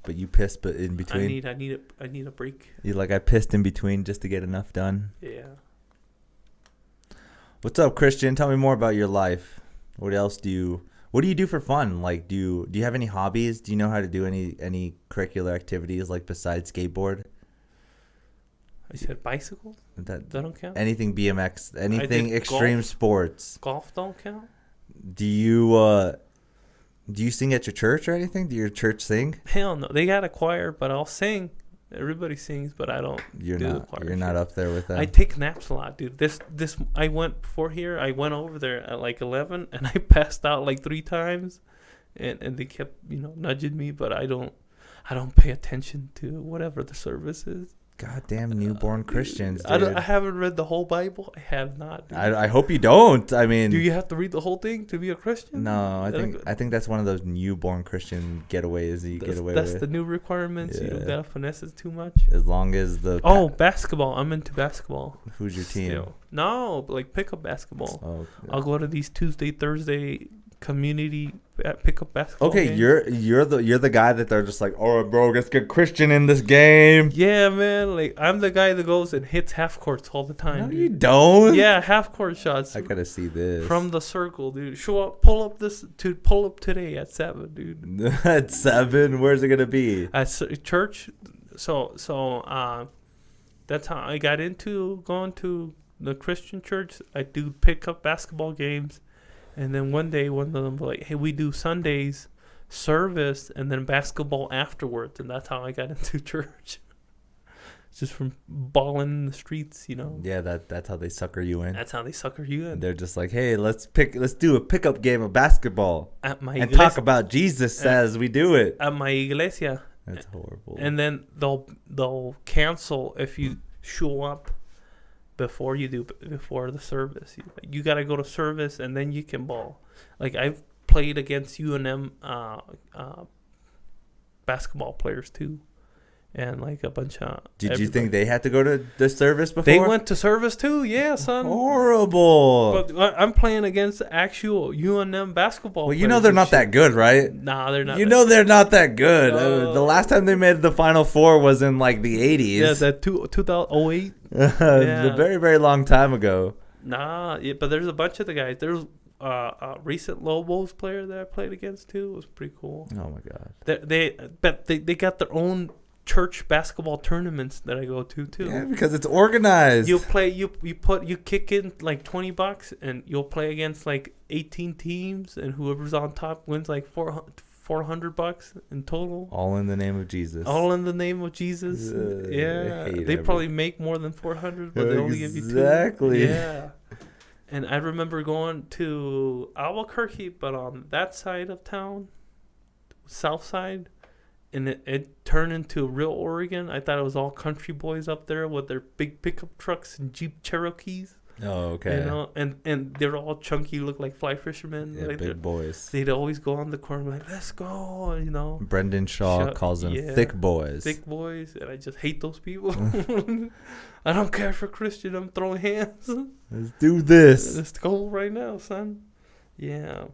But you pissed, but in between. I need a break. You like I pissed in between just to get enough done. Yeah. What's up, Christian? Tell me more about your life. What do you do for fun? Like, do you have any hobbies? Do you know how to do any curricular activities like besides skateboard? I said bicycles. That don't count. Anything BMX, anything extreme sports. Golf don't count. Do you sing at your church or anything? Do your church sing? Hell no. They got a choir, but I'll sing. Everybody sings, but I don't. You're do the not. choir You're not shit. up there with them. I take naps a lot, dude. This I went before here. I went over there at like 11, and I passed out like 3 times, and they kept nudging me, but I don't pay attention to whatever the service is. Goddamn newborn Christians, dude. I haven't read the whole Bible. I have not. Dude. I hope you don't. I mean, do you have to read the whole thing to be a Christian? No, I think that's one of those newborn Christian getaways that you get away that's with. the new requirements. Yeah. You don't gotta finesse it too much. As long as the basketball. I'm into basketball. Who's your team? Still. No, but like pickup basketball. Oh, yeah. I'll go to these Tuesday, Thursday community pickup basketball. Okay, games. you're the guy that they're just like, all right, bro, let's get Christian in this game. Yeah, man. Like I'm the guy that goes and hits half courts all the time. No, dude. you don't. Yeah, half court shots. I gotta see this from the circle, dude. Show up, pull up today at 7, dude. At 7, where's it gonna be? At church. So that's how I got into going to the Christian church. I do pick up basketball games, and then one day one of them was like, "Hey, we do Sundays service and then basketball afterwards," and that's how I got into church. Just from balling in the streets, Yeah, that's how they sucker you in. That's how they sucker you in. They're just like, hey, let's do a pickup game of basketball At my and talk about Jesus says we do it. At my iglesia. That's horrible. And then they'll cancel if you show up before the service. You got to go to service and then you can ball. Like I've played against UNM basketball players too. And like a bunch of. Did you think they had to go to the service before? They went to service too, yeah, son. Horrible. But I'm playing against actual UNM basketball. Well, they're not that good, right? Nah, they're not. They're not that good. The last time they made the Final Four was in like the 80s. Yeah, that 2008. A very, very long time ago. Nah, yeah, but there's a bunch of the guys. There's a recent Lobos player that I played against too. It was pretty cool. Oh my god. They got their own church basketball tournaments that I go to too. Yeah, because it's organized. You play, you kick in like $20 and you'll play against like 18 teams, and whoever's on top wins like $400 in total. All in the name of Jesus. All in the name of Jesus. Yeah, they probably make more than 400, but they only give you 2. Exactly. Yeah. And I remember going to Albuquerque, but on that side of town, south side. And it turned into real Oregon. I thought it was all country boys up there with their big pickup trucks and Jeep Cherokees. Oh, okay. And they're all chunky, look like fly fishermen. Yeah, like big boys. They'd always go on the corner like, let's go, Brendan Shaw calls them thick boys. Thick boys, and I just hate those people. I don't care for Christian. I'm throwing hands. Let's do this. Let's go right now, son. Yeah.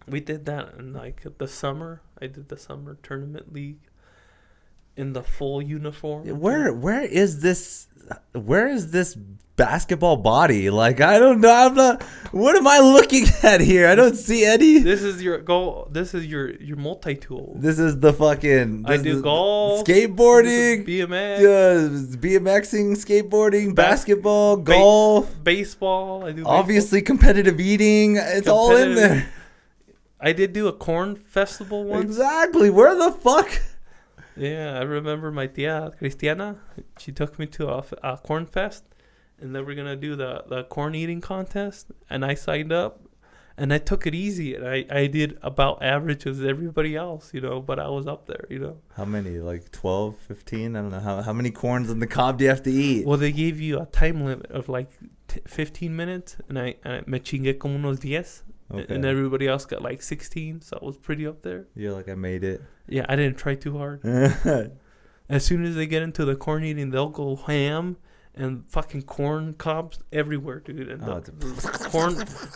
We did that in like the summer. I did the summer tournament league in the full uniform. Where is this basketball body? Like, I don't know. I'm not. What am I looking at here? I don't see any. This is your goal. This is your multi-tool. This is the fucking. I do golf, skateboarding, BMX, BMXing, skateboarding, basketball, golf, baseball. I do obviously competitive eating. It's all in there. I did do a corn festival once. Exactly. Where the fuck? Yeah, I remember my tia Cristiana. She took me to a corn fest, and then we're gonna do the corn eating contest. And I signed up, and I took it easy. And I did about average as everybody else, but I was up there, How many? Like 12, 15? I don't know. How many corns in the cob do you have to eat? Well, they gave you a time limit of like 15 minutes, and I me chingué como unos 10. Okay. And everybody else got like 16, so I was pretty up there. You're like, I made it. Yeah, I didn't try too hard. As soon as they get into the corn eating, they'll go ham and fucking corn cobs everywhere, dude. And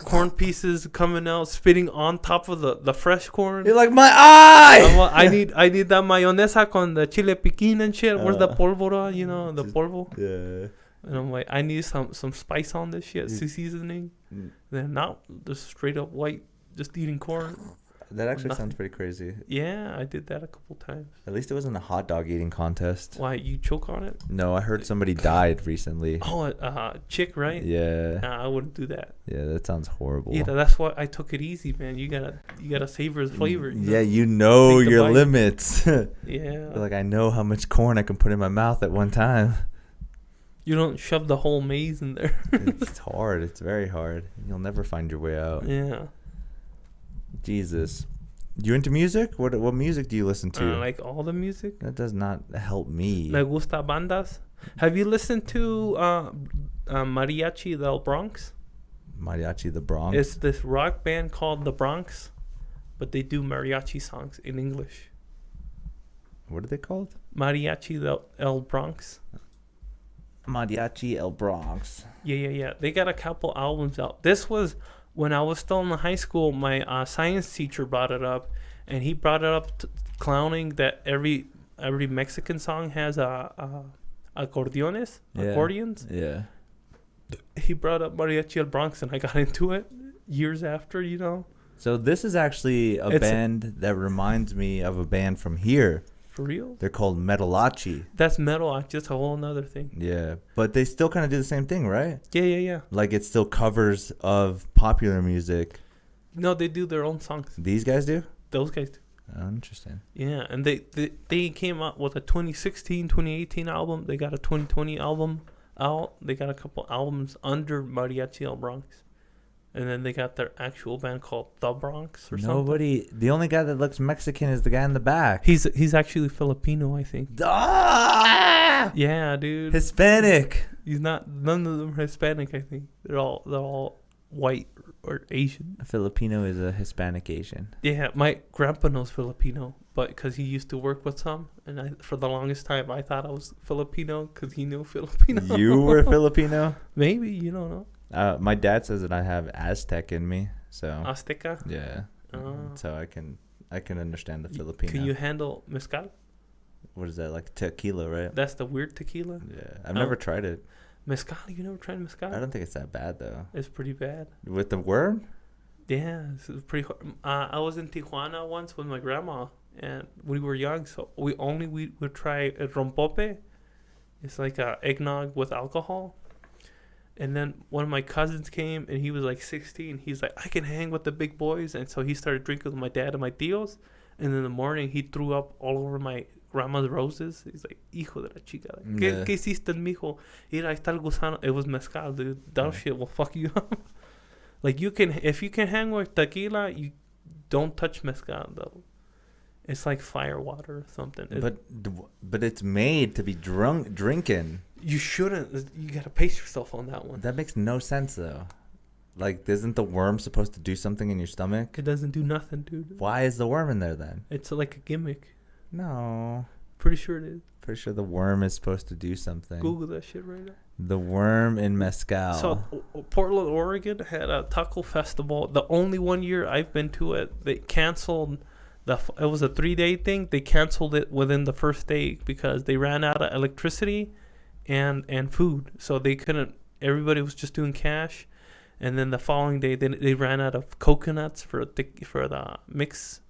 corn pieces coming out, spitting on top of the fresh corn. You're like, my eye! I need that mayonesa con the chile piquin and shit. Where's the polvora, the polvo? Yeah. And I'm like, I need some spice on this shit, seasoning. Then not just straight up white, just eating corn. That actually nothing. sounds pretty crazy. Yeah, I did that a couple times. At least it wasn't a hot dog eating contest. Why, you choke on it? No, I heard somebody died recently. Oh, chick, right? Yeah. Nah, I wouldn't do that. Yeah, that sounds horrible. Yeah, that's why I took it easy, man. You gotta savor the flavor. Yeah, you know Take the your bite. limits. Yeah. You're like, I know how much corn I can put in my mouth at one time. You don't shove the whole maize in there. It's hard. It's very hard. You'll never find your way out. Yeah. Jesus. You into music? What music do you listen to? Like all the music. That does not help me. Me gusta bandas. Have you listened to Mariachi del Bronx? Mariachi the Bronx? It's this rock band called The Bronx, but they do mariachi songs in English. What are they called? Mariachi del Bronx. Mariachi El Bronx. Yeah. They got a couple albums out. This was when I was still in high school. My science teacher brought it up, and he brought it up clowning that every Mexican song has accordions. Yeah. He brought up Mariachi El Bronx, and I got into it years after, So this is actually a band that reminds me of a band from here. For real? They're called Metalachi. That's metal. That's a whole nother thing. Yeah, but they still kind of do the same thing, right? Yeah. Like it's still covers of popular music. No, they do their own songs. These guys do? Those guys do. Oh, interesting. Yeah, and they came out with a 2016, 2018 album. They got a 2020 album out. They got a couple albums under Mariachi El Bronx. And then they got their actual band called The Bronx or something. The only guy that looks Mexican is the guy in the back. He's actually Filipino, I think. Ah! Yeah, dude. Hispanic. He's not. None of them are Hispanic, I think. They're all white or Asian. A Filipino is a Hispanic Asian. Yeah, my grandpa knows Filipino, but because he used to work with some, and for the longest time I thought I was Filipino because he knew Filipino. You were Filipino? Maybe, you don't know. My dad says that I have Aztec in me, so Azteca. yeah. So I can understand the Filipino. Can you handle mezcal? What is that, like tequila, right? That's the weird tequila. Yeah, I've never tried it. Mezcal? You never tried mezcal? I don't think it's that bad though. It's pretty bad. With the worm? Yeah, it's pretty hard. I was in Tijuana once with my grandma, and we were young, so we would try a rompope. It's like a eggnog with alcohol. And then one of my cousins came, and he was like 16. He's like, I can hang with the big boys. And so he started drinking with my dad and my tios. And in the morning, he threw up all over my grandma's roses. He's like, hijo de la chica. ¿Qué hiciste, mijo? Mira, ahí está el gusano. It was mezcal, dude. That shit will fuck you up. Like, if you can hang with tequila, you don't touch mezcal, though. It's like fire water or something. But it's made to be drinking. You shouldn't. You gotta pace yourself on that one. That makes no sense though. Like, isn't the worm supposed to do something in your stomach? It doesn't do nothing, dude. Why is the worm in there then? It's like a gimmick. No. Pretty sure it is. Pretty sure the worm is supposed to do something. Google that shit right now. The worm in mezcal. So Portland, Oregon had a taco festival. The only one year I've been to it, they canceled. It was a 3-day thing. They canceled it within the first day because they ran out of electricity and food. So they couldn't. Everybody was just doing cash. And then the following day, they ran out of coconuts for the mix.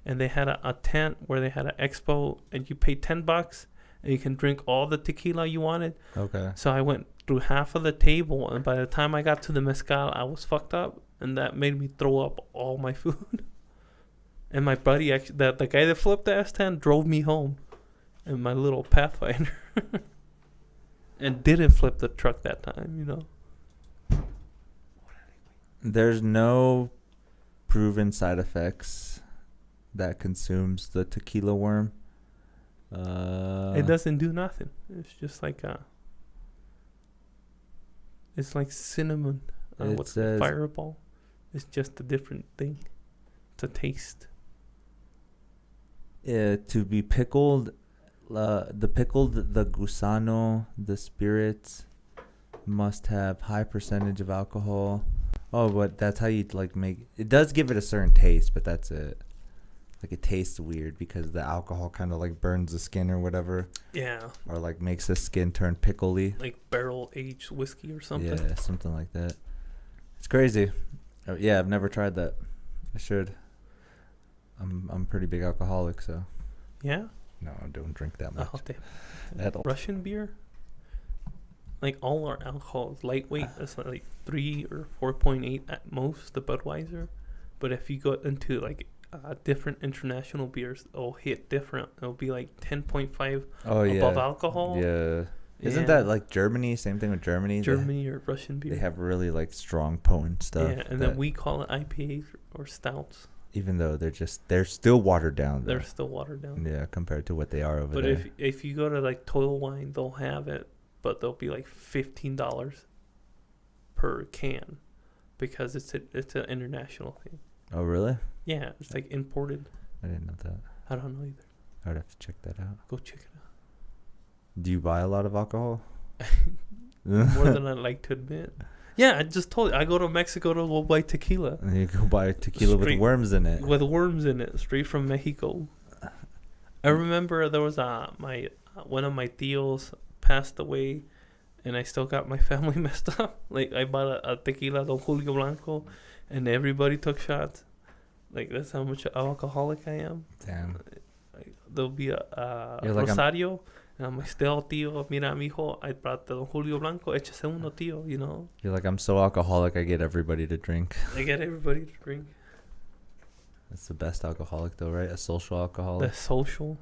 And they had a tent where they had an expo, and you pay $10 and you can drink all the tequila you wanted. Okay. So I went through half of the table, and by the time I got to the mezcal, I was fucked up, and that made me throw up all my food. And my buddy, actually, the guy that flipped the S10, drove me home in my little Pathfinder, and didn't flip the truck that time, you know. There's no proven side effects that consumes the tequila worm. It doesn't do nothing. It's just like it's like cinnamon. What's the fireball? It's just a different thing. It's a taste. To be pickled, the gusano, the spirits must have high percentage of alcohol. Oh, but that's how you like make it. Does give it a certain taste, but that's it. Like, it tastes weird because the alcohol kind of like burns the skin or whatever. Yeah. Or like makes the skin turn pickly. Like barrel aged whiskey or something. Yeah, something like that. It's crazy. Yeah, I've never tried that. I should. I'm pretty big alcoholic, so Yeah. no, I don't drink that much. Oh, damn. At all. Russian beer. Like all our alcohol is lightweight. It's like 3 or 4.8 at most. The Budweiser, but if you go into like different international beers, it'll hit different. It'll be like 10.5 above alcohol. Yeah. Isn't that like Germany? Same thing with Germany. Germany or Russian beer. They have really like strong, potent stuff. Yeah, and then we call it IPAs or stouts. Even though they're still watered down. They're still watered down. Yeah, compared to what they are over but there. But if you go to like Total Wine, they'll have it, but they'll be like $15 per can because it's an international thing. Oh really? Yeah, it's like imported. I didn't know that. I don't know either. I would have to check that out. Go check it out. Do you buy a lot of alcohol? More than I'd like to admit. Yeah, I just told you. I go to Mexico to go buy tequila. And you go buy tequila with worms in it. With worms in it, straight from Mexico. I remember there was one of my tios passed away, and I still got my family messed up. Like I bought a tequila, Don Julio Blanco, and everybody took shots. Like that's how much alcoholic I am. Damn. There'll be a Rosario. And I'm like, still, tío, mira, mijo, I brought the Don Julio Blanco, échese uno, tío, you know? You're like, I'm so alcoholic, I get everybody to drink. I get everybody to drink. That's the best alcoholic, though, right? A social alcoholic. The social.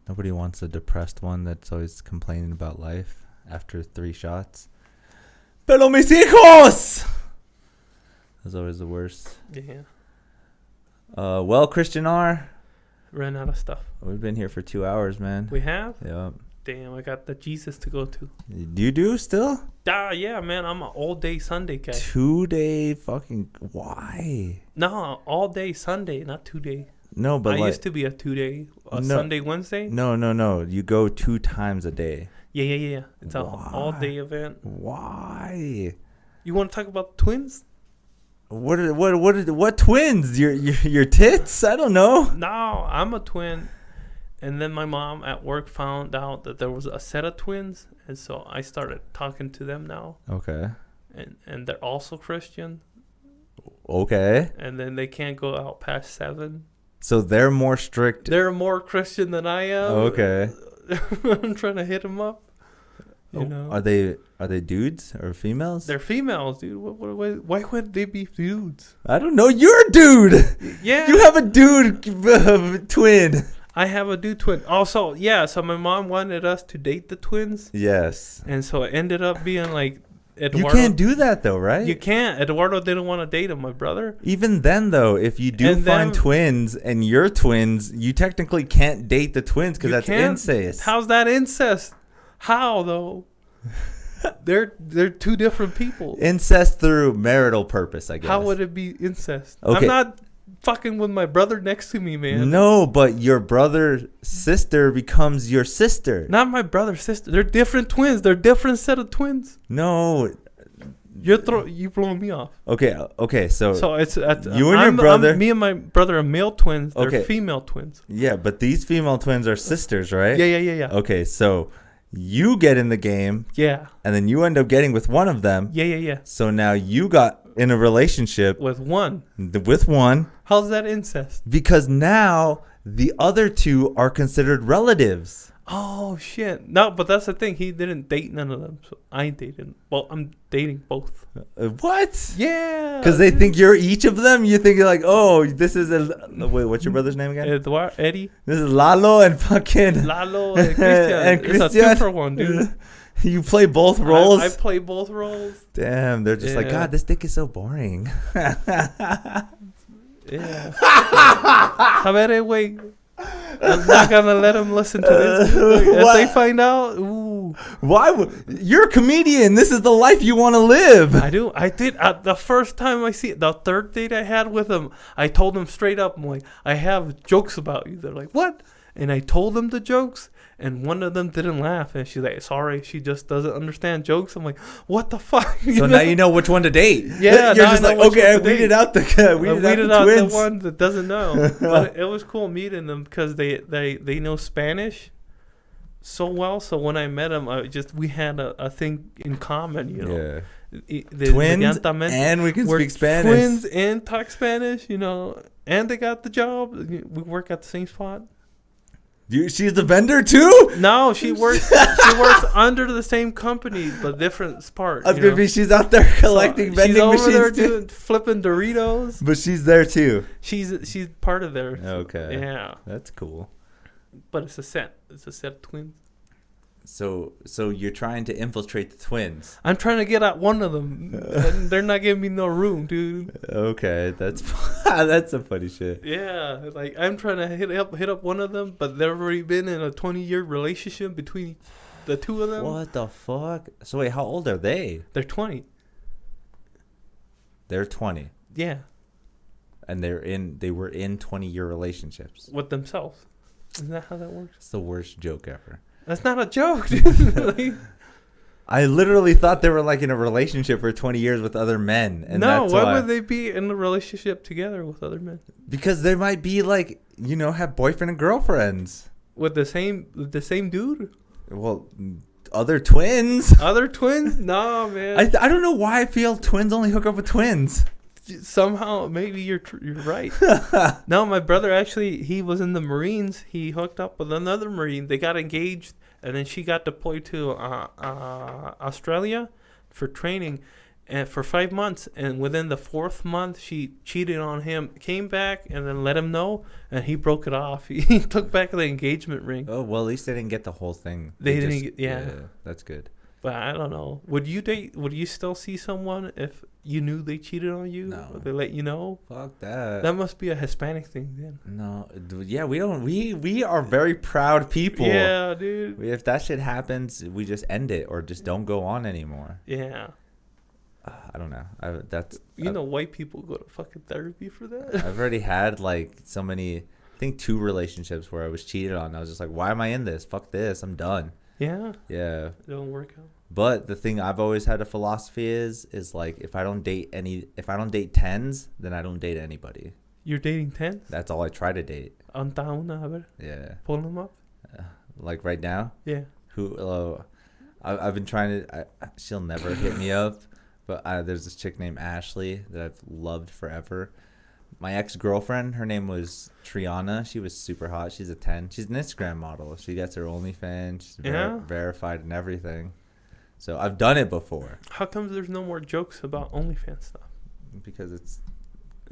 Nobody wants a depressed one that's always complaining about life after 3 shots. Pero mis hijos! That's always the worst. Yeah. Well, Cristian R. Ran out of stuff. We've been here for 2 hours, man. We have? Yeah. Damn, I got the Jesus to go to. You do still? Yeah, man. I'm an all-day Sunday guy. 2-day fucking... Why? No, all-day Sunday, not 2-day. No, but I used to be a 2-day. Sunday, Wednesday? No. You go 2 times a day. Yeah. It's an all-day event. Why? You want to talk about twins? What twins? Your tits? I don't know. No, I'm a twin. And then my mom at work found out that there was a set of twins, and so I started talking to them now. Okay. And they're also Christian. Okay. And then they can't go out past 7. So they're more strict. They're more Christian than I am. Okay. I'm trying to hit them up. You know. Are they dudes or females? They're females, dude. Why would they be dudes? I don't know. You're a dude. Yeah. You have a dude twin. I have a dude twin. Also, yeah, so my mom wanted us to date the twins. Yes. And so it ended up being like Eduardo. You can't do that though, right? You can't. Eduardo didn't want to date him, my brother. Even then though, if you do find twins and you're twins, you technically can't date the twins because that's incest. How's that incest? How though? They're 2 different people. Incest through marital purpose, I guess. How would it be incest? Okay. I'm not fucking with my brother next to me, man. No, but your brother's sister becomes your sister. Not my brother's sister. They're different twins. They're different set of twins. No. You blowing me off. Okay. So it's you and your brother. Me and my brother are male twins. They're female twins. Yeah, but these female twins are sisters, right? Yeah. Okay, so you get in the game. Yeah. And then you end up getting with one of them. Yeah. So now you got in a relationship with one. How's that incest? Because now the other 2 are considered relatives. Oh, shit. No, but that's the thing. He didn't date none of them. So I dated. Well, I'm dating both. What? Yeah. Because they think you're each of them? You think you're like, oh, this is wait, what's your brother's name again? Eddie. This is Lalo and fucking... Lalo and Cristian. It's a 2-for-1, dude. You play both roles? I play both roles. Damn, they're just like, God, this dick is so boring. Yeah. A ver, wait. I'm not gonna let them listen to this. If they find out, ooh. Why you're a comedian? This is the life you want to live. I do. I did. The first time I see it, the 3rd date I had with them, I told them straight up, I'm like, I have jokes about you. They're like, what? And I told them the jokes, and one of them didn't laugh, and she's like, sorry, she just doesn't understand jokes. I'm like, what the fuck? So now you know which one to date. Yeah, you're just like, okay, I weeded out the twins. The one that doesn't know. But it was cool meeting them because they know Spanish so well. So when I met them, we had a thing in common, you know. Yeah. Twins, and we can speak Spanish. Twins and talk Spanish, you know. and they got the job. We work at the same spot. She's the vendor too? No, she works. She works under the same company, but different part. I was gonna be. She's out there collecting vending she's over machines there too. flipping Doritos. But she's there too. She's part of there. Okay. Yeah. That's cool. But it's a set. It's a set of twins. So you're trying to infiltrate the twins. I'm trying to get at one of them, and they're not giving me no room, dude. Okay, that's that's some funny shit. Yeah, like I'm trying to hit up one of them, but they've already been in a 20-year relationship between the two of them. What the fuck? So wait, how old are they? They're 20. They're 20. Yeah. And they were in 20-year relationships. With themselves. Isn't that how that works? It's the worst joke ever. That's not a joke, dude. Like, I literally thought they were like in a relationship for 20 years with other men. And no, that's why would they be in a relationship together with other men? Because they might be like, have boyfriend and girlfriends. With the same dude? Well, other twins. Other twins? No, man. I don't know why I feel twins only hook up with twins. Somehow, maybe you're right. No, my brother actually, he was in the Marines. He hooked up with another Marine. They got engaged, and then she got deployed to Australia for training, and for 5 months. And within the 4th month, she cheated on him. Came back and then let him know, and he broke it off. He took back the engagement ring. Oh well, at least they didn't get the whole thing. They didn't. Yeah, that's good. But I don't know. Would you still see someone if you knew they cheated on you? No. Or they let you know? Fuck that. That must be a Hispanic thing then. No. Yeah, we don't. We are very proud people. Yeah, dude. If that shit happens, we just end it or just don't go on anymore. Yeah. I don't know. White people go to fucking therapy for that. I've already had like so many, I think 2 relationships where I was cheated on. I was just like, why am I in this? Fuck this. I'm done. Yeah. Yeah. It don't work out. But the thing I've always had a philosophy is like if I don't date 10s, then I don't date anybody. You're dating 10s? That's all I try to date. Anta una, a ver. Yeah. Pull them up. Like right now? Yeah. I've been trying to. She'll never hit me up, but there's this chick named Ashley that I've loved forever. My ex-girlfriend, her name was Triana. She was super hot. She's a 10. She's an Instagram model. She gets her OnlyFans. She's verified and everything. So I've done it before. How come there's no more jokes about OnlyFans stuff? Because it's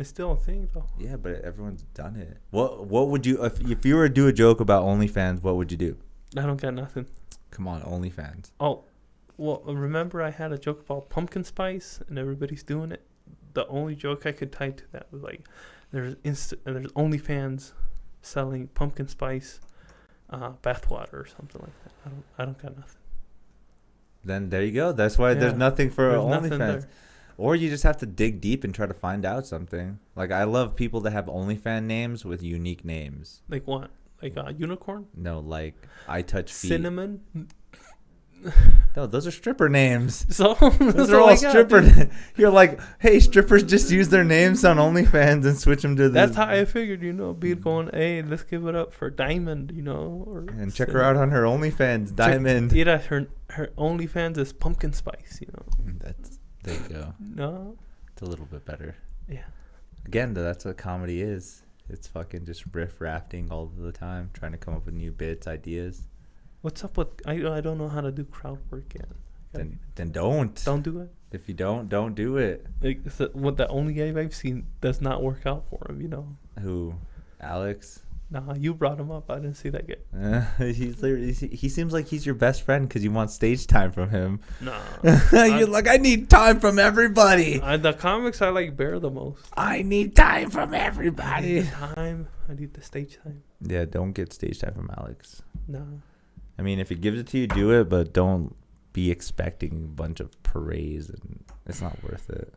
still a thing, though. Yeah, but everyone's done it. What would you, if you were to do a joke about OnlyFans, what would you do? I don't got nothing. Come on, OnlyFans. Oh, well, remember I had a joke about pumpkin spice and everybody's doing it? The only joke I could tie to that was like, there's OnlyFans selling pumpkin spice bathwater or something like that. I don't got nothing. Then there you go. That's why there's nothing for OnlyFans. Or you just have to dig deep and try to find out something. Like I love people that have OnlyFans names with unique names. Like what? Like unicorn? No, like I touch feet. Cinnamon? No, those are stripper names. So those are all stripper. You're like, hey, strippers just use their names on OnlyFans and switch them to the. That's how I figured, being going, hey, let's give it up for Diamond, and check her out on her OnlyFans, Diamond. Yeah, her OnlyFans is pumpkin spice, There you go. No, it's a little bit better. Yeah. Again, though, that's what comedy is. It's fucking just riff rafting all the time, trying to come up with new bits, ideas. What's up with I don't know how to do crowd work yet. Then don't. Don't do it. If you don't do it. Like, what the only guy I've seen does not work out for him, Who? Alex? Nah, you brought him up. I didn't see that guy. He seems like he's your best friend because you want stage time from him. Nah. You're like, I need time from everybody. The comics I like Bear the most. I need time from everybody. I need the stage time. Yeah, don't get stage time from Alex. Nah. I mean, if he gives it to you, do it, but don't be expecting a bunch of praise, and it's not worth it.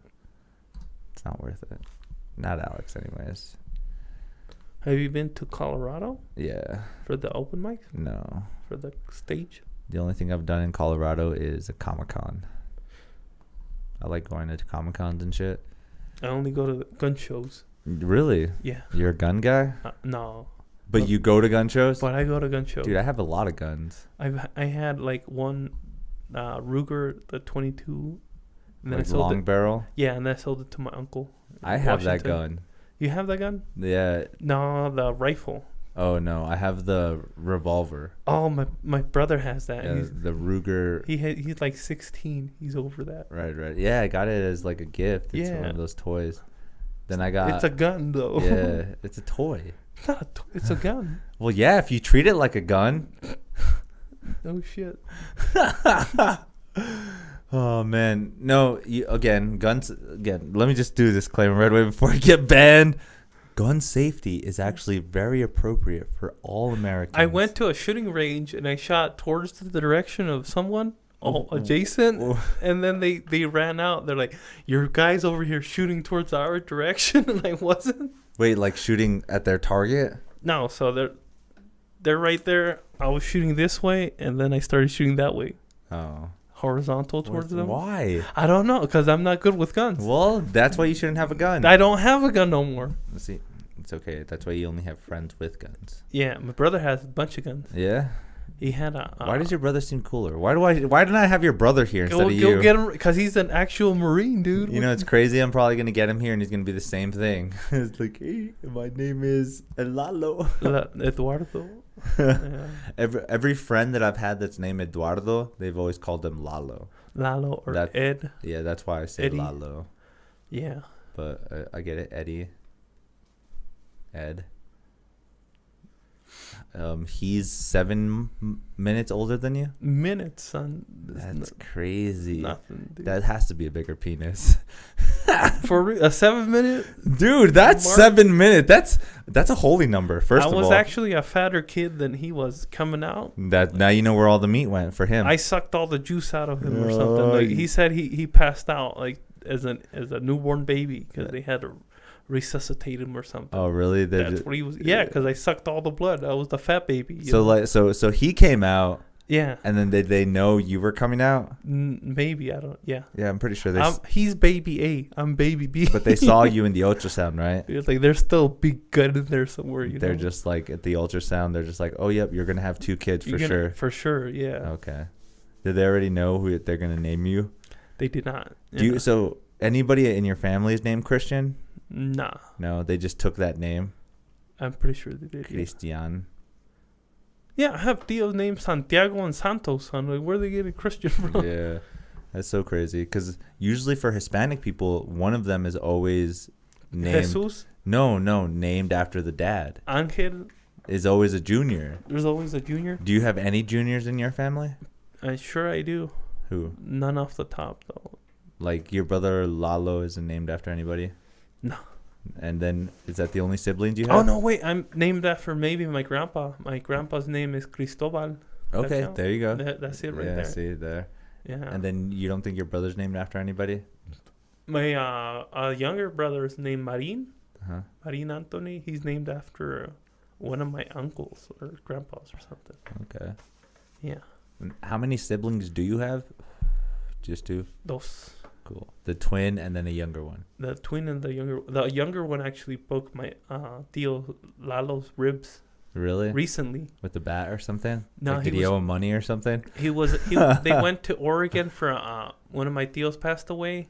It's not worth it. Not Alex, anyways. Have you been to Colorado? Yeah. For the open mic? No. For the stage? The only thing I've done in Colorado is a Comic-Con. I like going to Comic-Cons and shit. I only go to the gun shows. Really? Yeah. You're a gun guy? No. But you go to gun shows? But I go to gun shows. Dude, I have a lot of guns. I had like one Ruger, the 22. And then like long barrel? Yeah, and I sold it to my uncle. I have that gun. You have that gun? Yeah. No, the rifle. Oh no, I have the revolver. Oh, my brother has that. Yeah, the Ruger. He's like 16. He's over that. Right. Yeah, I got it as like a gift. It's one of those toys. Then I got. It's a gun though. Yeah, it's a toy. It's not a toy. It's a gun. Well, yeah, if you treat it like a gun. Oh shit. Oh man, no. Guns. Again, let me just do a disclaimer right away before I get banned. Gun safety is actually very appropriate for all Americans. I went to a shooting range and I shot towards the direction of someone adjacent, and then they ran out. They're like, "Your guy's over here shooting towards our direction," and I wasn't. Wait, like shooting at their target? No, so they're right there. I was shooting this way, and then I started shooting that way. Oh. Horizontal towards them. Why? I don't know, because I'm not good with guns. Well, that's why you shouldn't have a gun. I don't have a gun no more. Let's see. It's okay. That's why you only have friends with guns. Yeah, my brother has a bunch of guns. Yeah? He had a... why does your brother seem cooler? Why didn't I have your brother here instead of you? Go get him, because he's an actual Marine, dude. You know, it's crazy. I'm probably going to get him here, and he's going to be the same thing. It's like, hey, my name is Lalo. Eduardo. Yeah. Every friend that I've had that's named Eduardo, they've always called him Lalo. Lalo or Ed. Yeah, that's why I say Eddie. Lalo. Yeah. But I get it. Eddie. Ed. He's 7 minutes older than you. Minutes, son. That's crazy. Nothing, dude. That has to be a bigger penis. For a 7 minute, dude. That's 7 minutes. That's a holy number. First of all, I was actually a fatter kid than he was coming out. That now you know where all the meat went for him. I sucked all the juice out of him or something. Like he said, he passed out like as a newborn baby because they had to resuscitate him or something. Oh, really? That's what he was. Yeah, because I sucked all the blood. I was the fat baby. So he came out. Yeah. And then did they know you were coming out? Maybe, I don't. Yeah. Yeah, I'm pretty sure he's baby A. I'm baby B. But they saw you in the ultrasound, right? It's like there's still a big gut in there somewhere. They're just like at the ultrasound. They're just like, oh, yep, you're gonna have 2 kids for sure. For sure, yeah. Okay. Did they already know who they're gonna name you? They did not. So anybody in your family is named Christian? Nah. No, they just took that name. I'm pretty sure they did. Christian. Yeah, I have tios named Santiago and Santos. I'm like, where are they getting Christian from? Yeah, that's so crazy. Because usually for Hispanic people, one of them is always named. Jesus? No, named after the dad. Angel? Is always a junior. There's always a junior? Do you have any juniors in your family? Sure I do. Who? None off the top, though. Like your brother Lalo isn't named after anybody? No. And then is that the only siblings you have? Oh, no, wait. I'm named after maybe my grandpa. My grandpa's name is Cristobal. Okay, there you go. That's it right there. Yeah, see there. Yeah. And then you don't think your brother's named after anybody? My younger brother is named Marin. Uh-huh. Marin Anthony. He's named after one of my uncles or grandpas or something. Okay. Yeah. How many siblings do you have? Just 2? Dos. Cool. The twin and then a younger one. The twin and the younger one actually broke my Tio Lalo's ribs. Really? Recently. With the bat or something? No, did he owe him money or something? They went to Oregon for one of my tios passed away,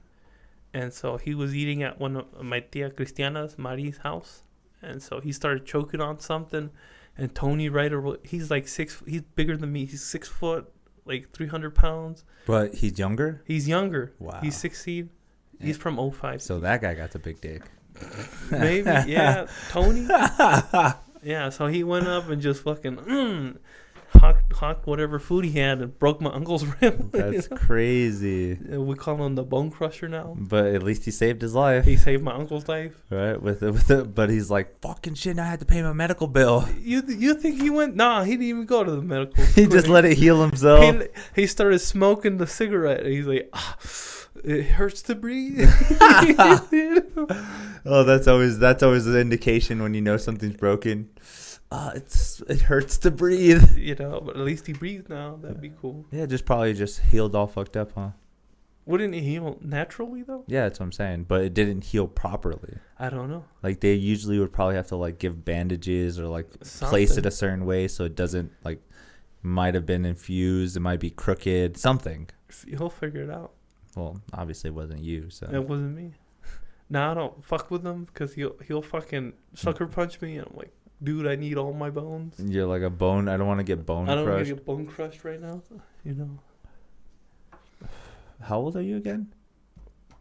and so he was eating at one of my tia Cristiana's Marie's house, and so he started choking on something, and Tony he's like he's bigger than me. He's 6 foot. Like 300 pounds. But he's younger? He's younger. Wow. He's 16. He's from 05. So that guy got the big dick. Maybe, yeah. Tony? Yeah, so he went up and just fucking hawked whatever food he had and broke my uncle's rib. That's crazy. We call him the Bone Crusher now. But at least he saved his life. He saved my uncle's life. Right? But he's like, fucking shit, now I had to pay my medical bill. You think he went? Nah, he didn't even go to the medical. He just let it heal himself. He started smoking the cigarette. And he's like, it hurts to breathe. Oh, that's always the indication when you know something's broken. It hurts to breathe. But at least he breathes now. That'd be cool. Yeah, probably healed all fucked up, huh? Wouldn't it heal naturally though? Yeah, that's what I'm saying. But it didn't heal properly. I don't know. Like they usually would probably have to like give bandages or like something. Place it a certain way so it doesn't like might have been infused. It might be crooked. Something. He'll figure it out. Well, obviously it wasn't you, so it wasn't me. Nah, I don't fuck with him because he'll fucking sucker punch me, and I'm like, dude, I need all my bones. You're like a bone. I don't want to get bone I don't want crushed. to get bone crushed right now. You know, How old are you again?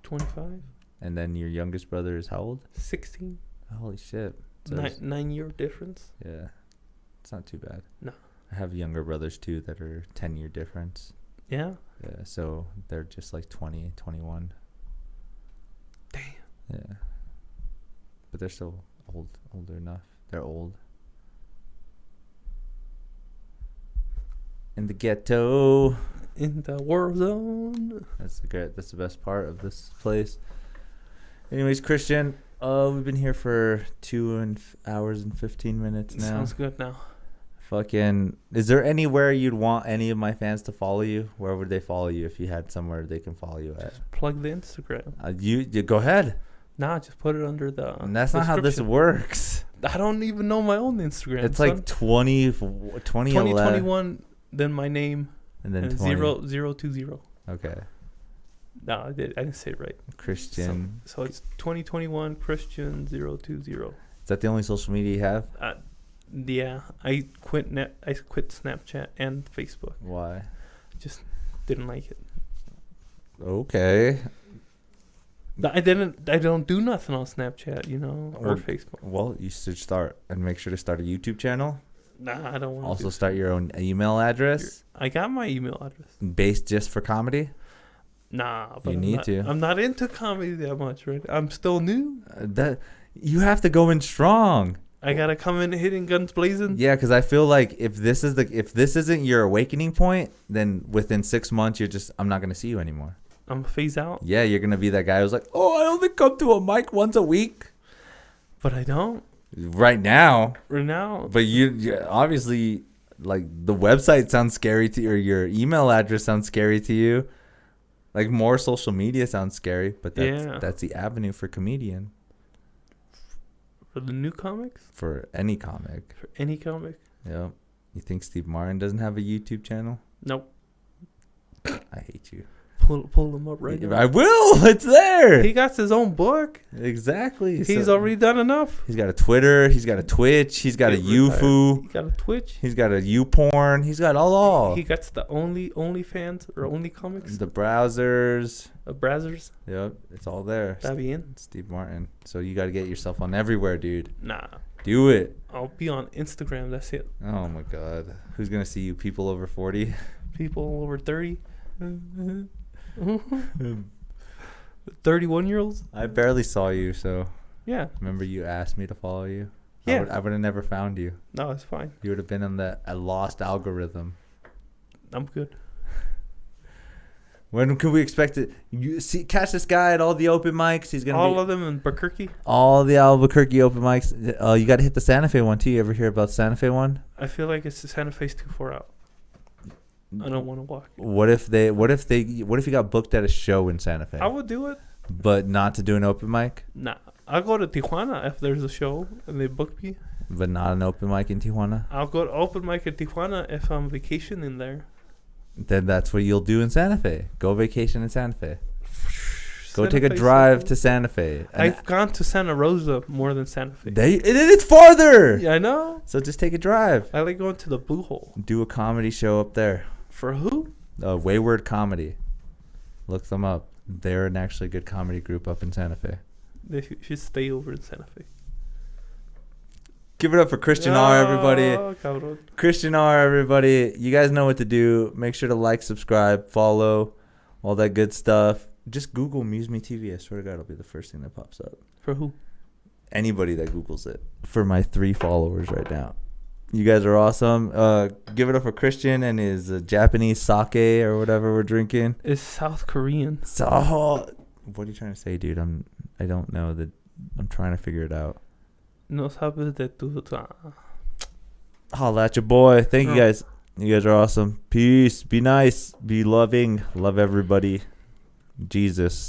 25, And then your youngest brother is how old? 16, Holy shit. So 9-year difference. yeah. It's not too bad. No. I have younger brothers too that are 10-year difference. Yeah. Yeah, so they're just like 20, 21. Damn. Yeah. But they're still older enough. They're old. In the ghetto. In the war zone. That's the best part of this place. Anyways, Christian, we've been here for 2 hours and 15 minutes now. Sounds good now. Fucking, is there anywhere you'd want any of my fans to follow you? Where would they follow you if you had somewhere they can follow you at? Just plug the Instagram. You go ahead. Nah, just put it under the. And that's not how this works. I don't even know my own Instagram. It's son. like 2011. 2021, then my name, And then and 20. 0020. Okay. No, I didn't say it right. Christian. So it's 2021 Christian 020. Is that the only social media you have? Yeah, I quit Snapchat and Facebook. Why? Just didn't like it. Okay. I don't do nothing on Snapchat, or Facebook. Well, you should start and make sure to start a YouTube channel. Nah, I don't want to. Also, start your own email address I got my email address. based just for comedy. Nah, but You I'm need not, to. I'm not into comedy that much, right? I'm still new. That you have to go in strong. I gotta come in hitting guns blazing. Yeah, because I feel like if this isn't your awakening point, then within 6 months I'm not gonna see you anymore. I'm phase out. Yeah, you're gonna be that guy who's like, oh, I only come to a mic once a week. But I don't Right now. right now. But you obviously, like, the website sounds scary to you, or your email address sounds scary to you. Like, more social media sounds scary, but that's the avenue for comedian. For the new comics? For any comic. For any comic? Yeah. You think Steve Martin doesn't have a YouTube channel? Nope. I hate you. Pull them up right now. I will. It's there. He got his own book. Exactly. He's already done enough. He's got a Twitter. He's got a Twitch. He's got a YouFoo. He got a Twitch. He's got a YouPorn. He's got all. He got the OnlyFans or Only Comics. The browsers. Brazzers. Yep. It's all there. That be in? Steve Martin. So you got to get yourself on everywhere, dude. Nah. Do it. I'll be on Instagram. That's it. Oh, my God. Who's going to see you? People over 40? People over 30. 31-year-olds. I barely saw you, so. Yeah. Remember you asked me to follow you? Yeah. I would have never found you. No, it's fine. You would have been on a lost algorithm. I'm good. When can we expect it? Catch this guy at all the open mics. He's gonna all of them in Albuquerque. All the Albuquerque open mics. You got to hit the Santa Fe one too. You ever hear about the Santa Fe one? I feel like it's the Santa Fe's too far out. I don't want to walk. What if you got booked at a show in Santa Fe? I would do it, but not to do an open mic. Nah, I'll go to Tijuana if there's a show and they book me. But not an open mic in Tijuana. I'll go to open mic in Tijuana if I'm vacationing there. Then that's what you'll do in Santa Fe. Go vacation in Santa Fe. Go Santa take a Fe's drive so to Santa Fe. I've gone to Santa Rosa more than Santa Fe. It's farther. Yeah, I know. So just take a drive. I like going to the Blue Hole. Do a comedy show up there. For who? Wayward Comedy. Look them up. They're an actually good comedy group up in Santa Fe. They should stay over in Santa Fe. Give it up for Christian R, everybody. Cabrón. Christian R, everybody. You guys know what to do. Make sure to like, subscribe, follow, all that good stuff. Just Google MuseMeTV. I swear to God, it'll be the first thing that pops up. For who? Anybody that Googles it. For my 3 followers right now. You guys are awesome. Give it up for Christian and his Japanese sake or whatever we're drinking. It's South Korean. So, what are you trying to say, dude? I don't know. I'm trying to figure it out. No sabes de tu. Holla at your boy. Thank you guys. You guys are awesome. Peace. Be nice. Be loving. Love everybody. Jesus.